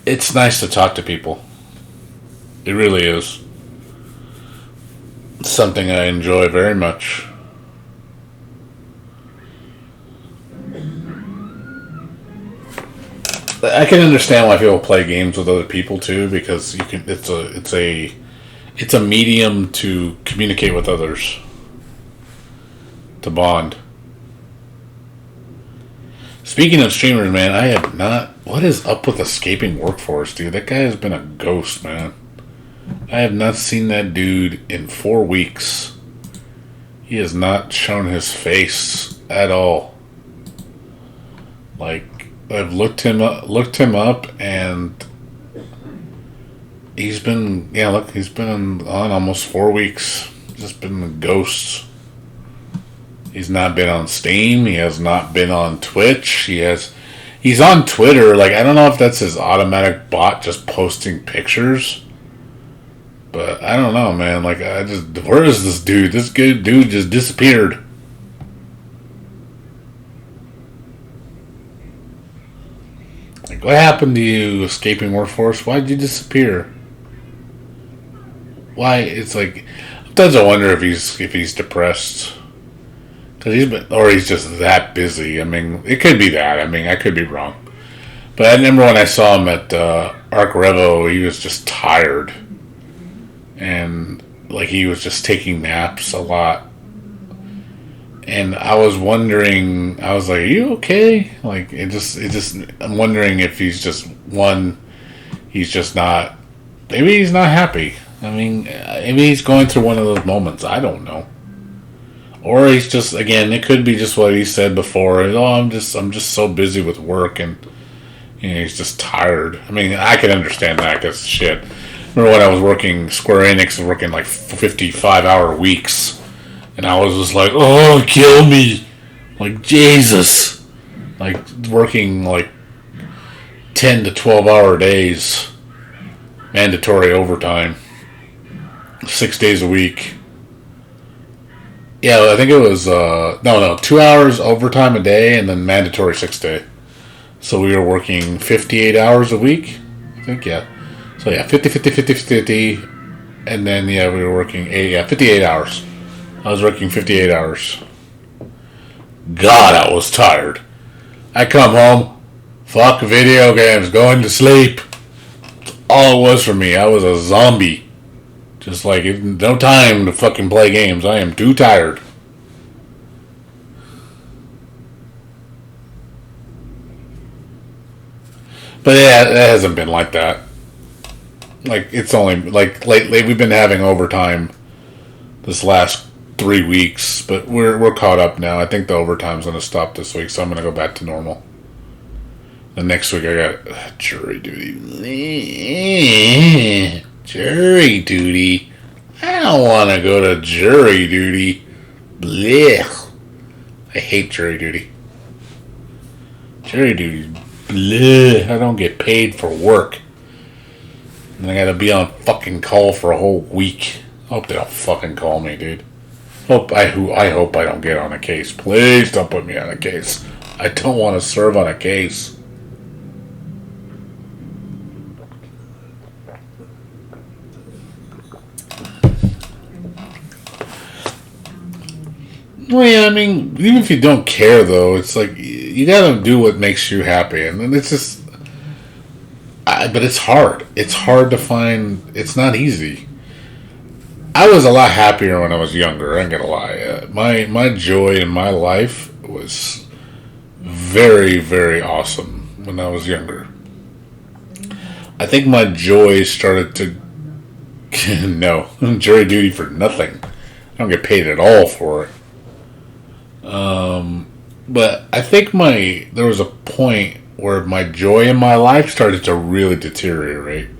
it's nice to talk to people. It really is. It's something I enjoy very much. I can understand why people play games with other people too, because you can. It's a medium to communicate with others, to bond. Speaking of streamers, man, I have not. What is up with Escaping Workforce, dude? That guy has been a ghost, man. I have not seen that dude in 4 weeks. He has not shown his face at all. Like, I've looked him up, and he's been on almost 4 weeks. Just been a ghost. He's not been on Steam. He has not been on Twitch. He's on Twitter. Like, I don't know if that's his automatic bot just posting pictures. But I don't know, man. Like, where is this dude? This good dude just disappeared. Like, what happened to you, Escaping Workforce? Why'd you disappear? Why? It's like, sometimes I wonder if he's depressed. Or he's just that busy. I mean, it could be that. I mean, I could be wrong. But I remember when I saw him at Arc Revo, he was just tired. And, like, he was just taking naps a lot. And I was wondering, I was like, are you okay? Like, I'm wondering if he's just not, maybe he's not happy. I mean, maybe he's going through one of those moments. I don't know. Or he's just, again, it could be just what he said before. Oh, I'm just so busy with work, and he's just tired. I mean, I can understand that, because shit. Remember when I was working, Square Enix was working like 55-hour weeks, and I was just like, oh, kill me. Like, Jesus. Like, working like 10 to 12-hour days. Mandatory overtime. 6 days a week. Yeah, I think it was, 2 hours overtime a day and then mandatory 6 day. So we were working 58 hours a week. I think, yeah. So yeah, 50, and then, yeah, we were working 58 hours. I was working 58 hours. God, I was tired. I come home, fuck video games, going to sleep. All it was for me. I was a zombie. Just like, no time to fucking play games. I am too tired. But yeah, it hasn't been like that. Like, it's only, like, lately we've been having overtime this last 3 weeks, but we're caught up now. I think the overtime's going to stop this week, so I'm going to go back to normal. The next week I got jury duty. Jury duty? I don't want to go to jury duty. Blech. I hate jury duty. Jury duty. Blech. I don't get paid for work. And I gotta be on fucking call for a whole week. I hope they don't fucking call me, dude. I hope I don't get on a case. Please don't put me on a case. I don't want to serve on a case. Well, yeah, I mean, even if you don't care, though, it's like, you gotta do what makes you happy. And it's just... but it's hard. It's hard to find... It's not easy. I was a lot happier when I was younger, I ain't gonna lie. My joy in my life was very, very awesome when I was younger. I think my joy started to... No, jury duty for nothing. I don't get paid at all for it. But I think there was a point where my joy in my life started to really deteriorate.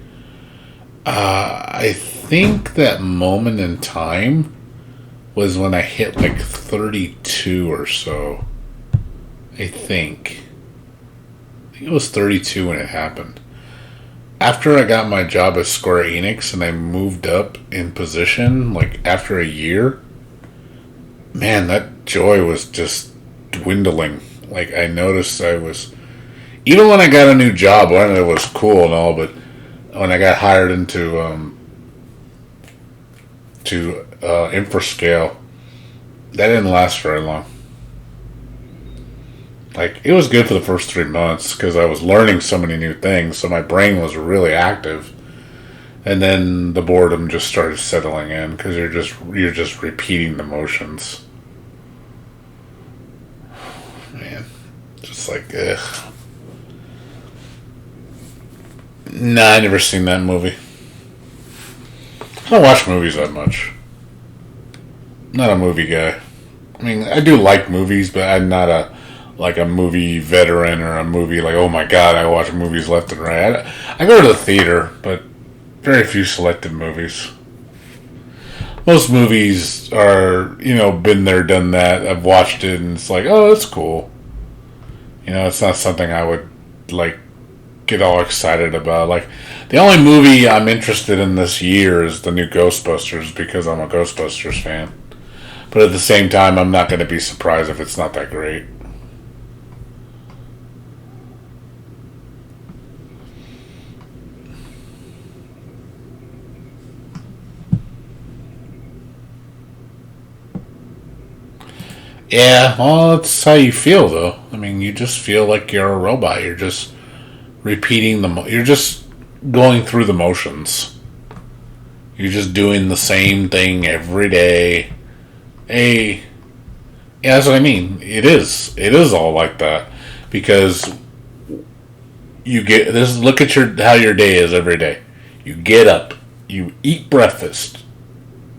I think that moment in time was when I hit like 32 or so. I think it was 32 when it happened. After I got my job at Square Enix and I moved up in position, like after a year, man, that joy was just dwindling. Like, I noticed I was... Even when I got a new job, when it was cool and all, but when I got hired into Infrascale, that didn't last very long. Like, it was good for the first 3 months because I was learning so many new things, so my brain was really active. And then the boredom just started settling in because you're just repeating the motions. Man, just like, ugh. Nah, I never seen that movie. I don't watch movies that much. Not a movie guy. I mean, I do like movies, but I'm not a movie veteran or a movie like, oh my god, I watch movies left and right. I go to the theater, but very few selected movies. Most movies are, been there, done that. I've watched it, and it's like, oh, that's cool. It's not something I would, get all excited about. Like, the only movie I'm interested in this year is the new Ghostbusters, because I'm a Ghostbusters fan. But at the same time, I'm not going to be surprised if it's not that great. Yeah, well, that's how you feel, though. I mean, you just feel like you're a robot. You're just repeating you're just going through the motions. You're just doing the same thing every day. Yeah, that's what I mean. It is all like that. Because look at how your day is every day. You get up, you eat breakfast.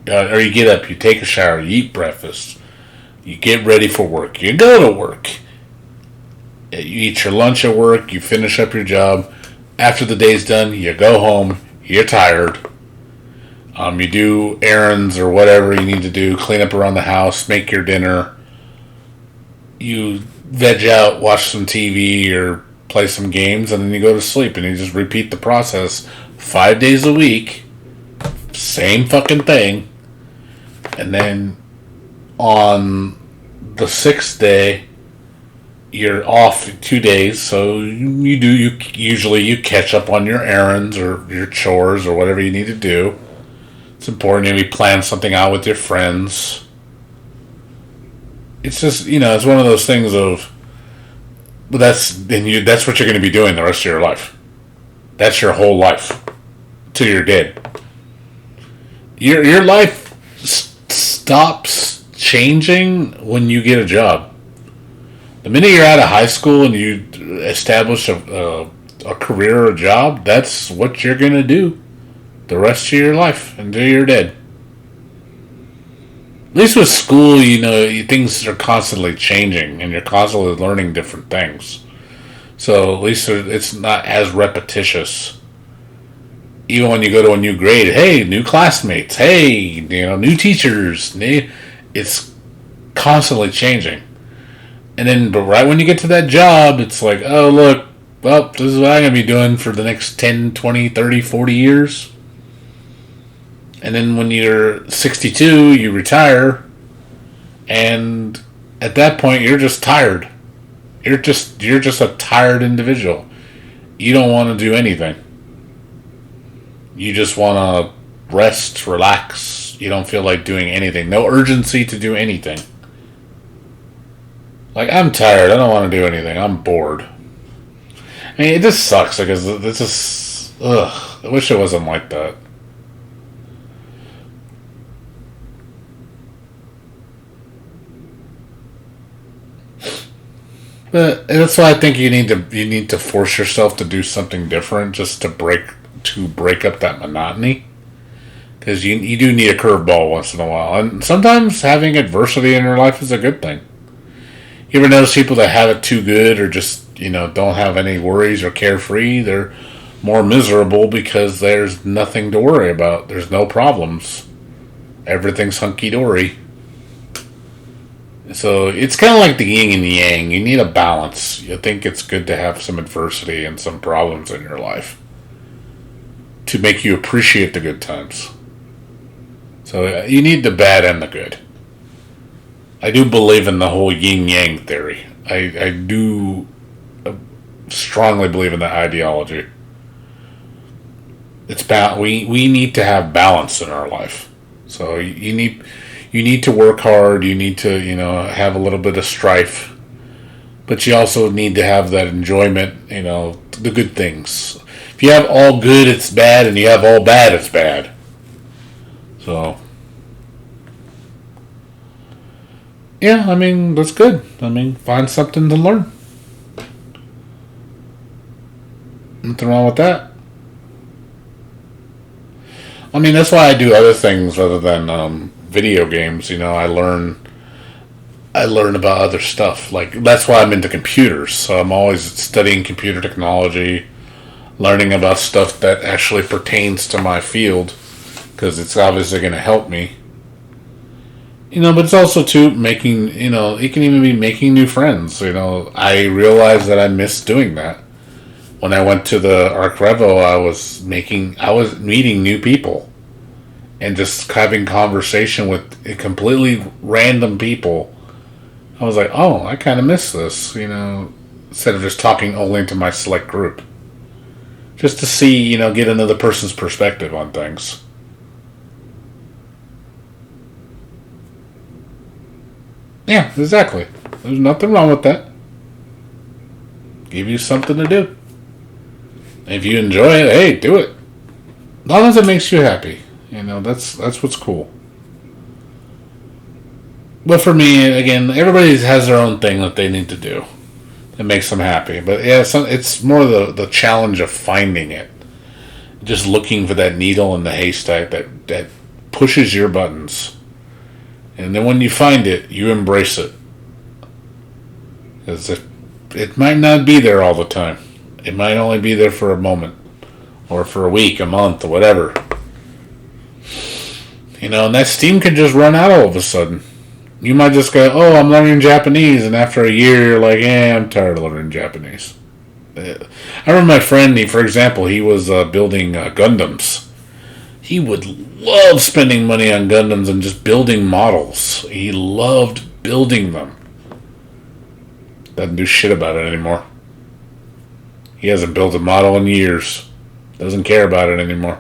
Or you get up, you take a shower, you eat breakfast. You get ready for work. You go to work. You eat your lunch at work. You finish up your job. After the day's done, you go home. You're tired. You do errands or whatever you need to do. Clean up around the house. Make your dinner. You veg out, watch some TV or play some games, and then you go to sleep. And you just repeat the process 5 days a week. Same fucking thing. And then on the 6th day, you're off 2 days, so you usually catch up on your errands or your chores or whatever you need to do. It's important to plan something out with your friends. It's just, it's one of those things of, but that's what you're going to be doing the rest of your life. That's your whole life till you're dead. Your life stops changing when you get a job. The minute you're out of high school and you establish a career or a job, that's what you're going to do the rest of your life until you're dead. At least with school, things are constantly changing and you're constantly learning different things. So at least it's not as repetitious. Even when you go to a new grade, hey, new classmates, hey, new teachers, it's constantly changing. And then, but right when you get to that job, it's like, oh, look, well, this is what I'm going to be doing for the next 10, 20, 30, 40 years. And then when you're 62, you retire. And at that point, you're just tired. You're just a tired individual. You don't want to do anything. You just want to rest, relax. You don't feel like doing anything. No urgency to do anything. Like, I'm tired. I don't want to do anything. I'm bored. I mean, it just sucks because this is... Ugh. I wish it wasn't like that. But that's why I think you need to force yourself to do something different just to break up that monotony. Because you do need a curveball once in a while. And sometimes having adversity in your life is a good thing. You ever notice people that have it too good or just, don't have any worries or carefree? They're more miserable because there's nothing to worry about. There's no problems. Everything's hunky-dory. So it's kind of like the yin and the yang. You need a balance. You think it's good to have some adversity and some problems in your life to make you appreciate the good times. So you need the bad and the good. I do believe in the whole yin-yang theory. I do strongly believe in that ideology. It's we need to have balance in our life. So you need to work hard. You need to have a little bit of strife, but you also need to have that enjoyment. The good things. If you have all good, it's bad, and you have all bad, it's bad. So. Yeah, I mean, that's good. I mean, find something to learn. Nothing wrong with that. I mean, that's why I do other things other than video games. I learn about other stuff. Like, that's why I'm into computers. So I'm always studying computer technology, learning about stuff that actually pertains to my field, because it's obviously going to help me. But it's also, too, making, it can even be making new friends. I realized that I miss doing that. When I went to the Arc Revo, I was meeting new people and just having conversation with completely random people. I was like, oh, I kind of miss this, instead of just talking only to my select group. Just to see, get another person's perspective on things. Yeah, exactly. There's nothing wrong with that. Give you something to do. If you enjoy it, hey, do it. As long as it makes you happy. That's what's cool. But for me, again, everybody has their own thing that they need to do that makes them happy. But yeah, it's more the challenge of finding it. Just looking for that needle in the haystack that pushes your buttons. And then when you find it, you embrace it. Because it might not be there all the time. It might only be there for a moment. Or for a week, a month, or whatever. And that steam can just run out all of a sudden. You might just go, oh, I'm learning Japanese. And after a year, you're like, I'm tired of learning Japanese. I remember my friend, for example, he was building Gundams. He would love spending money on Gundams and just building models. He loved building them. Doesn't do shit about it anymore. He hasn't built a model in years. Doesn't care about it anymore.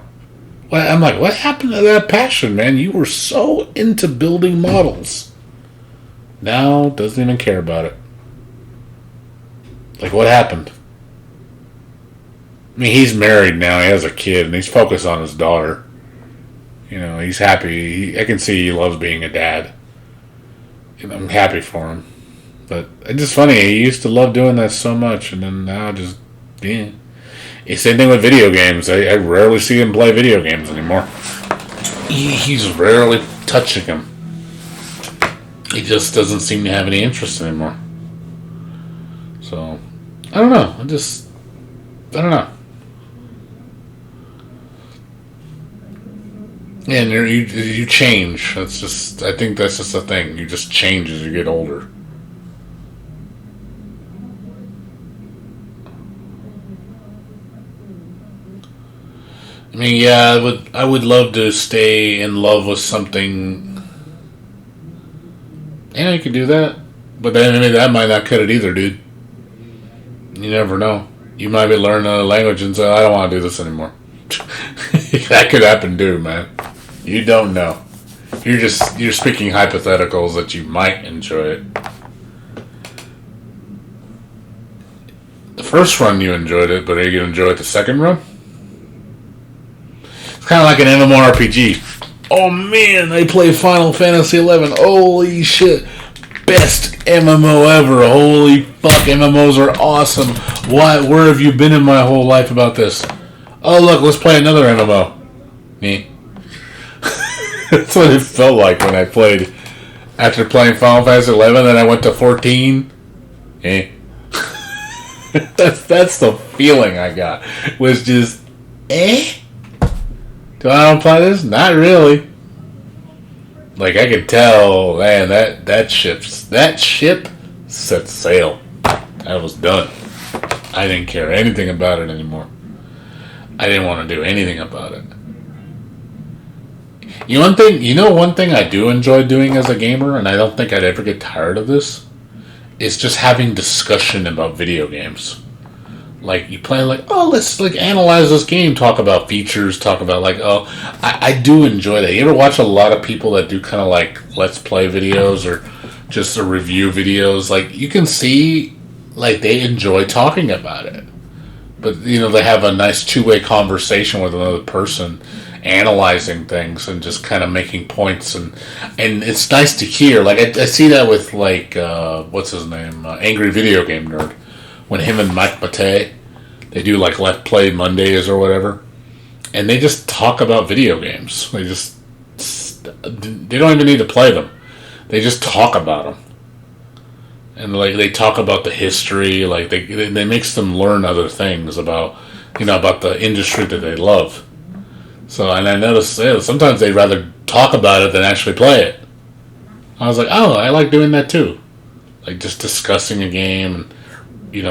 Well, I'm like, what happened to that passion, man? You were so into building models. Now, doesn't even care about it. Like, what happened? I mean, he's married now. He has a kid, and he's focused on his daughter. He's happy. I can see he loves being a dad. And I'm happy for him. But it's just funny. He used to love doing that so much, and then now just, yeah. Same thing with video games. I rarely see him play video games anymore. He's rarely touching them. He just doesn't seem to have any interest anymore. So, I don't know. I don't know. And you change. I think that's just a thing. You just change as you get older. I mean, yeah, I would love to stay in love with something. Yeah, you could do that. But then, I mean, that might not cut it either, dude. You never know. You might be learning a language and say, I don't want to do this anymore. That could happen too, man. You don't know. You're speaking hypotheticals that you might enjoy it. The first run you enjoyed it, but are you going to enjoy it the second run? It's kind of like an MMORPG. Oh man, I play Final Fantasy 11. Holy shit. Best MMO ever. Holy fuck, MMOs are awesome. Where have you been in my whole life about this? Oh look, let's play another MMO. Me. That's what it felt like when I played. After playing Final Fantasy 11, then I went to 14. That's the feeling I got. Was just, do I don't play this? Not really. Like, I could tell, man, that ship set sail. I was done. I didn't care anything about it anymore. I didn't want to do anything about it. One thing I do enjoy doing as a gamer, and I don't think I'd ever get tired of this, is just having discussion about video games. Like, you play, like, oh, let's, like, analyze this game, talk about features, talk about, like, oh, I do enjoy that. You ever watch a lot of people that do kind of, like, let's play videos or just review videos? Like, you can see, like, they enjoy talking about it. But, they have a nice two-way conversation with another person, analyzing things and just kind of making points. And it's nice to hear. Like, I see that with, like, what's his name? Angry Video Game Nerd. When him and Mike Matei, they do like Let's Play Mondays or whatever, and they just talk about video games. They don't even need to play them. They just talk about them, and like they talk about the history. Like they makes them learn other things about about the industry that they love. So, and I noticed sometimes they'd rather talk about it than actually play it. I was like, oh, I like doing that too, like just discussing a game and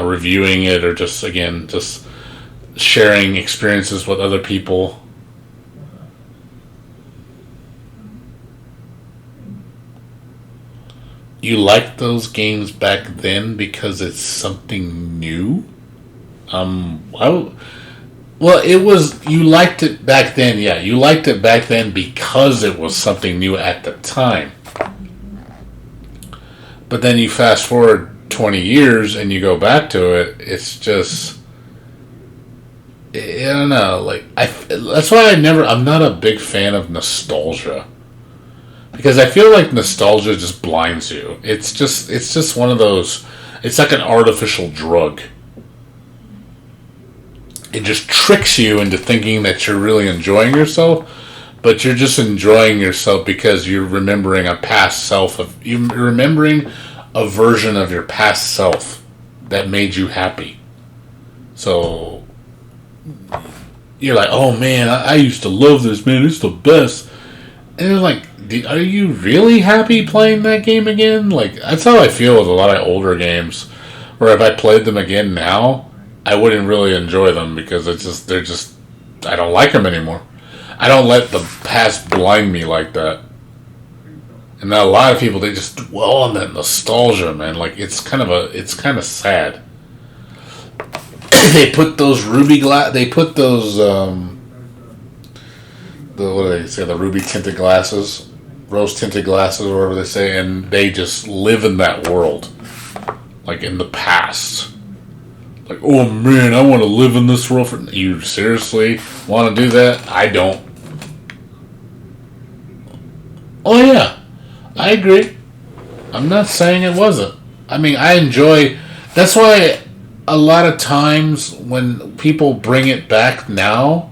reviewing it, or just sharing experiences with other people. You liked those games back then because it's something new? You liked it back then, yeah. You liked it back then because it was something new at the time. But then you fast forward 20 years and you go back to it, it's just, I don't know, like, that's why I'm not a big fan of nostalgia, because I feel like nostalgia just blinds you. It's just one of those, it's like an artificial drug. It just tricks you into thinking that you're really enjoying yourself, but you're just enjoying yourself because you're remembering a past self you're remembering a version of your past self that made you happy. So you're like, oh man, I used to love this, man, it's the best. And it's like, are you really happy playing that game again? Like, that's how I feel with a lot of older games, where if I played them again now, I wouldn't really enjoy them because I don't like them anymore. I don't let the past blind me like that. And a lot of people, they just dwell on that nostalgia, man. Like, it's kind of sad. They put those what do they say, the ruby tinted glasses, rose tinted glasses, or whatever they say, and they just live in that world, like in the past. Like, oh man, I want to live in this world. You seriously want to do that? I don't. Oh yeah, I agree. I'm not saying it wasn't. I mean, I enjoy. That's why a lot of times when people bring it back now,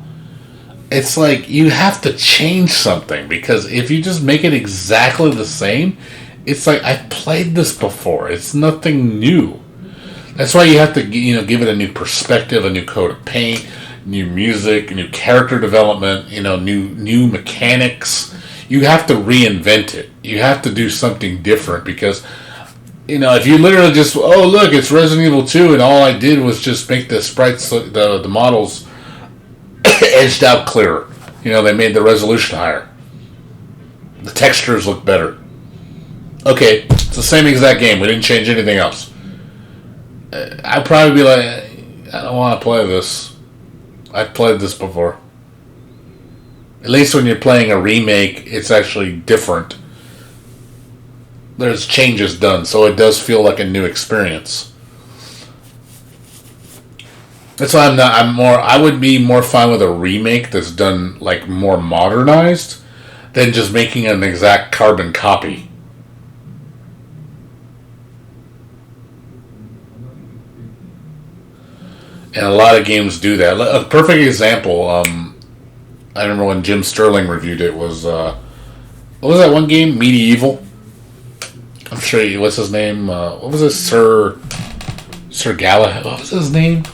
it's like you have to change something, because if you just make it exactly the same, it's like, I've played this before. It's nothing new. That's why you have to, give it a new perspective, a new coat of paint, new music, new character development, new mechanics. You have to reinvent it. You have to do something different, because, if you literally just, oh look, it's Resident Evil 2, and all I did was just make the sprites, the models edged out clearer. You know, they made the resolution higher. The textures look better. Okay, it's the same exact game. We didn't change anything else. I'd probably be like, I don't want to play this. I've played this before. At least when you're playing a remake, it's actually different. There's changes done, so it does feel like a new experience. That's why I would be more fine with a remake that's done like more modernized than just making an exact carbon copy. And a lot of games do that. A perfect example, I remember when Jim Sterling reviewed it, was, what was that one game? Medieval? I'm sure what's his name? What was it? Sir Galahad? What was his name?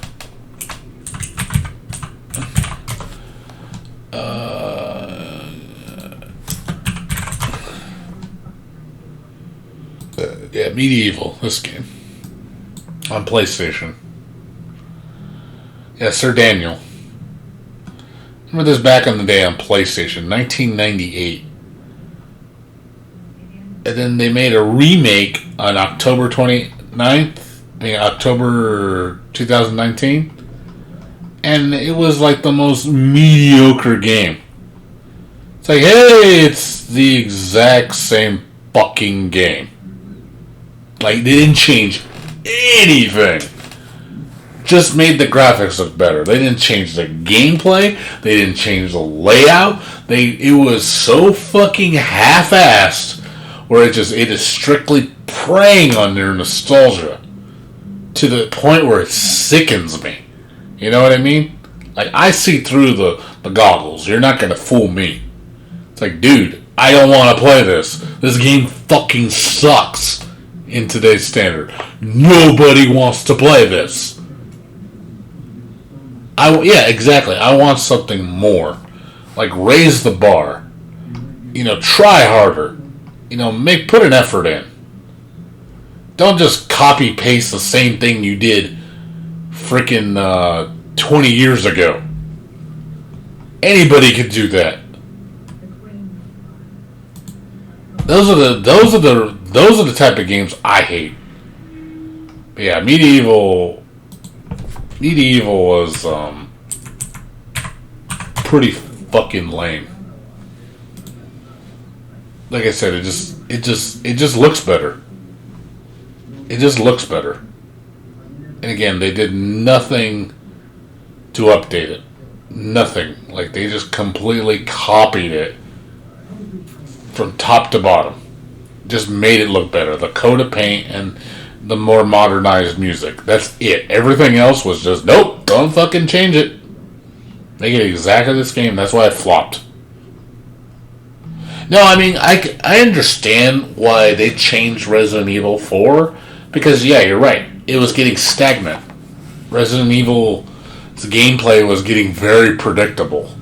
Yeah, Medieval, this game. On PlayStation. Yeah, Sir Daniel. Remember this back in the day on PlayStation, 1998. And then they made a remake on October 29th, October 2019. And it was like the most mediocre game. It's like, hey, it's the exact same fucking game. Like, they didn't change anything. Just made the graphics look better. They didn't change the gameplay. They didn't change the layout. It was so fucking half-assed where it is strictly preying on their nostalgia to the point where it sickens me. You know what I mean? Like, I see through the goggles. You're not gonna fool me. It's like, dude, I don't want to play this. This game fucking sucks in today's standard. Nobody wants to play this. Yeah, exactly. I want something more. Like, raise the bar. You know, try harder. You know, put an effort in. Don't just copy paste the same thing you did freaking 20 years ago. Anybody could do that. Those are the type of games I hate. But yeah, Medieval was pretty fucking lame. Like I said, it just looks better. It just looks better. And again, they did nothing to update it. Nothing. Like, they just completely copied it from top to bottom. Just made it look better. The coat of paint and the more modernized music. That's it. Everything else was just, nope, don't fucking change it. Make it exactly this game. That's why it flopped. No, I mean, I understand why they changed Resident Evil 4. Because, yeah, you're right. It was getting stagnant. Resident Evil's gameplay was getting very predictable.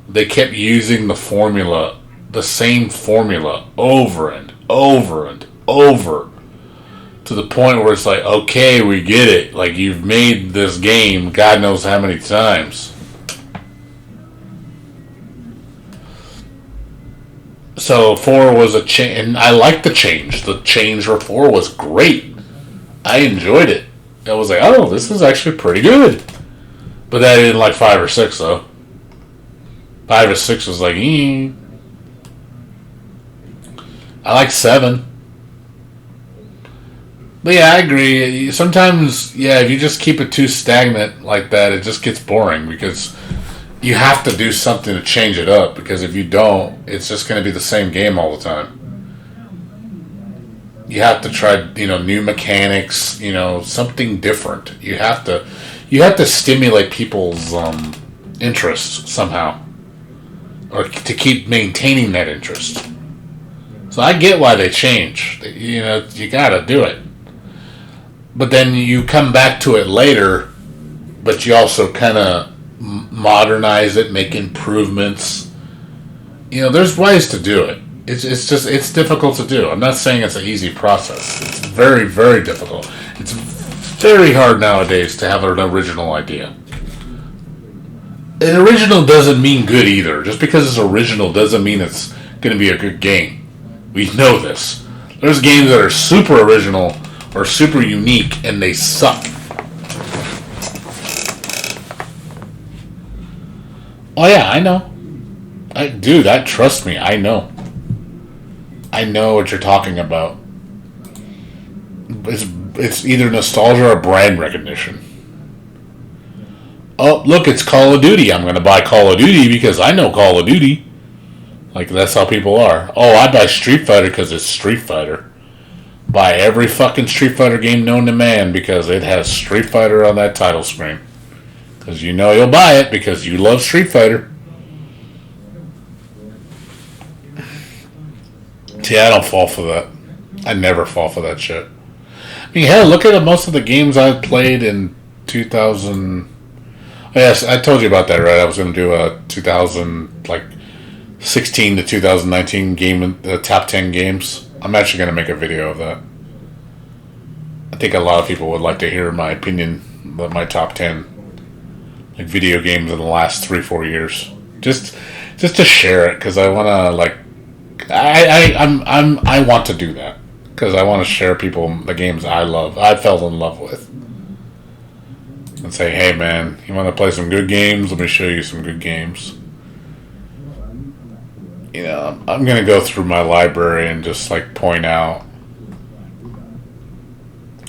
They kept using the same formula, over and over and over. To the point where it's like, okay, we get it. Like, you've made this game God knows how many times. So 4 was a change, and I liked the change. The change for 4 was great. I enjoyed it. I was like, oh, this is actually pretty good. But I didn't like 5 or 6, though. 5 or 6 was like, I like 7. But yeah, I agree. Sometimes, yeah, if you just keep it too stagnant like that, it just gets boring because you have to do something to change it up. Because if you don't, it's just going to be the same game all the time. You have to try, new mechanics, something different. You have to stimulate people's interest somehow, or to keep maintaining that interest. So I get why they change. You gotta do it. But then you come back to it later, but you also kind of modernize it, make improvements. There's ways to do it. It's difficult to do. I'm not saying it's an easy process. It's very, very difficult. It's very hard nowadays to have an original idea. an original doesn't mean good either. Just because it's original doesn't mean it's going to be a good game. We know this. There's games that are super original or super unique and they suck. Oh yeah, I know. Dude, trust me, I know. I know what you're talking about. It's either nostalgia or brand recognition. Oh, look, it's Call of Duty. I'm going to buy Call of Duty because I know Call of Duty. Like, that's how people are. Oh, I buy Street Fighter because it's Street Fighter. Buy every fucking Street Fighter game known to man because it has Street Fighter on that title screen. Because you know you'll buy it because you love Street Fighter. See, I don't fall for that. I never fall for that shit. I mean, hell, look at most of the games I played in 2000. Oh, yes, I told you about that, right? I was going to do a 2016 to 2019 game, top 10 games. I'm actually going to make a video of that. I think a lot of people would like to hear my opinion about my top 10 like video games in the last 3-4 years. Just to share it because I want to like I want to do that because I want to share people the games I love, I fell in love with, and say, hey man, you want to play some good games? Let me show you some good games. You know, I'm gonna go through my library and just like point out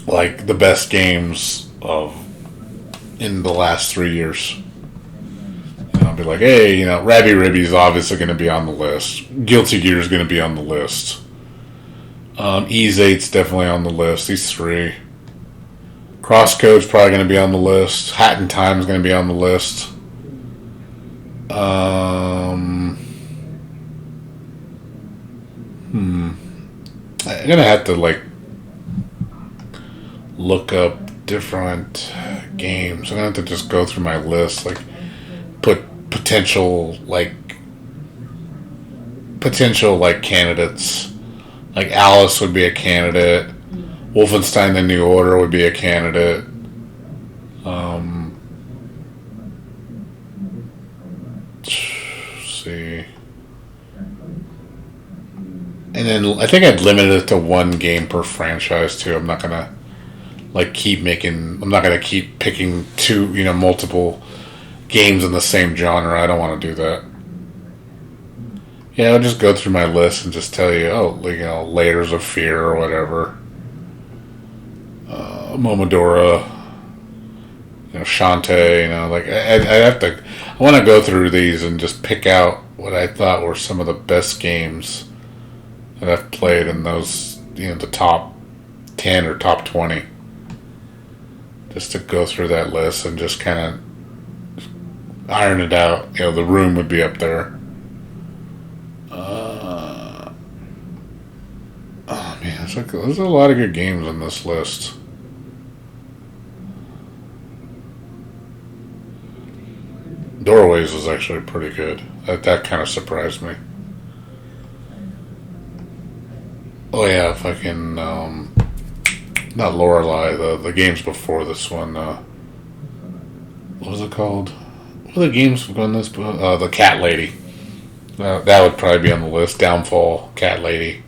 like the best games of in the last 3 years. I'll be like, hey, you know, Rabi-Ribi is obviously going to be on the list. Guilty Gear is going to be on the list. Ease 8's definitely on the list. These three. Crosscode's probably going to be on the list. Hat in Time is going to be on the list. I'm going to have to, like, look up different games. I'm going to have to just go through my list, like, put potential candidates. Like Alice would be a candidate. Wolfenstein: The New Order would be a candidate. See. And then I think I'd limit it to one game per franchise too. I'm not gonna keep picking multiple games in the same genre. I don't want to do that. Yeah, I'll just go through my list and just tell you, Layers of Fear or whatever. Momodora, Shantae, I want to go through these and just pick out what I thought were some of the best games that I've played in those, the top 10 or top 20. Just to go through that list and just kind of iron it out. The Room would be up there. Oh man, there's a lot of good games on this list. Doorways was actually pretty good. That kind of surprised me. Oh yeah, fucking not Lorelei. The games before this one. What was it called? What are the games on this? The Cat Lady. That would probably be on the list. Downfall, Cat Lady.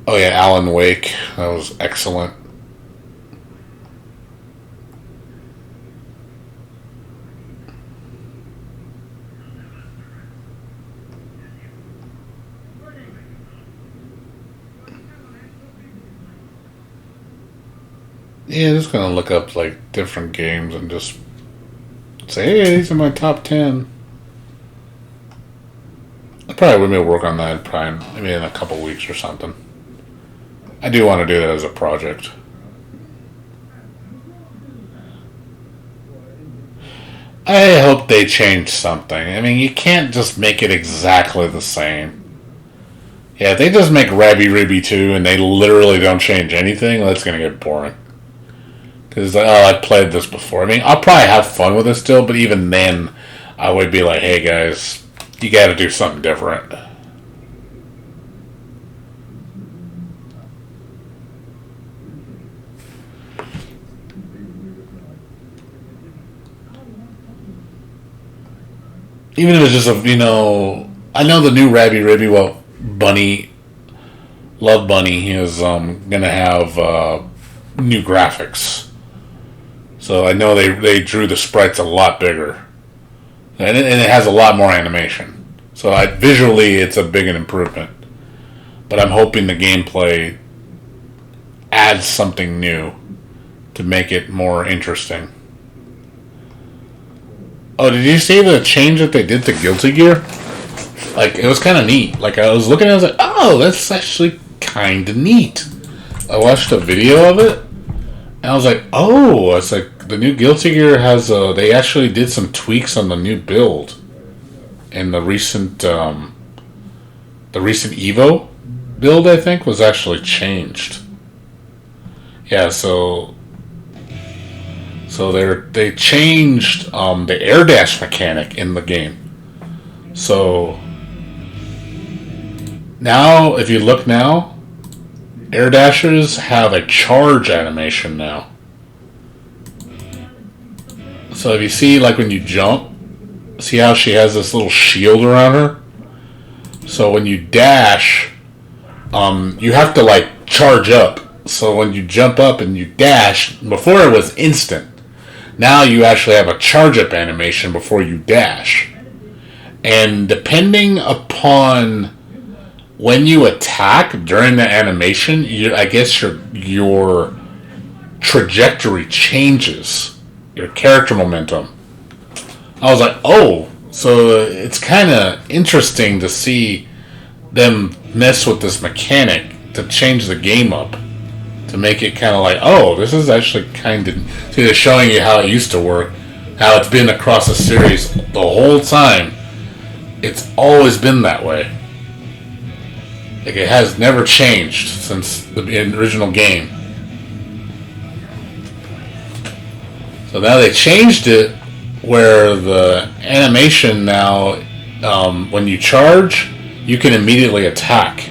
Oh yeah, Alan Wake. That was excellent. Yeah, just gonna look up like different games and just say, hey, these are my top 10. I probably would maybe work on that maybe in a couple weeks or something. I do want to do that as a project. I hope they change something. I mean, you can't just make it exactly the same. Yeah, if they just make Rabi-Ribi 2 and they literally don't change anything, that's going to get boring. Because, I played this before. I mean, I'll probably have fun with it still, but even then, I would be like, hey guys, you got to do something different. even if it's just I know the new Rabi-Ribi, well, Bunny, Love Bunny is gonna have new graphics. So I know they drew the sprites a lot bigger, and it has a lot more animation. So visually, it's a big improvement. But I'm hoping the gameplay adds something new to make it more interesting. Oh, did you see the change that they did to Guilty Gear? Like, it was kind of neat. Like, I was looking at it, I was like, oh, that's actually kind of neat. I watched a video of it, and I was like, oh, it's like the new Guilty Gear has they actually did some tweaks on the new build in the recent Evo build, I think, was actually changed. Yeah, so they changed the air dash mechanic in the game. So now, if you look now, air dashers have a charge animation now. So if you see, like when you jump, see how she has this little shield around her? So when you dash, you have to like charge up. So when you jump up and you dash, before it was instant. Now you actually have a charge up animation before you dash. And depending upon when you attack during the animation, I guess your trajectory changes, your character momentum. I was like, oh, so it's kind of interesting to see them mess with this mechanic to change the game up, to make it kind of like, oh, this is actually kind of, see, they're showing you how it used to work, how it's been across the series the whole time. It's always been that way. Like, it has never changed since the original game. So now they changed it where the animation now, when you charge, you can immediately attack.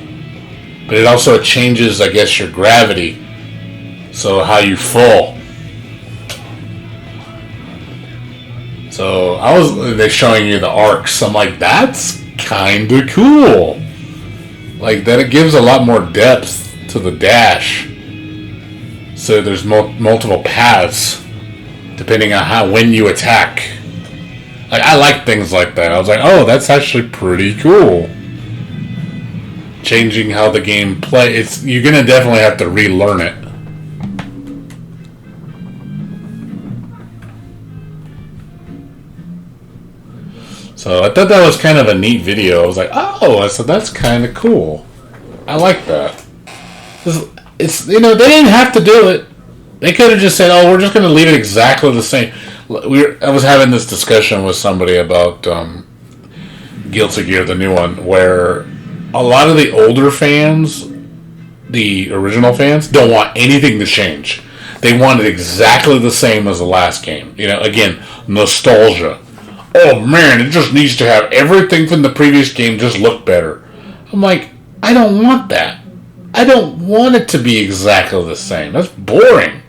But it also changes, I guess, your gravity. So how you fall. So they're showing you the arcs. I'm like, that's kind of cool. Like, that it gives a lot more depth to the dash. So there's multiple paths depending on when you attack. Like, I like things like that. I was like, oh, that's actually pretty cool. Changing how the game plays. You're gonna definitely have to relearn it. So I thought that was kind of a neat video. I was like, oh, so that's kind of cool. I like that. It's they didn't have to do it. They could have just said, oh, we're just going to leave it exactly the same. I was having this discussion with somebody about Guilty Gear, the new one, where a lot of the older fans, the original fans, don't want anything to change. They want it exactly the same as the last game. Again, nostalgia. Oh man, it just needs to have everything from the previous game just look better. I'm like, I don't want that. I don't want it to be exactly the same. That's boring.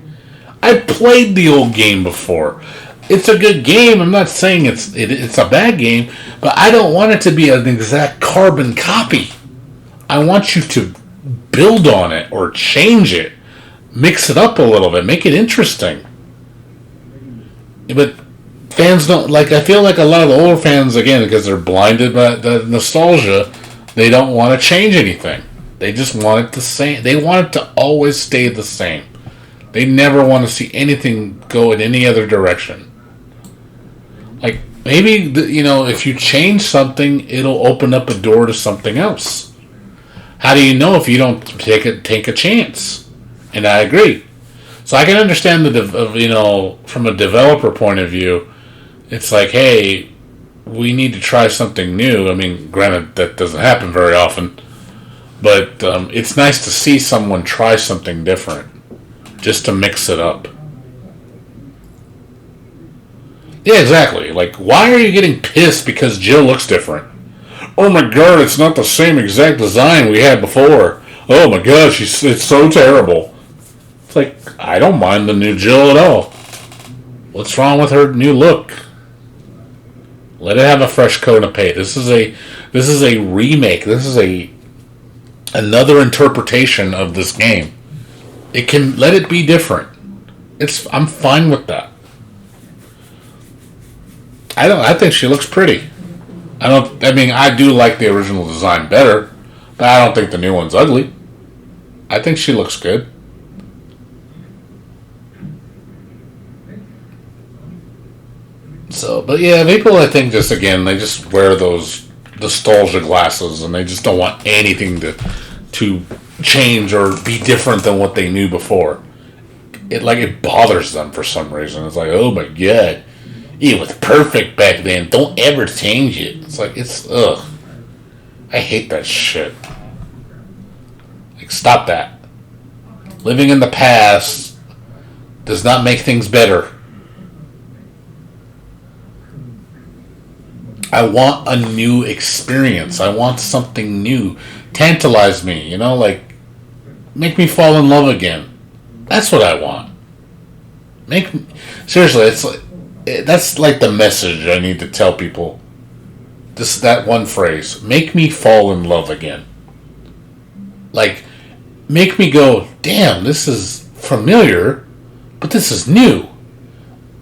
I played the old game before. It's a good game. I'm not saying it's a bad game, but I don't want it to be an exact carbon copy. I want you to build on it or change it. Mix it up a little bit. Make it interesting. But fans don't, like, I feel like a lot of the older fans, again, because they're blinded by the nostalgia, they don't want to change anything. They just want it the same. They want it to always stay the same. They never want to see anything go in any other direction. Like, maybe, if you change something, it'll open up a door to something else. How do you know if you don't take a chance? And I agree. So I can understand from a developer point of view, it's like, hey, we need to try something new. I mean, granted, that doesn't happen very often, but it's nice to see someone try something different, just to mix it up. Yeah, exactly. Like, why are you getting pissed because Jill looks different? Oh my god, it's not the same exact design we had before. Oh my gosh, it's so terrible. It's like, I don't mind the new Jill at all. What's wrong with her new look? Let it have a fresh coat of paint. This is a remake. This is another interpretation of this game. It can let it be different. I'm fine with that. I think she looks pretty. I do like the original design better, but I don't think the new one's ugly. I think she looks good. So, but yeah, people, I think, just again, they just wear those nostalgia glasses and they just don't want anything to change or be different than what they knew before. It bothers them for some reason. It's like, oh my god, it was perfect back then. Don't ever change it. It's like, ugh. I hate that shit. Like, stop that. Living in the past does not make things better. I want a new experience. I want something new. Tantalize me, like, make me fall in love again. That's what I want. Seriously, that's like the message I need to tell people. That one phrase, make me fall in love again. Like, make me go, damn, this is familiar, but this is new.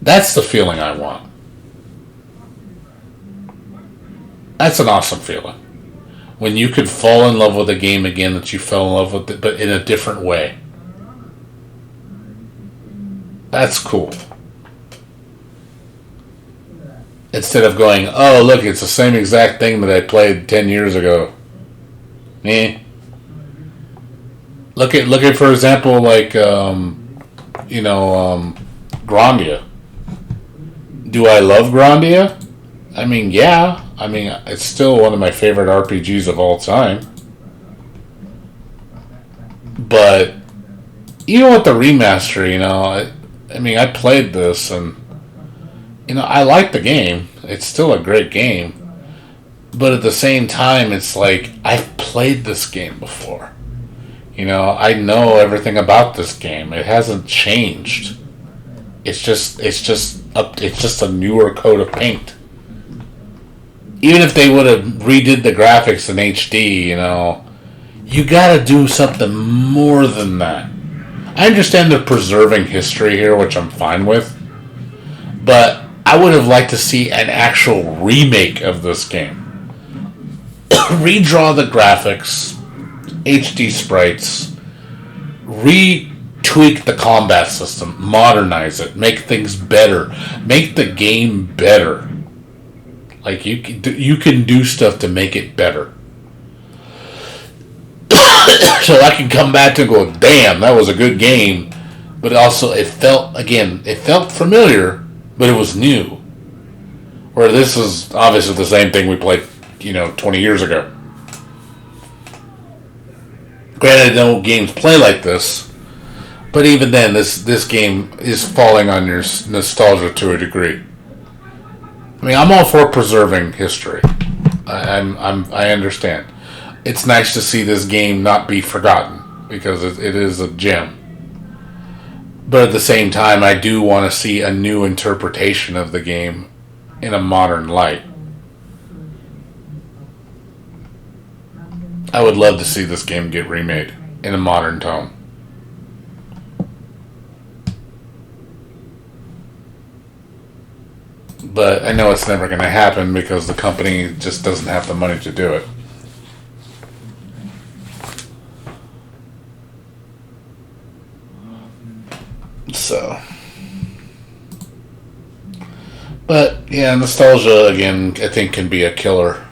That's the feeling I want. That's an awesome feeling. When you could fall in love with a game again that you fell in love with it, but in a different way. That's cool. Instead of going, oh, look, it's the same exact thing that I played 10 years ago. Look at for example, like, Grandia. Do I love Grandia? I mean, yeah. I mean, it's still one of my favorite RPGs of all time. But even with the remaster, I played this and, I like the game. It's still a great game. But at the same time, it's like, I've played this game before. I know everything about this game. It hasn't changed. It's just a newer coat of paint. Even if they would have redid the graphics in HD, you gotta do something more than that. I understand they're preserving history here, which I'm fine with, but I would have liked to see an actual remake of this game. Redraw the graphics, HD sprites, retweak the combat system, modernize it, make things better, make the game better. Like, you can do stuff to make it better. So I can come back and go, damn, that was a good game. But also, it felt familiar, but it was new. Where this is obviously the same thing we played, 20 years ago. Granted, no games play like this. But even then, this game is falling on your nostalgia to a degree. I mean, I'm all for preserving history. I understand. It's nice to see this game not be forgotten because it is a gem. But at the same time, I do want to see a new interpretation of the game in a modern light. I would love to see this game get remade in a modern tone. But I know it's never going to happen because the company just doesn't have the money to do it. So. But, yeah, nostalgia, again, I think can be a killer.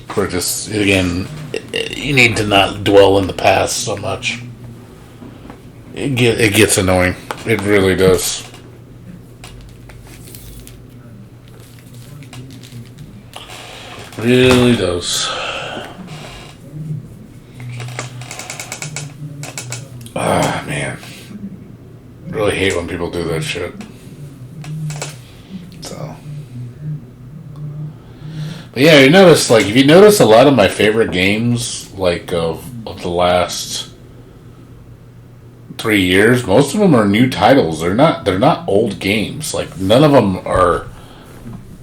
For just, again, you need to not dwell in the past so much. It gets annoying. It really does. Really does. Ah, man. Really hate when people do that shit. So. But yeah, if you notice a lot of my favorite games, like, of the last 3 years, most of them are new titles. They're not old games. Like, none of them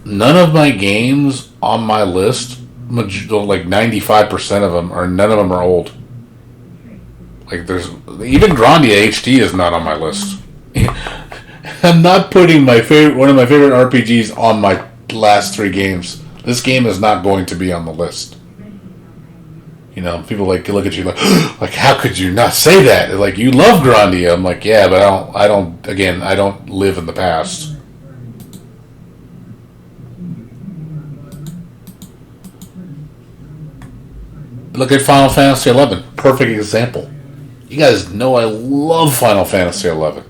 none of my games on my list, like 95% of them, none of them are old. Like there's even Grandia HD is not on my list. I'm not putting one of my favorite RPGs on my last 3 games. This game is not going to be on the list. You know, people like look at you like, like how could you not say that? Like you love Grandia. I'm like, yeah, but I don't live in the past. Look at Final Fantasy XI. Perfect example. You guys know I love Final Fantasy XI.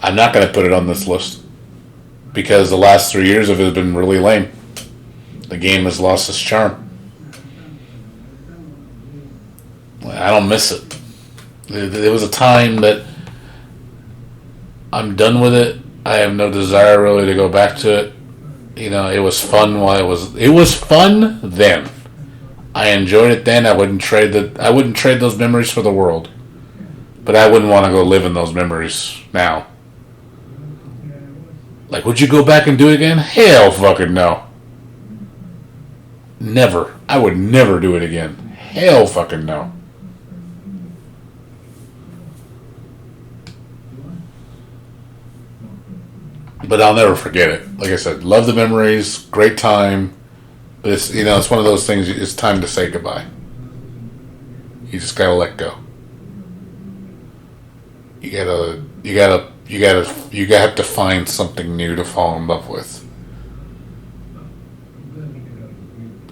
I'm not going to put it on this list because the last 3 years of it have been really lame. The game has lost its charm. I don't miss it. There was a time that I'm done with it. I have no desire really to go back to it. You know, it was fun while it was fun then. I enjoyed it then. I wouldn't trade those memories for the world. But I wouldn't want to go live in those memories now. Like, would you go back and do it again? Hell fucking no. Never. I would never do it again. Hell fucking no. But I'll never forget it. Like I said, love the memories, great time. But it's, you know, it's one of those things. It's time to say goodbye. You just gotta let go. You have to find something new to fall in love with.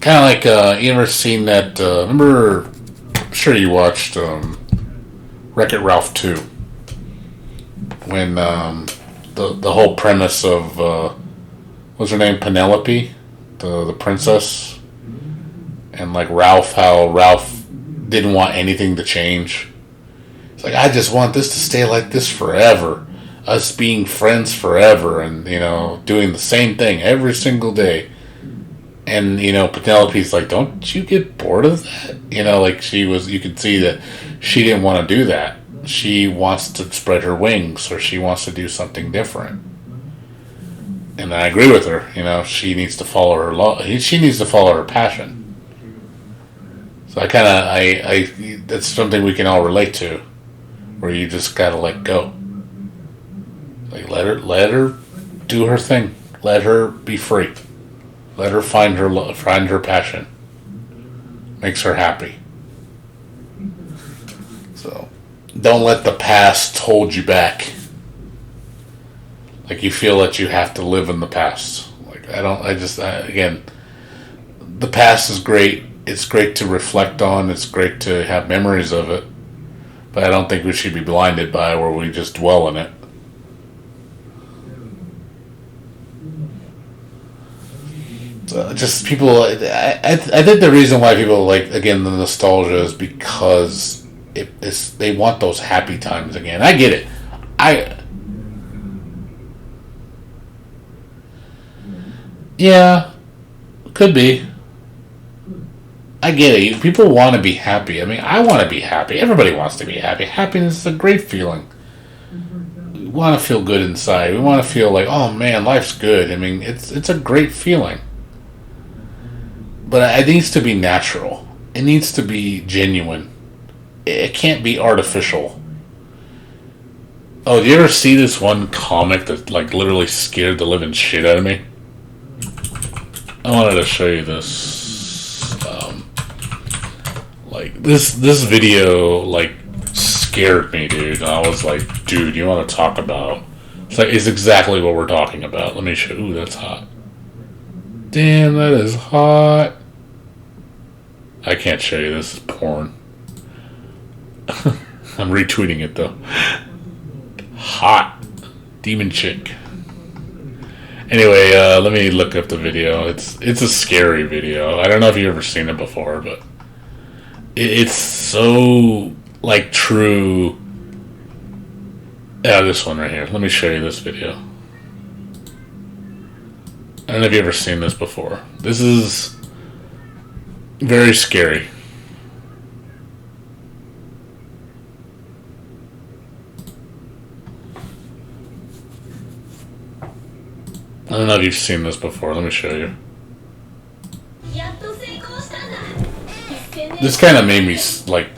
Kind of like you ever seen that? Remember? I'm sure you watched Wreck-It Ralph 2. When the whole premise of what's her name, Penelope, the princess, and like how Ralph didn't want anything to change. It's like, I just want this to stay like this forever, us being friends forever, and you know, doing the same thing every single day. And you know, Penelope's like, don't you get bored of that? You know, like you could see that she didn't want to do that. She wants to spread her wings, or she wants to do something different. And I agree with her. You know, she needs to follow her she needs to follow her passion. So that's something we can all relate to, where you just gotta let go. Like let her do her thing. Let her be free. Let her find her passion. Makes her happy. So don't let the past hold you back. Like you feel that you have to live in the past. Like again, the past is great. It's great to reflect on. It's great to have memories of it. But I don't think we should be blinded by it where we just dwell in it. So just people, I think the reason why people like, again, the nostalgia is because they want those happy times again. I get it. Yeah, could be. I get it. People want to be happy. I mean, I want to be happy. Everybody wants to be happy. Happiness is a great feeling. We want to feel good inside. We want to feel like, oh man, life's good. I mean, it's a great feeling. But it needs to be natural. It needs to be genuine. It can't be artificial. Oh, do you ever see this one comic that like literally scared the living shit out of me? I wanted to show you this. Like this video like scared me, dude. I was like, dude, you want to talk about? It's exactly what we're talking about. Let me show. Ooh, that's hot. Damn, that is hot. I can't show you. This is porn. I'm retweeting it though. Hot demon chick. Anyway, let me look up the video. It's a scary video. I don't know if you've ever seen it before, but it's so like true. Yeah, this one right here. Let me show you this video. I don't know if you've ever seen this before. This is very scary. don't know if you've seen this before. Let me show you. This kind of made me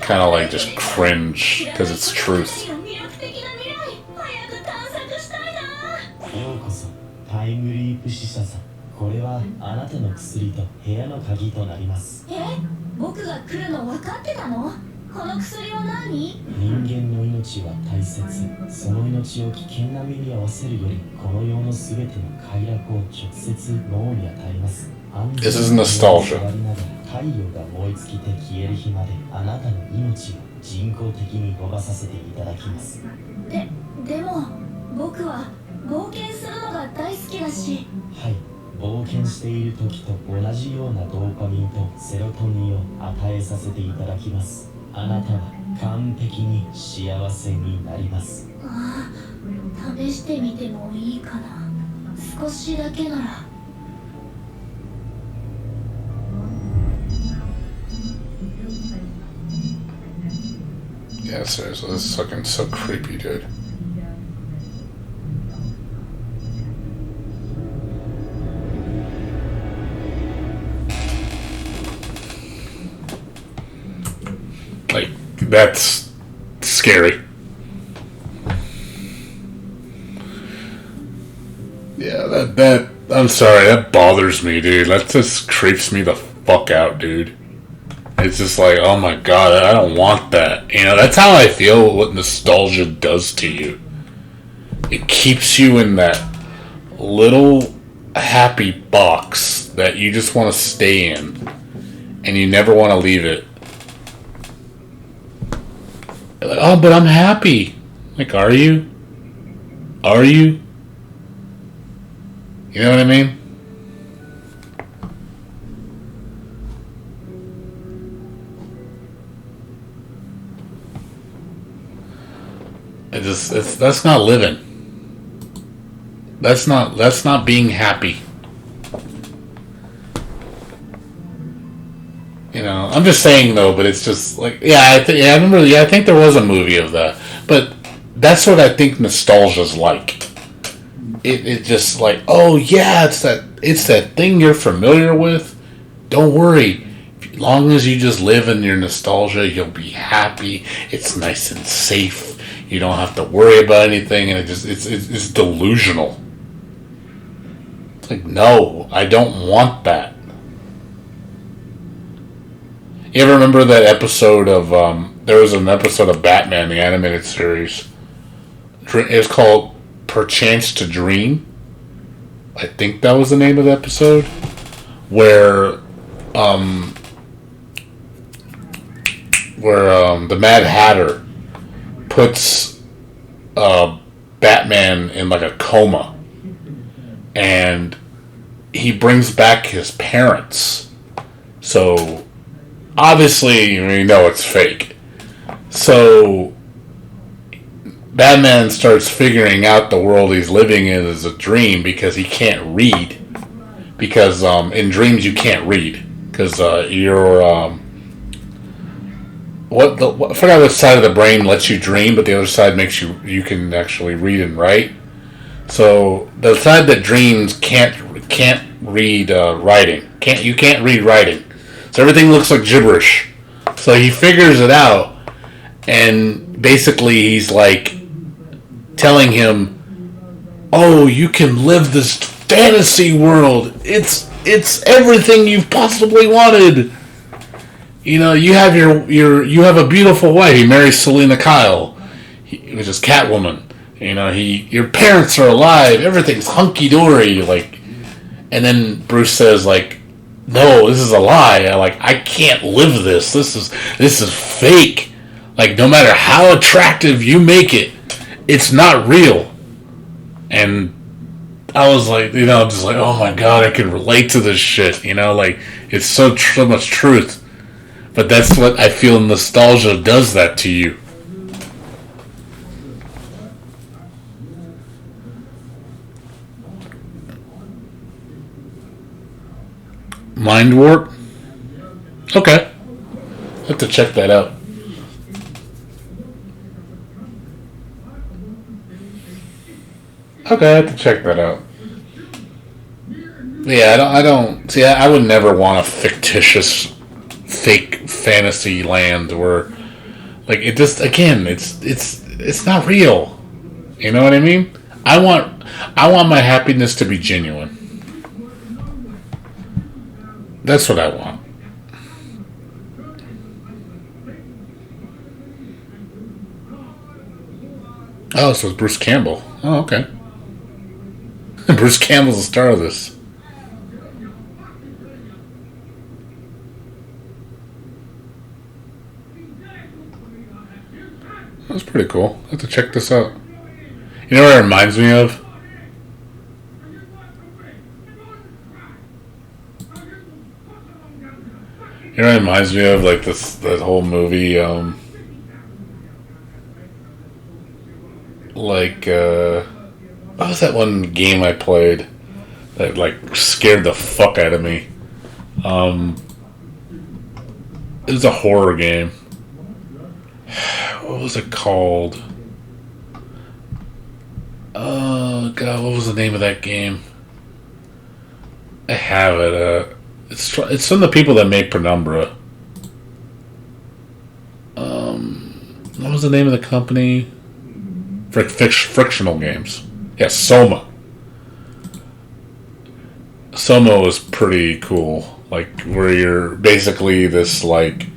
kind of just cringe because it's truth. ようこそタイムリープ死者さん。これはあなたの薬と部屋の鍵となります。僕が来るの分かってたの？この薬は何？人間の命は大切。その命を危険な目に遭わせるより、この世のすべての快楽を直接脳に与えます。This is nostalgia. 太陽が燃え尽きて消える日まで、あなたの命を人工的に伸ばさせていただきます。でも僕は冒険するのが大好きだし。はい。冒険している時と同じようなドーパミンとセロトニンを与えさせていただきます。あなたは完璧に幸せになります。試してみてもいいかな。少しだけなら。Yeah, seriously, this is fucking so creepy, dude. Like, that's scary. Yeah, that I'm sorry, that bothers me, dude. That just creeps me the fuck out, dude. It's just like, oh my god, I don't want that. You know, that's how I feel what nostalgia does to you. It keeps you in that little happy box that you just want to stay in. And you never want to leave it. You're like, oh, but I'm happy. Like, are you? Are you? You know what I mean? That's not living. That's not being happy. You know, I'm just saying though, but it's just like, I think there was a movie of that, but that's what I think nostalgia's like. It just like, oh yeah, it's that thing you're familiar with. Don't worry, as long as you just live in your nostalgia, you'll be happy. It's nice and safe. You don't have to worry about anything, and it's delusional. It's like, no, I don't want that. You ever remember that episode of there was an episode of Batman, the animated series. It was called Perchance to Dream. I think that was the name of the episode, where the Mad Hatter puts Batman in like a coma, and he brings back his parents. So obviously we know it's fake. So Batman starts figuring out the world he's living in is a dream because he can't read. Because in dreams you can't read because you're I forgot which side of the brain lets you dream, but the other side makes you can actually read and write. So the side that dreams can't read writing. You can't read writing. So everything looks like gibberish. So he figures it out, and basically he's like telling him, "Oh, you can live this fantasy world. It's everything you've possibly wanted. You know, you have you have a beautiful wife. He marries Selena Kyle, which is Catwoman. You know, your parents are alive. Everything's hunky dory. Like, and then Bruce says like, "No, this is a lie. I can't live this. This is fake. Like, no matter how attractive you make it, it's not real." And I was like, you know, just like, oh my god, I can relate to this shit. You know, like it's so much truth. But that's what I feel nostalgia does that to you. Mind warp? Okay. I have to check that out. Okay, I have to check that out. Yeah, I don't see. I would never want a fictitious, fake fantasy land where, like, it just again, it's not real. You know what I mean? I want my happiness to be genuine. That's what I want. Oh, so it's Bruce Campbell. Oh, okay. Bruce Campbell's the star of this. That's pretty cool. I have to check this out. You know what it reminds me of? You know what it reminds me of? Like that whole movie, what was that one game I played that like scared the fuck out of me? It was a horror game. What was it called? Oh god, what was the name of that game? I have it. It's from the people that made Penumbra. What was the name of the company? Frictional Games. Yeah, Soma. Soma was pretty cool. Like, where you're basically this, like,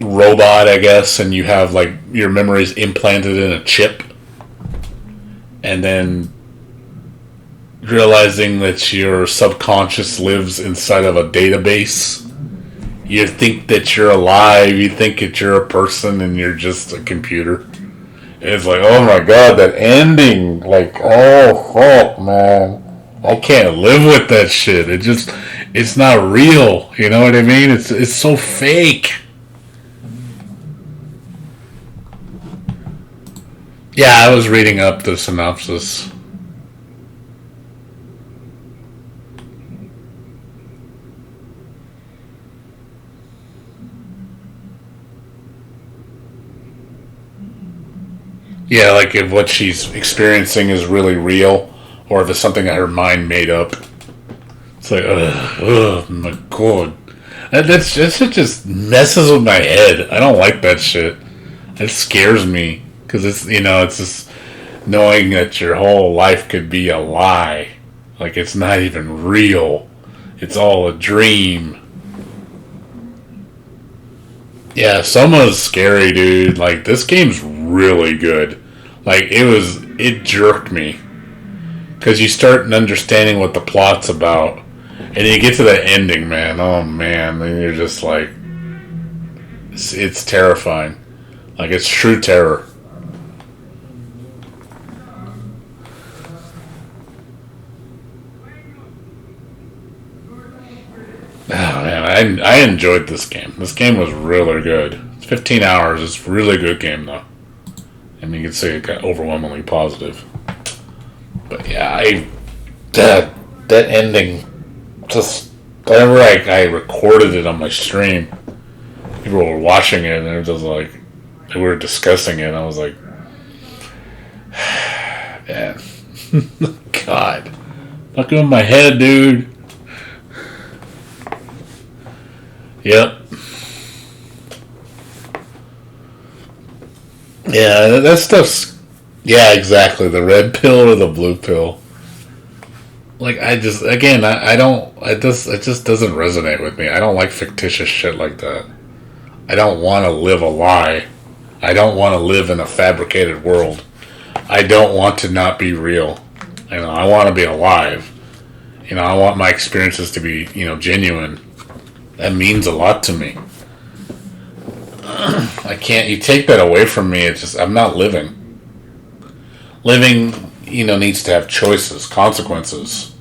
robot, I guess, and you have, like, your memories implanted in a chip. And then realizing that your subconscious lives inside of a database. You think that you're alive, you think that you're a person, and you're just a computer. It's like, oh my god, that ending, like, oh fuck, man. I can't live with that shit. It's not real. You know what I mean? It's so fake. Yeah, I was reading up the synopsis. Yeah, like if what she's experiencing is really real, or if it's something that her mind made up. It's like, oh my god. That shit just messes with my head. I don't like that shit. It scares me. Because it's just knowing that your whole life could be a lie. Like, it's not even real. It's all a dream. Yeah, Soma's scary, dude. Like, this game's really good. Like, it jerked me. Because you start understanding what the plot's about. And you get to the ending, man. Oh, man. Then you're just like... It's terrifying. Like, it's true terror. Oh, man. I enjoyed this game. This game was really good. It's 15 hours. It's a really good game, though. And you can say it got overwhelmingly positive. But yeah, that ending, just whenever I recorded it on my stream, people were watching it and it was just like, we were discussing it and I was like, man, God, fucking with my head, dude. Yep. Yeah, that stuff's... Yeah, exactly. The red pill or the blue pill. Like, I just don't... It just doesn't resonate with me. I don't like fictitious shit like that. I don't want to live a lie. I don't want to live in a fabricated world. I don't want to not be real. I want to be alive. I want my experiences to be, genuine. That means a lot to me. I can't... You take that away from me, I'm not living. Living, needs to have choices, consequences.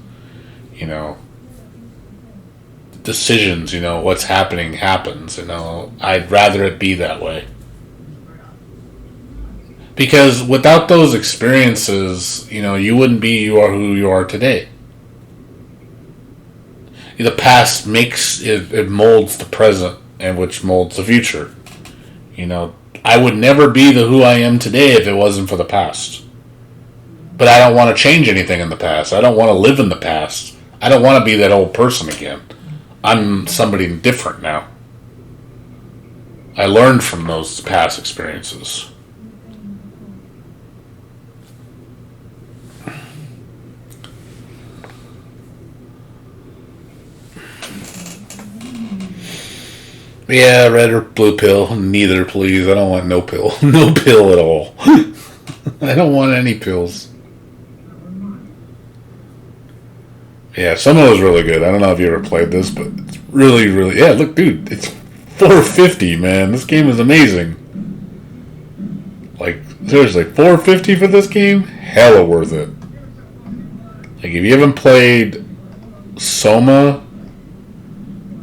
Decisions, what's happening happens, I'd rather it be that way. Because without those experiences, you wouldn't be who you are today. The past makes it molds the present, and which molds the future. I would never be who I am today if it wasn't for the past. But I don't want to change anything in the past. I don't want to live in the past. I don't want to be that old person again. I'm somebody different now. I learned from those past experiences. Yeah, red or blue pill. Neither, please. I don't want no pill. No pill at all. I don't want any pills. Yeah, some of those really good. I don't know if you ever played this, but it's really, really... Yeah, look, dude. It's $4.50, man. This game is amazing. Like, seriously, $4.50 for this game? Hella worth it. Like, if you haven't played Soma...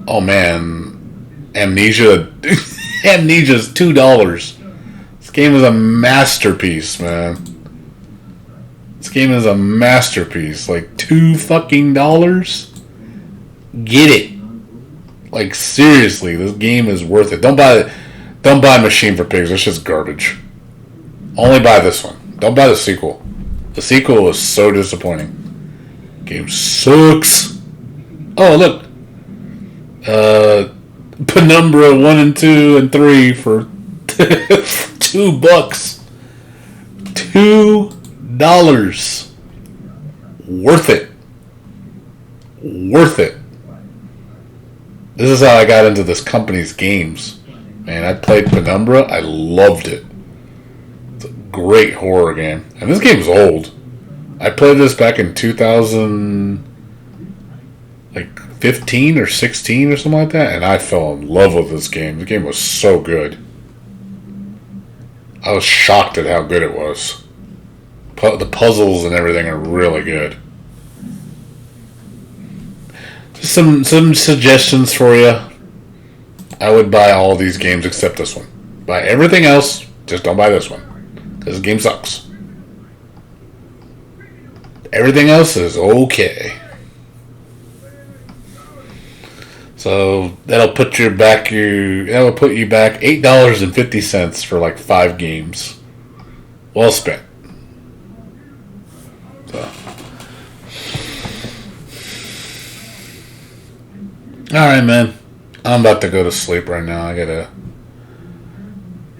Oh, man... Amnesia. Amnesia's $2. This game is a masterpiece, man. This game is a masterpiece. Like $2 fucking. Get it. Like seriously, this game is worth it. Don't buy Machine for Pigs. It's just garbage. Only buy this one. Don't buy the sequel. The sequel was so disappointing. Game sucks. Oh look. Penumbra 1 and 2 and 3 for $2. $2. Worth it. Worth it. This is how I got into this company's games. Man, I played Penumbra. I loved it. It's a great horror game. And this game's old. I played this back in 2015 or 16 or something like that, and I fell in love with this game. The game was so good. I was shocked at how good it was. The puzzles and everything are really good. Just some suggestions for you. I would buy all these games except this one. Buy everything else, just don't buy this one. Because the game sucks. Everything else is okay. So that'll put you back $8.50 for like 5 games. Well spent. So. Alright, man. I'm about to go to sleep right now.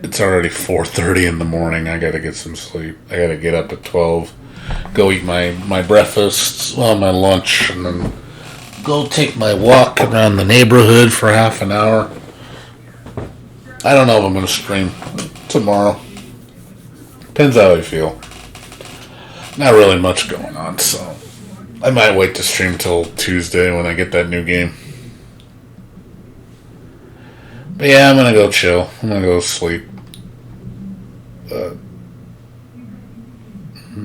It's already 4:30 in the morning. I gotta get some sleep. I gotta get up at 12. Go eat my breakfast, my lunch, and then go take my walk around the neighborhood for half an hour. I don't know if I'm going to stream tomorrow. Depends how I feel. Not really much going on, so I might wait to stream till Tuesday when I get that new game. But yeah, I'm going to go chill. I'm going to go sleep.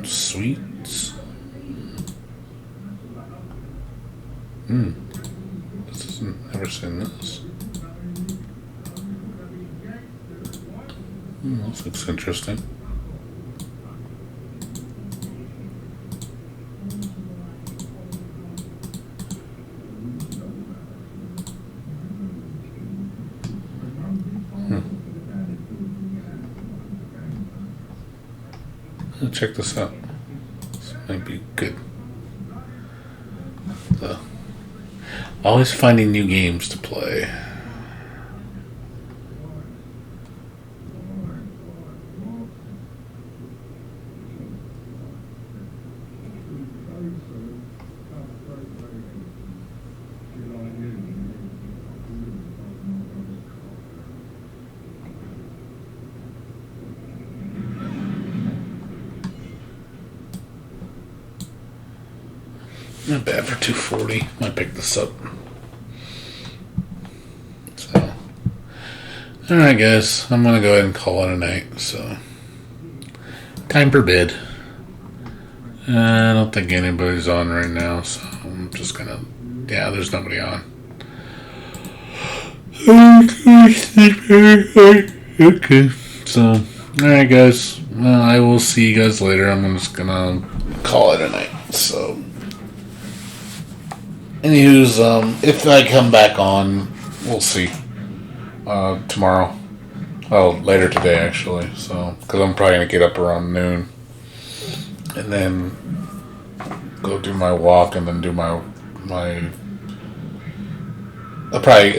Sweets. Never seen this. This looks interesting. Check this out. This might be good. Always finding new games to play. Not bad for $2.40. Might pick this up. So, alright, guys. I'm gonna go ahead and call it a night. So, time for bed. I don't think anybody's on right now, so I'm just gonna. Yeah, there's nobody on. Okay. So, alright, guys. Well, I will see you guys later. I'm just gonna call it a night. So. Anywho's, if I come back on, we'll see. Tomorrow. Well, later today, actually. So, because I'm probably going to get up around noon. And then go do my walk and then do my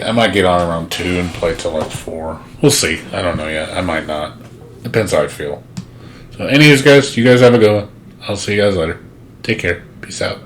I might get on around 2 and play till like 4. We'll see. I don't know yet. I might not. Depends how I feel. So anyways, guys, you guys have a good one. I'll see you guys later. Take care. Peace out.